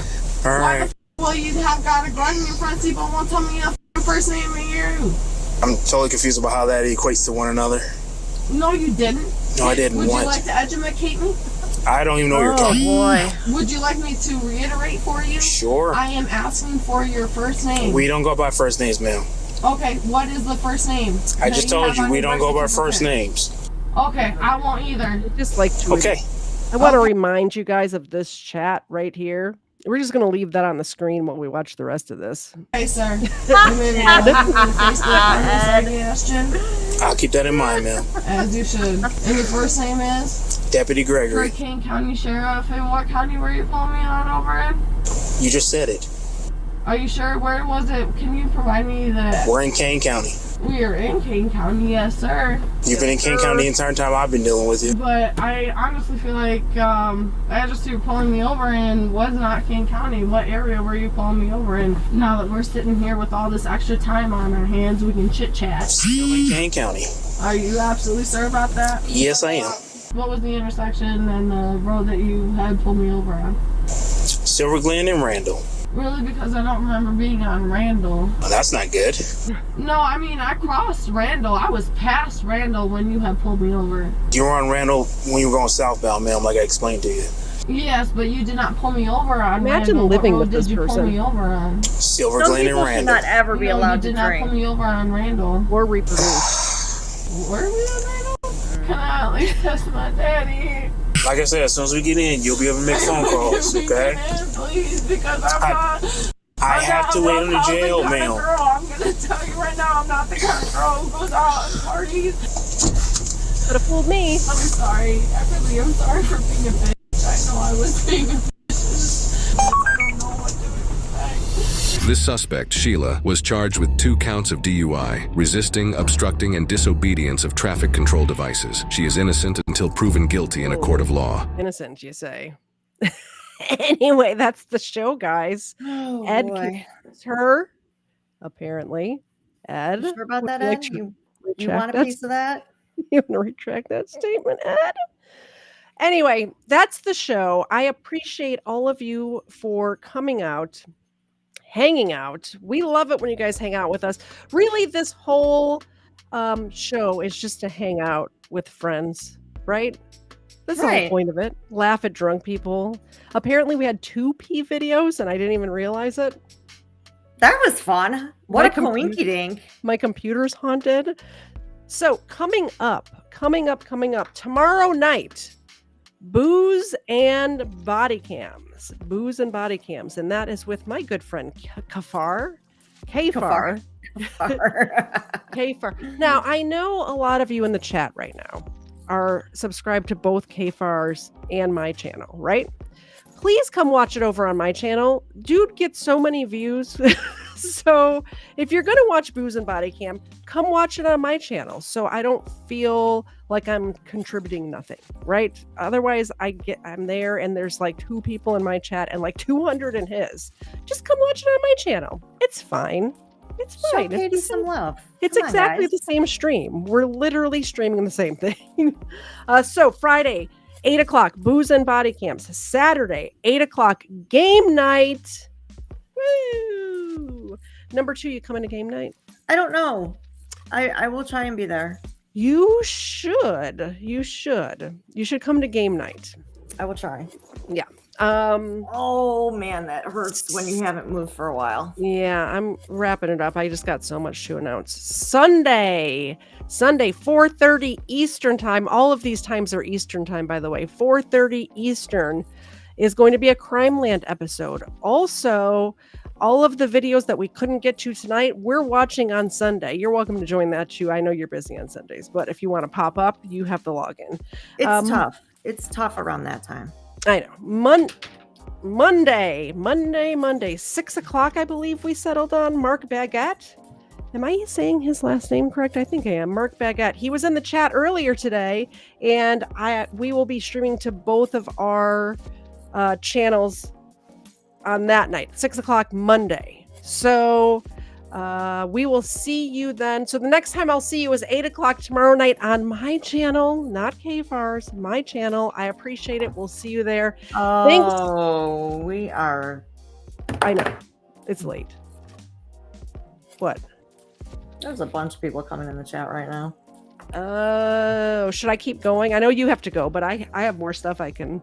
All right. Well, you have got a gun in your front seat, but won't tell me your first name and you. I'm totally confused about how that equates to one another. No, you didn't. No, I didn't. Would you like to educate me? I don't even know what you're talking about. Would you like me to reiterate for you? Sure. I am asking for your first name. We don't go by first names, ma'am. Okay, what is the first name? I just told you we don't go by first names. Okay, I won't either. Just like to. Okay. I want to remind you guys of this chat right here. We're just going to leave that on the screen while we watch the rest of this. Hey, sir. I'll keep that in mind, ma'am. As you should. And your first name is? Deputy Gregory. For King County Sheriff, and what county were you pulling me on over in? You just said it. Are you sure? Where was it? Can you provide me the... We're in Kane County. We are in Kane County, yes, sir. You've been in Kane County the entire time I've been dealing with you. But I honestly feel like the address you were pulling me over in was not Kane County. What area were you pulling me over in? Now that we're sitting here with all this extra time on our hands, we can chit-chat. Still in Kane County. Are you absolutely sure about that? Yes, I am. What was the intersection and the road that you had pulled me over on? Silver Glen and Randall. Really? Because I don't remember being on Randall. Oh, that's not good. No, I mean, I crossed Randall. I was past Randall when you had pulled me over. You were on Randall when you were going southbound, ma'am, like I explained to you. Yes, but you did not pull me over on Imagine Randall. living What with road this did you person. pull me over on? Silver Glen and Should Randall. not ever be allowed to You did not drink. pull me over on Randall. Or reproduce. Were we on Randall? Can I at least test my daddy? Like I said, as soon as we get in, you'll be able to make phone calls, Can we okay? get in, please, because I have to wait in the jail, ma'am. I'm gonna tell you right now, I'm not the kind of girl who goes out at parties. Could have fooled me. I'm sorry. I really am sorry for being a bitch. I know I was being a bitch. I don't know what to expect. This suspect, Sheila, was charged with 2 counts of DUI, resisting, obstructing, and disobedience of traffic control devices. She is innocent until proven guilty in a court of law. Innocent, you say? Anyway, that's the show, guys. Oh, Ed boy. confused her, apparently. Ed, You sure about would that, you like Ed? to You retract want a that piece of that? You want to retract that statement, Ed? Anyway, that's the show. I appreciate all of you for coming out, hanging out. We love it when you guys hang out with us. Really, this whole show is just to hang out with friends, right? That's the whole Right. point of it. Laugh at drunk people. Apparently, we had 2 pee videos, and I didn't even realize it. That was fun. What My a coinky dink. My computer's haunted. So coming up, tomorrow night, booze and body cams. And that is with my good friend Kafar. Kafar. Now, I know a lot of you in the chat right now are subscribed to both Kafar's and my channel, right? Please come watch it over on my channel. Dude gets so many views. So if you're going to watch Booze and Body Cam, come watch it on my channel so I don't feel like I'm contributing nothing, right? Otherwise, I'm there and there's like 2 people in my chat and like 200 in his. Just come watch it on my channel. It's fine. It's Show fine. Katie some love. It's Come on, exactly guys. the same stream. We're literally streaming the same thing. So Friday, 8 o'clock, Booze and Body Cams. Saturday, 8 o'clock, game night. Woo! Number 2, you coming to game night? I don't know. I will try and be there. You should. You should come to game night. I will try. Yeah. Oh man, that hurts when you haven't moved for a while. Yeah, I'm wrapping it up. I just got so much to announce. Sunday, 4:30 Eastern time. All of these times are Eastern time, by the way. 4:30 Eastern is going to be a Crime Land episode. Also, all of the videos that we couldn't get to tonight, we're watching on Sunday. You're welcome to join that too. I know you're busy on Sundays, but if you want to pop up, you have the login. It's tough. It's tough around that time. I know. Monday, 6 o'clock, I believe we settled on Mark Baguette. Am I saying his last name correct? I think I am. Mark Baguette. He was in the chat earlier today, and we will be streaming to both of our channels on that night, 6 o'clock Monday. So we will see you then. So the next time I'll see you is 8 o'clock tomorrow night on my channel, not KFAR's, my channel. I appreciate it. We'll see you there. Oh, we are. I know. It's late. What? There's a bunch of people coming in the chat right now. Should I keep going? I know you have to go, but I have more stuff I can.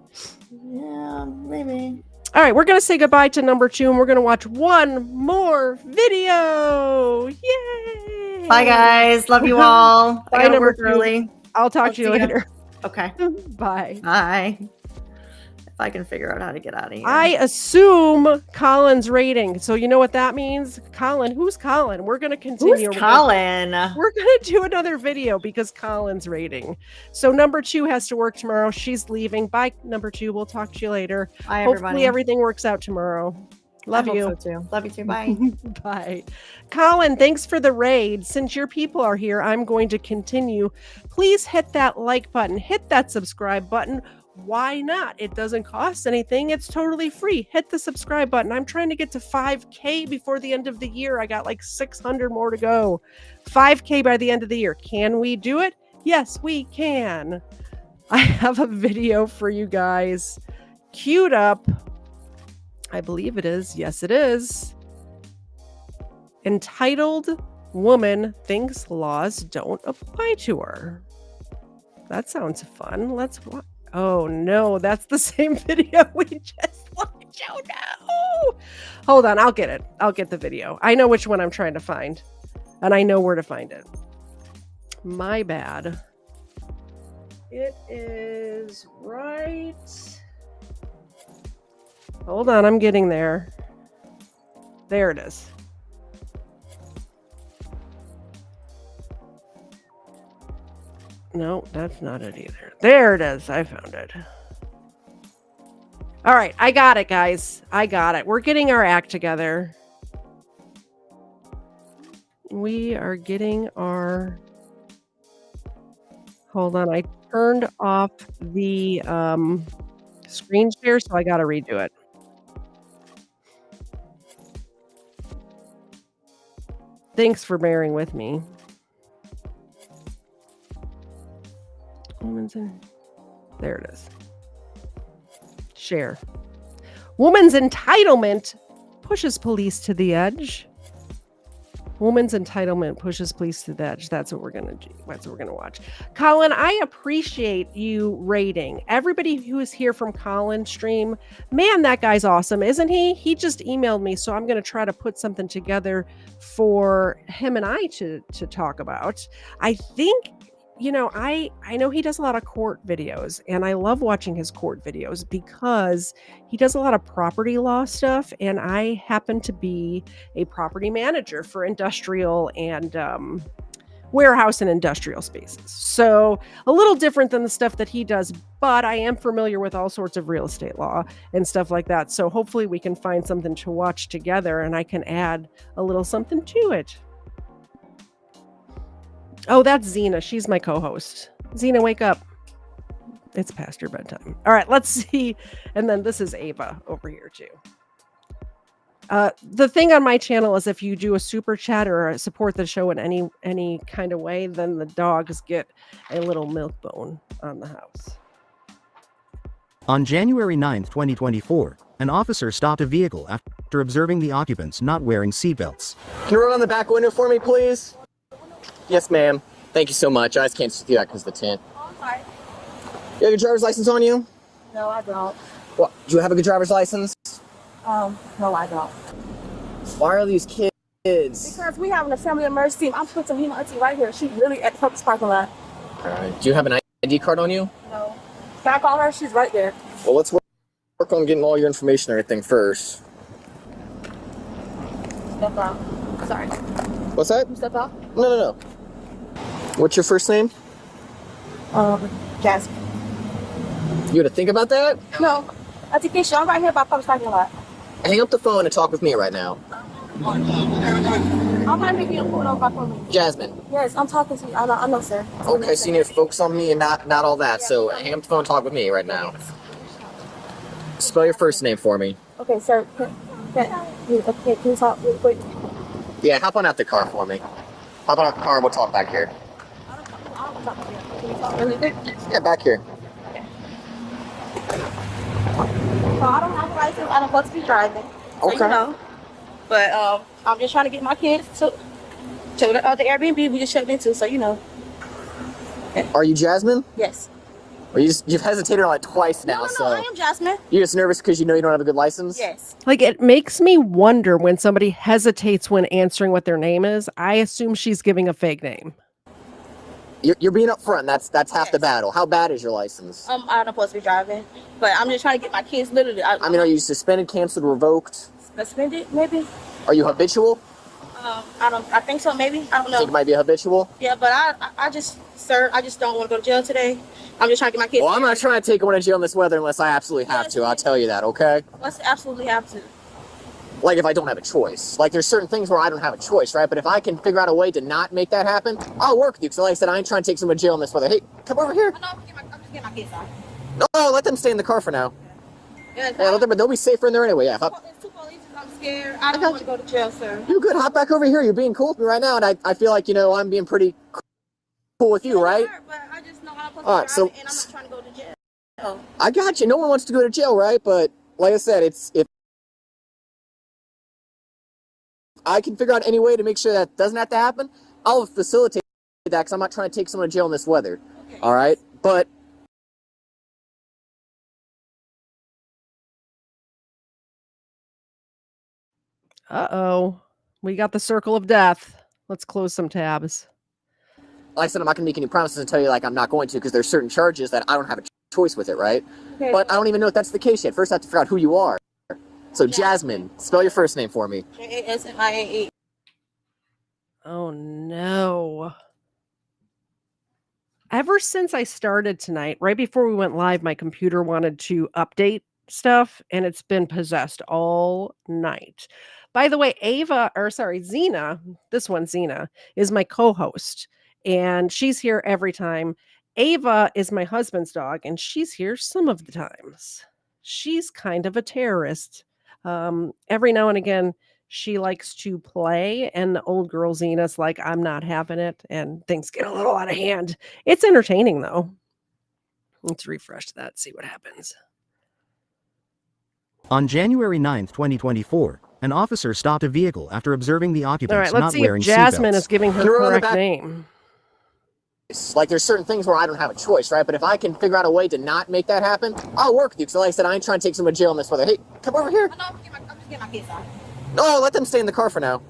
Yeah, maybe. All right, we're going to say goodbye to number 2, and we're going to watch one more video. Yay! Bye, guys. Love you all. I gotta number work 2. early. I'll talk to you see ya. later. Okay. Bye. Bye. if I can figure out how to get out of here. I assume Colin's rating. So you know what that means? Colin, who's Colin? We're going to continue. Who's Colin? We're going to do another video because Colin's rating. So number 2 has to work tomorrow. She's leaving. Bye, number 2. We'll talk to you later. Bye, Hopefully everybody. everything works out tomorrow. Love you. So too. Love you too. Bye. Bye. Colin, thanks for the raid. Since your people are here, I'm going to continue. Please hit that like button. Hit that subscribe button. Why not? It doesn't cost anything. It's totally free. Hit the subscribe button. I'm trying to get to 5K before the end of the year. I got like 600 more to go. 5K by the end of the year. Can we do it? Yes, we can. I have a video for you guys queued up. I believe it is. Yes, it is. Entitled Woman Thinks Laws Don't Apply to Her. That sounds fun. Let's watch. Oh no, that's the same video we just watched. Oh no. Hold on, I'll get it. I'll get the video. I know which one I'm trying to find. And I know where to find it. My bad. It is right. Hold on, I'm getting there. There it is. No, that's not it either. There it is. I found it. All right, I got it, guys. I got it. We're getting our act together. We are getting our... Hold on, I turned off the screen share, so I got to redo it. Thanks for bearing with me. There it is. Share. Woman's entitlement pushes police to the edge. Woman's entitlement pushes police to the edge. That's what we're gonna do. That's what we're gonna watch. Colin, I appreciate you rating. Everybody who is here from Colin's stream, man, that guy's awesome, isn't he? He just emailed me, so I'm gonna try to put something together for him and I to talk about. I think, you know, I know he does a lot of court videos, and I love watching his court videos because he does a lot of property law stuff, and I happen to be a property manager for industrial and warehouse and industrial spaces. So a little different than the stuff that he does, but I am familiar with all sorts of real estate law and stuff like that. So hopefully we can find something to watch together, and I can add a little something to it. Oh, that's Xena. She's my co-host. Xena, wake up. It's past your bedtime. All right, let's see. And then this is Ava over here too. The thing on my channel is if you do a super chat or support the show in any kind of way, then the dogs get a little milk bone on the house. On January 9th, 2024, an officer stopped a vehicle after observing the occupants not wearing seatbelts. Can you roll on the back window for me, please? Yes, ma'am. Thank you so much. I just can't see that because of the tint. Hi. You have your driver's license on you? No, I don't. What? Do you have a good driver's license? No, I don't. Why are these kids? Because we having a family emergency. I'm putting my auntie right here. She's really at the purpose parking lot. All right. Do you have an ID card on you? No. Can I call her? She's right there. Well, let's work on getting all your information and everything first. Step out. Sorry. What's that? Step out. No. What's your first name? Jasmine. You had to think about that? No. Auntie Keisha, I'm right here by purpose parking lot. Hang up the phone and talk with me right now. I'm not making you pull over for me. Jasmine. Yes, I'm talking to you. I know, sir. Okay, so you need to focus on me and not all that. So hang up the phone and talk with me right now. Spell your first name for me. Okay, sir. Can you talk really quick? Yeah, hop on out the car for me. Hop on out the car and we'll talk back here. Can you talk really quick? Yeah, back here. So I don't have a license. I don't want to be driving. Okay. So, you know. But I'm just trying to get my kids to the Airbnb we just checked into. So you know. Are you Jasmine? Yes. Or you've hesitated on it twice now. No, I am Jasmine. You're just nervous because you know you don't have a good license? Yes. Like, it makes me wonder when somebody hesitates when answering what their name is. I assume she's giving a fake name. You're being upfront. That's half the battle. How bad is your license? I'm not supposed to be driving, but I'm just trying to get my kids literally. I mean, are you suspended, canceled, revoked? Suspended, maybe? Are you habitual? I think so, maybe. I don't know. Think it might be habitual? Yeah, but I just, sir, I just don't want to go to jail today. I'm just trying to get my kids. Well, I'm not trying to take one to jail in this weather unless I absolutely have to. I'll tell you that, okay? Let's absolutely have to. Like if I don't have a choice. Like there's certain things where I don't have a choice, right? But if I can figure out a way to not make that happen, I'll work with you. So like I said, I ain't trying to take someone to jail in this weather. Hey, come over here. I'm just getting my kids out. No, let them stay in the car for now. Yeah, but they'll be safer in there anyway. Yeah. It's two police. I'm scared. I don't want to go to jail, sir. You're good. Hop back over here. You're being cool with me right now, and I feel like I'm being pretty cool with you, right? But I just know I'm supposed All right, so and I'm not trying to go to jail. I got you. No one wants to go to jail, right? But like I said, if I can figure out any way to make sure that doesn't have to happen, I'll facilitate that because I'm not trying to take someone to jail in this weather. Okay. All right? But uh-oh. We got the circle of death. Let's close some tabs. Like I said, I'm not going to make any promises and tell you I'm not going to because there's certain charges that I don't have a choice with it, right? Okay. But I don't even know if that's the case yet. First, I have to figure out who you are. So, Jasmine, spell your first name for me. Jasmine. Oh, no. Ever since I started tonight, right before we went live, my computer wanted to update stuff, and it's been possessed all night. By the way, Zena, this one, Zena, is my co-host, and she's here every time. Ava is my husband's dog, and she's here some of the times. She's kind of a terrorist. Every now and again, she likes to play, and the old girl Zena's like, I'm not having it, and things get a little out of hand. It's entertaining, though. Let's refresh that, see what happens. On January 9th, 2024, an officer stopped a vehicle after observing the occupants not wearing seatbelts. Jasmine is giving her correct name. Like there's certain things where I don't have a choice, right? But if I can figure out a way to not make that happen, I'll work with you. So like I said, I ain't trying to take someone to jail in this weather. Hey, come over here. I'm just getting my kids out. No, let them stay in the car for now.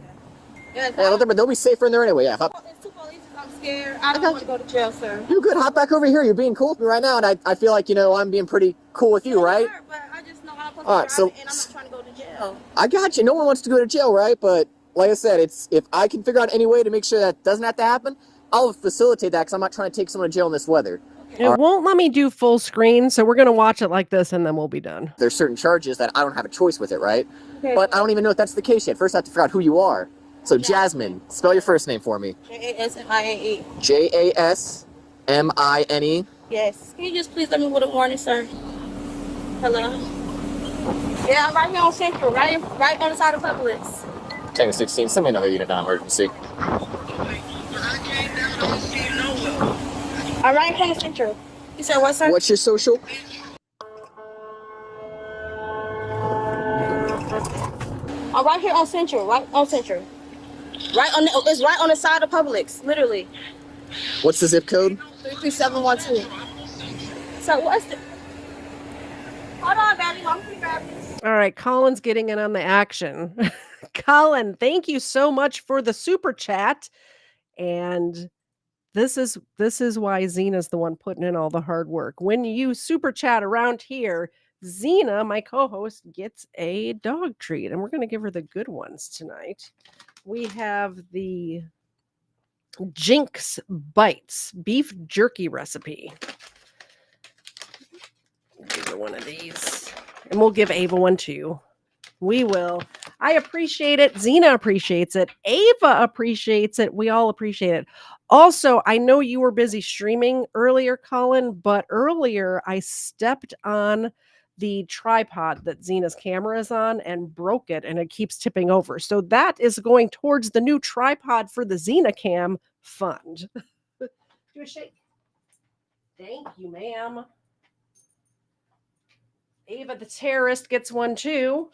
Yeah, but they'll be safer in there anyway. Yeah. It's two police. I'm scared. I don't want to go to jail, sir. You're good. Hop back over here. You're being cool with me right now, and I feel like I'm being pretty cool with you, right? But I just know I'm supposed to be driving, and I'm not trying to go to jail. I got you. No one wants to go to jail, right? But like I said, if I can figure out any way to make sure that doesn't have to happen, I'll facilitate that because I'm not trying to take someone to jail in this weather. It won't let me do full screen, so we're going to watch it like this, and then we'll be done. There's certain charges that I don't have a choice with it, right? Okay. But I don't even know if that's the case yet. First, I have to figure out who you are. So, Jasmine, spell your first name for me. Jasmine. Jasmine. Yes. Can you just please let me with a warning, sir? Hello? Yeah, I'm right here on Central, right on the side of Publix. 10-16, send me another unit on emergency. I'm right here on Central. You said what, sir? What's your social? I'm right here on Central, It's right on the side of Publix, literally. What's the zip code? 33712. So what's the... Hold on, baby. I'm gonna grab this. All right, Colin's getting in on the action. Colin, thank you so much for the super chat. And this is why Zena's the one putting in all the hard work. When you super chat around here, Zena, my co-host, gets a dog treat, and we're going to give her the good ones tonight. We have the Jinx Bites beef jerky recipe. Give her one of these, and we'll give Ava one too. We will. I appreciate it. Zena appreciates it. Ava appreciates it. We all appreciate it. Also, I know you were busy streaming earlier, Colin, but earlier I stepped on the tripod that Zena's camera is on and broke it, and it keeps tipping over. So that is going towards the new tripod for the Zena Cam fund. Do a shake. Thank you, ma'am. Ava the terrorist gets one too.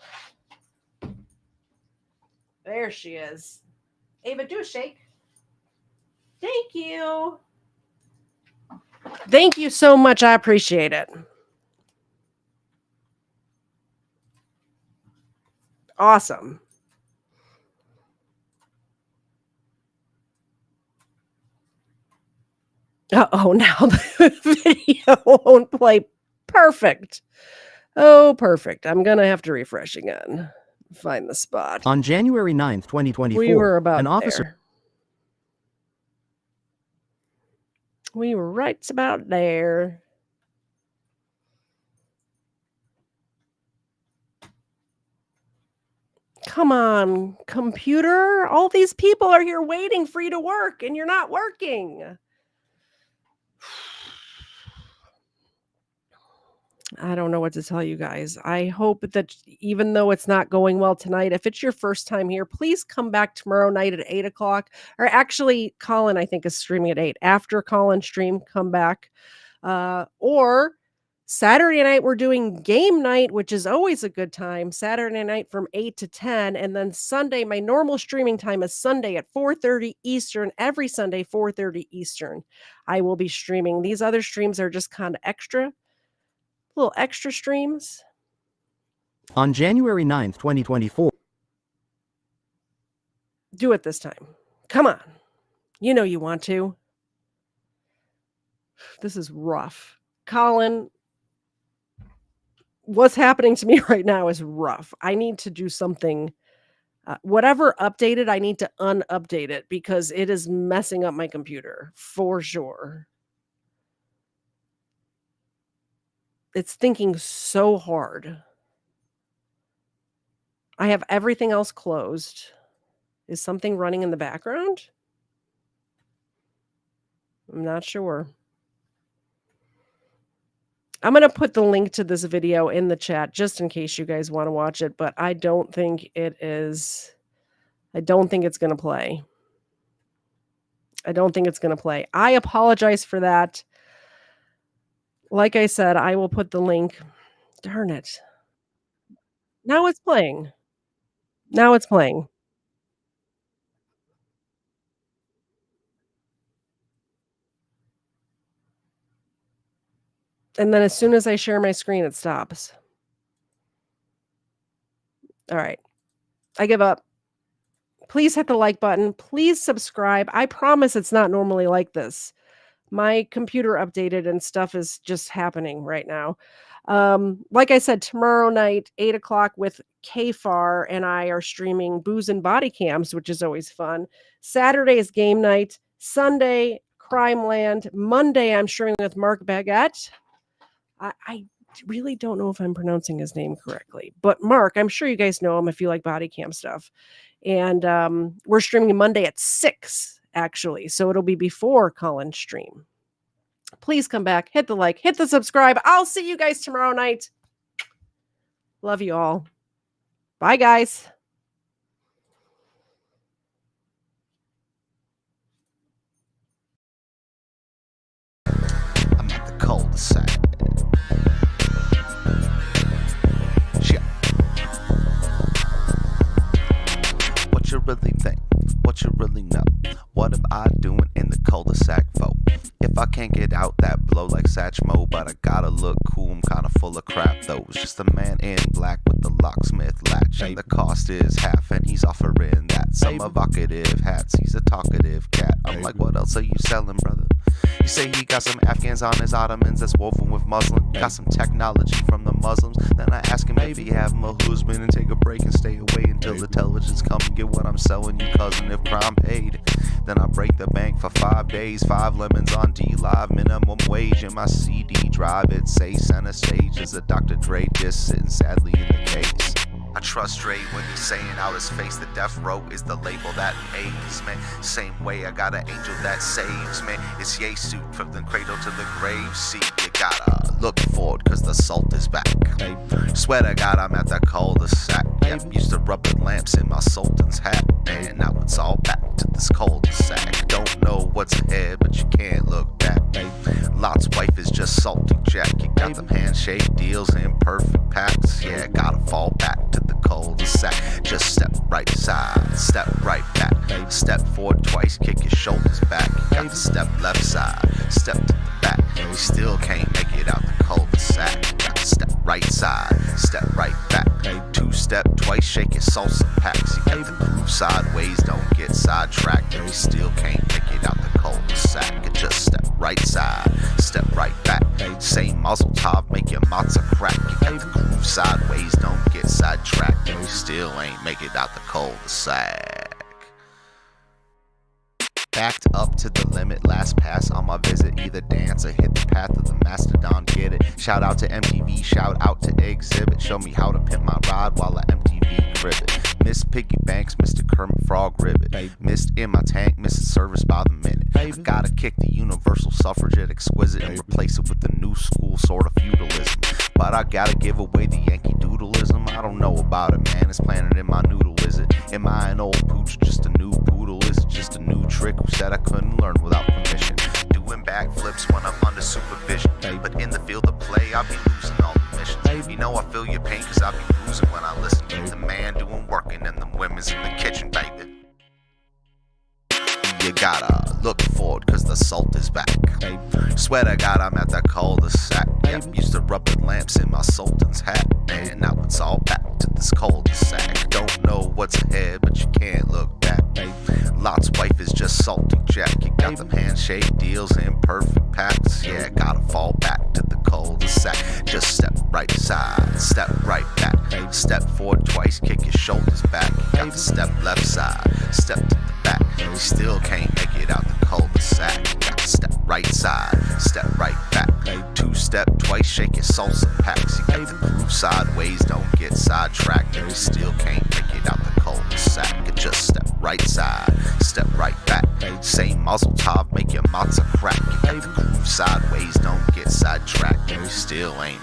There she is. Ava, do a shake. Thank you. Thank you so much. I appreciate it. Awesome. Oh, now the video won't play. Perfect. Oh, perfect. I'm going to have to refresh again. Find the spot. On January 9th, 2024, We were about an officer. there. We were right about there. Come on, computer. All these people are here waiting for you to work, and you're not working. I don't know what to tell you guys. I hope that even though it's not going well tonight, if it's your first time here, please come back tomorrow night at 8 o'clock. Or actually, Colin, I think, is streaming at 8. After Colin's stream, come back. Or Saturday night, we're doing game night, which is always a good time. Saturday night from 8 to 10. And then Sunday, my normal streaming time is Sunday at 4:30 Eastern. Every Sunday, 4:30 Eastern. I will be streaming. These other streams are just kind of extra. Little extra streams. On January 9th, 2024. Do it this time. Come on. You know you want to. This is rough. Colin, what's happening to me right now is rough. I need to do something. Whatever updated, I need to unupdate it because it is messing up my computer for sure. It's thinking so hard. I have everything else closed. Is something running in the background? I'm not sure. I'm going to put the link to this video in the chat just in case you guys want to watch it, but I don't think it is. I don't think it's going to play. I don't think it's going to play. I apologize for that. Like I said, I will put the link. Darn it. Now it's playing. Now it's playing. And then as soon as I share my screen, it stops. All right. I give up. Please hit the like button. Please subscribe. I promise it's not normally like this. My computer updated and stuff is just happening right now. Like I said, tomorrow night, 8 o'clock with KFAR and I are streaming Booze and Body Cams, which is always fun. Saturday is game night. Sunday, Crime Land. Monday, I'm streaming with Mark Baguette. I really don't know if I'm pronouncing his name correctly. But Mark, I'm sure you guys know him if you like body cam stuff. And we're streaming Monday at 6. Actually, so it'll be before Colin's stream. Please come back, hit the like, hit the subscribe. I'll see you guys tomorrow night. Love you all. Bye, guys. I'm at the cul-de-sac. Yeah. What you really think? What you really know? What am I doing in the cul-de-sac for? If I can't get out that blow like Satchmo, but I gotta look cool, I'm kinda full of crap though. It's just a man in black with the locksmith latch, and the cost is half, and he's offering that. Some evocative hats, he's a talkative cat. I'm like, what else are you selling, brother? You say he got some Afghans on his Ottomans that's woven with Muslim. Got some technology from the Muslims. Then I ask him if he have him a husband and take a break and stay away until the televisions come and get what I'm selling you, cousin, if crime paid. Then I break the bank for 5 days, 5 lemons on D-Live, minimum wage in my CD drive. It say center stage is a Dr. Dre diss sitting sadly in the case. I trust Dre when he's saying out his face the death row is the label that pays, man. Same way I got an angel that saves, man. It's Yesu from the cradle to the grave. See, you gotta look forward cause the salt is back. Swear to God I'm at the cul-de-sac. Yep, used to rub the lamps in my sultan's hat. Man, now it's all back to this cul-de-sac. Don't know what's ahead, but you can't look back. Lot's wife is just salty Jack. You got them handshake deals in perfect packs. Yeah, gotta fall back to the cul-de-sac. Just step right side, step right back. Step forward twice, kick your shoulders back. You got to step left side, step to the back. You still can't make it out the cul-de-sac. Got to step right side, step right back. 2-step twice, shake your salsa packs. You got to move sideways, don't get sidetracked. And you still can't make it out the cul-de-sac. Just step right side, step right back. Same muzzle top, make your matzo crack. You got the groove sideways, don't get sidetracked. You still ain't make it out the cul-de-sac. Backed up to the limit, last pass on my visit. Either dance or hit the path of the mastodon, get it. Shout out to MTV, shout out to Exhibit. Show me how to pimp my ride while I MTV crib it. Miss Piggy Banks, Mr. Kermit Frog Ribbit. Missed in my tank, missing service by the minute. I gotta kick the universal suffragette exquisite and replace it with the new school sort of feudalism. But I gotta give away the Yankee Doodleism. I don't know about it, man, it's planted in my noodle, is it? Am I an old pooch, just a new poodle? Is it just a new trick? Who said I couldn't learn without permission? Doing backflips when I'm under supervision. But in the field of play, I'll be losing all the missions. You know I feel your pain cause I'll be losing when I listen. Keep the man doing working and the women's in the kitchen, baby. You gotta look forward cause the salt is back. Swear to God I'm at that cul-de-sac. Yep, used to rub the lamps in my sultan's hat. And now it's all back to this cul-de-sac. Don't know what's ahead but you can't look back. Lot's wife is just salty Jack. You got them handshake deals in perfect packs. Yeah, gotta fall back to the cul-de-sac. Just step right side, step right back. Step forward twice, kick your shoulders back. You got to step left side, step to the back. You still can't make it out the cul-de-sac. You got to step right side, step right back. Two-step twice, shake your salsa packs. You got to groove sideways, don't get sidetracked. You still can't make it out the cul-de-sac. You just step right side, step right back. Same muzzle top, make your matzo crack. You got to groove sideways, don't get sidetracked. You still ain't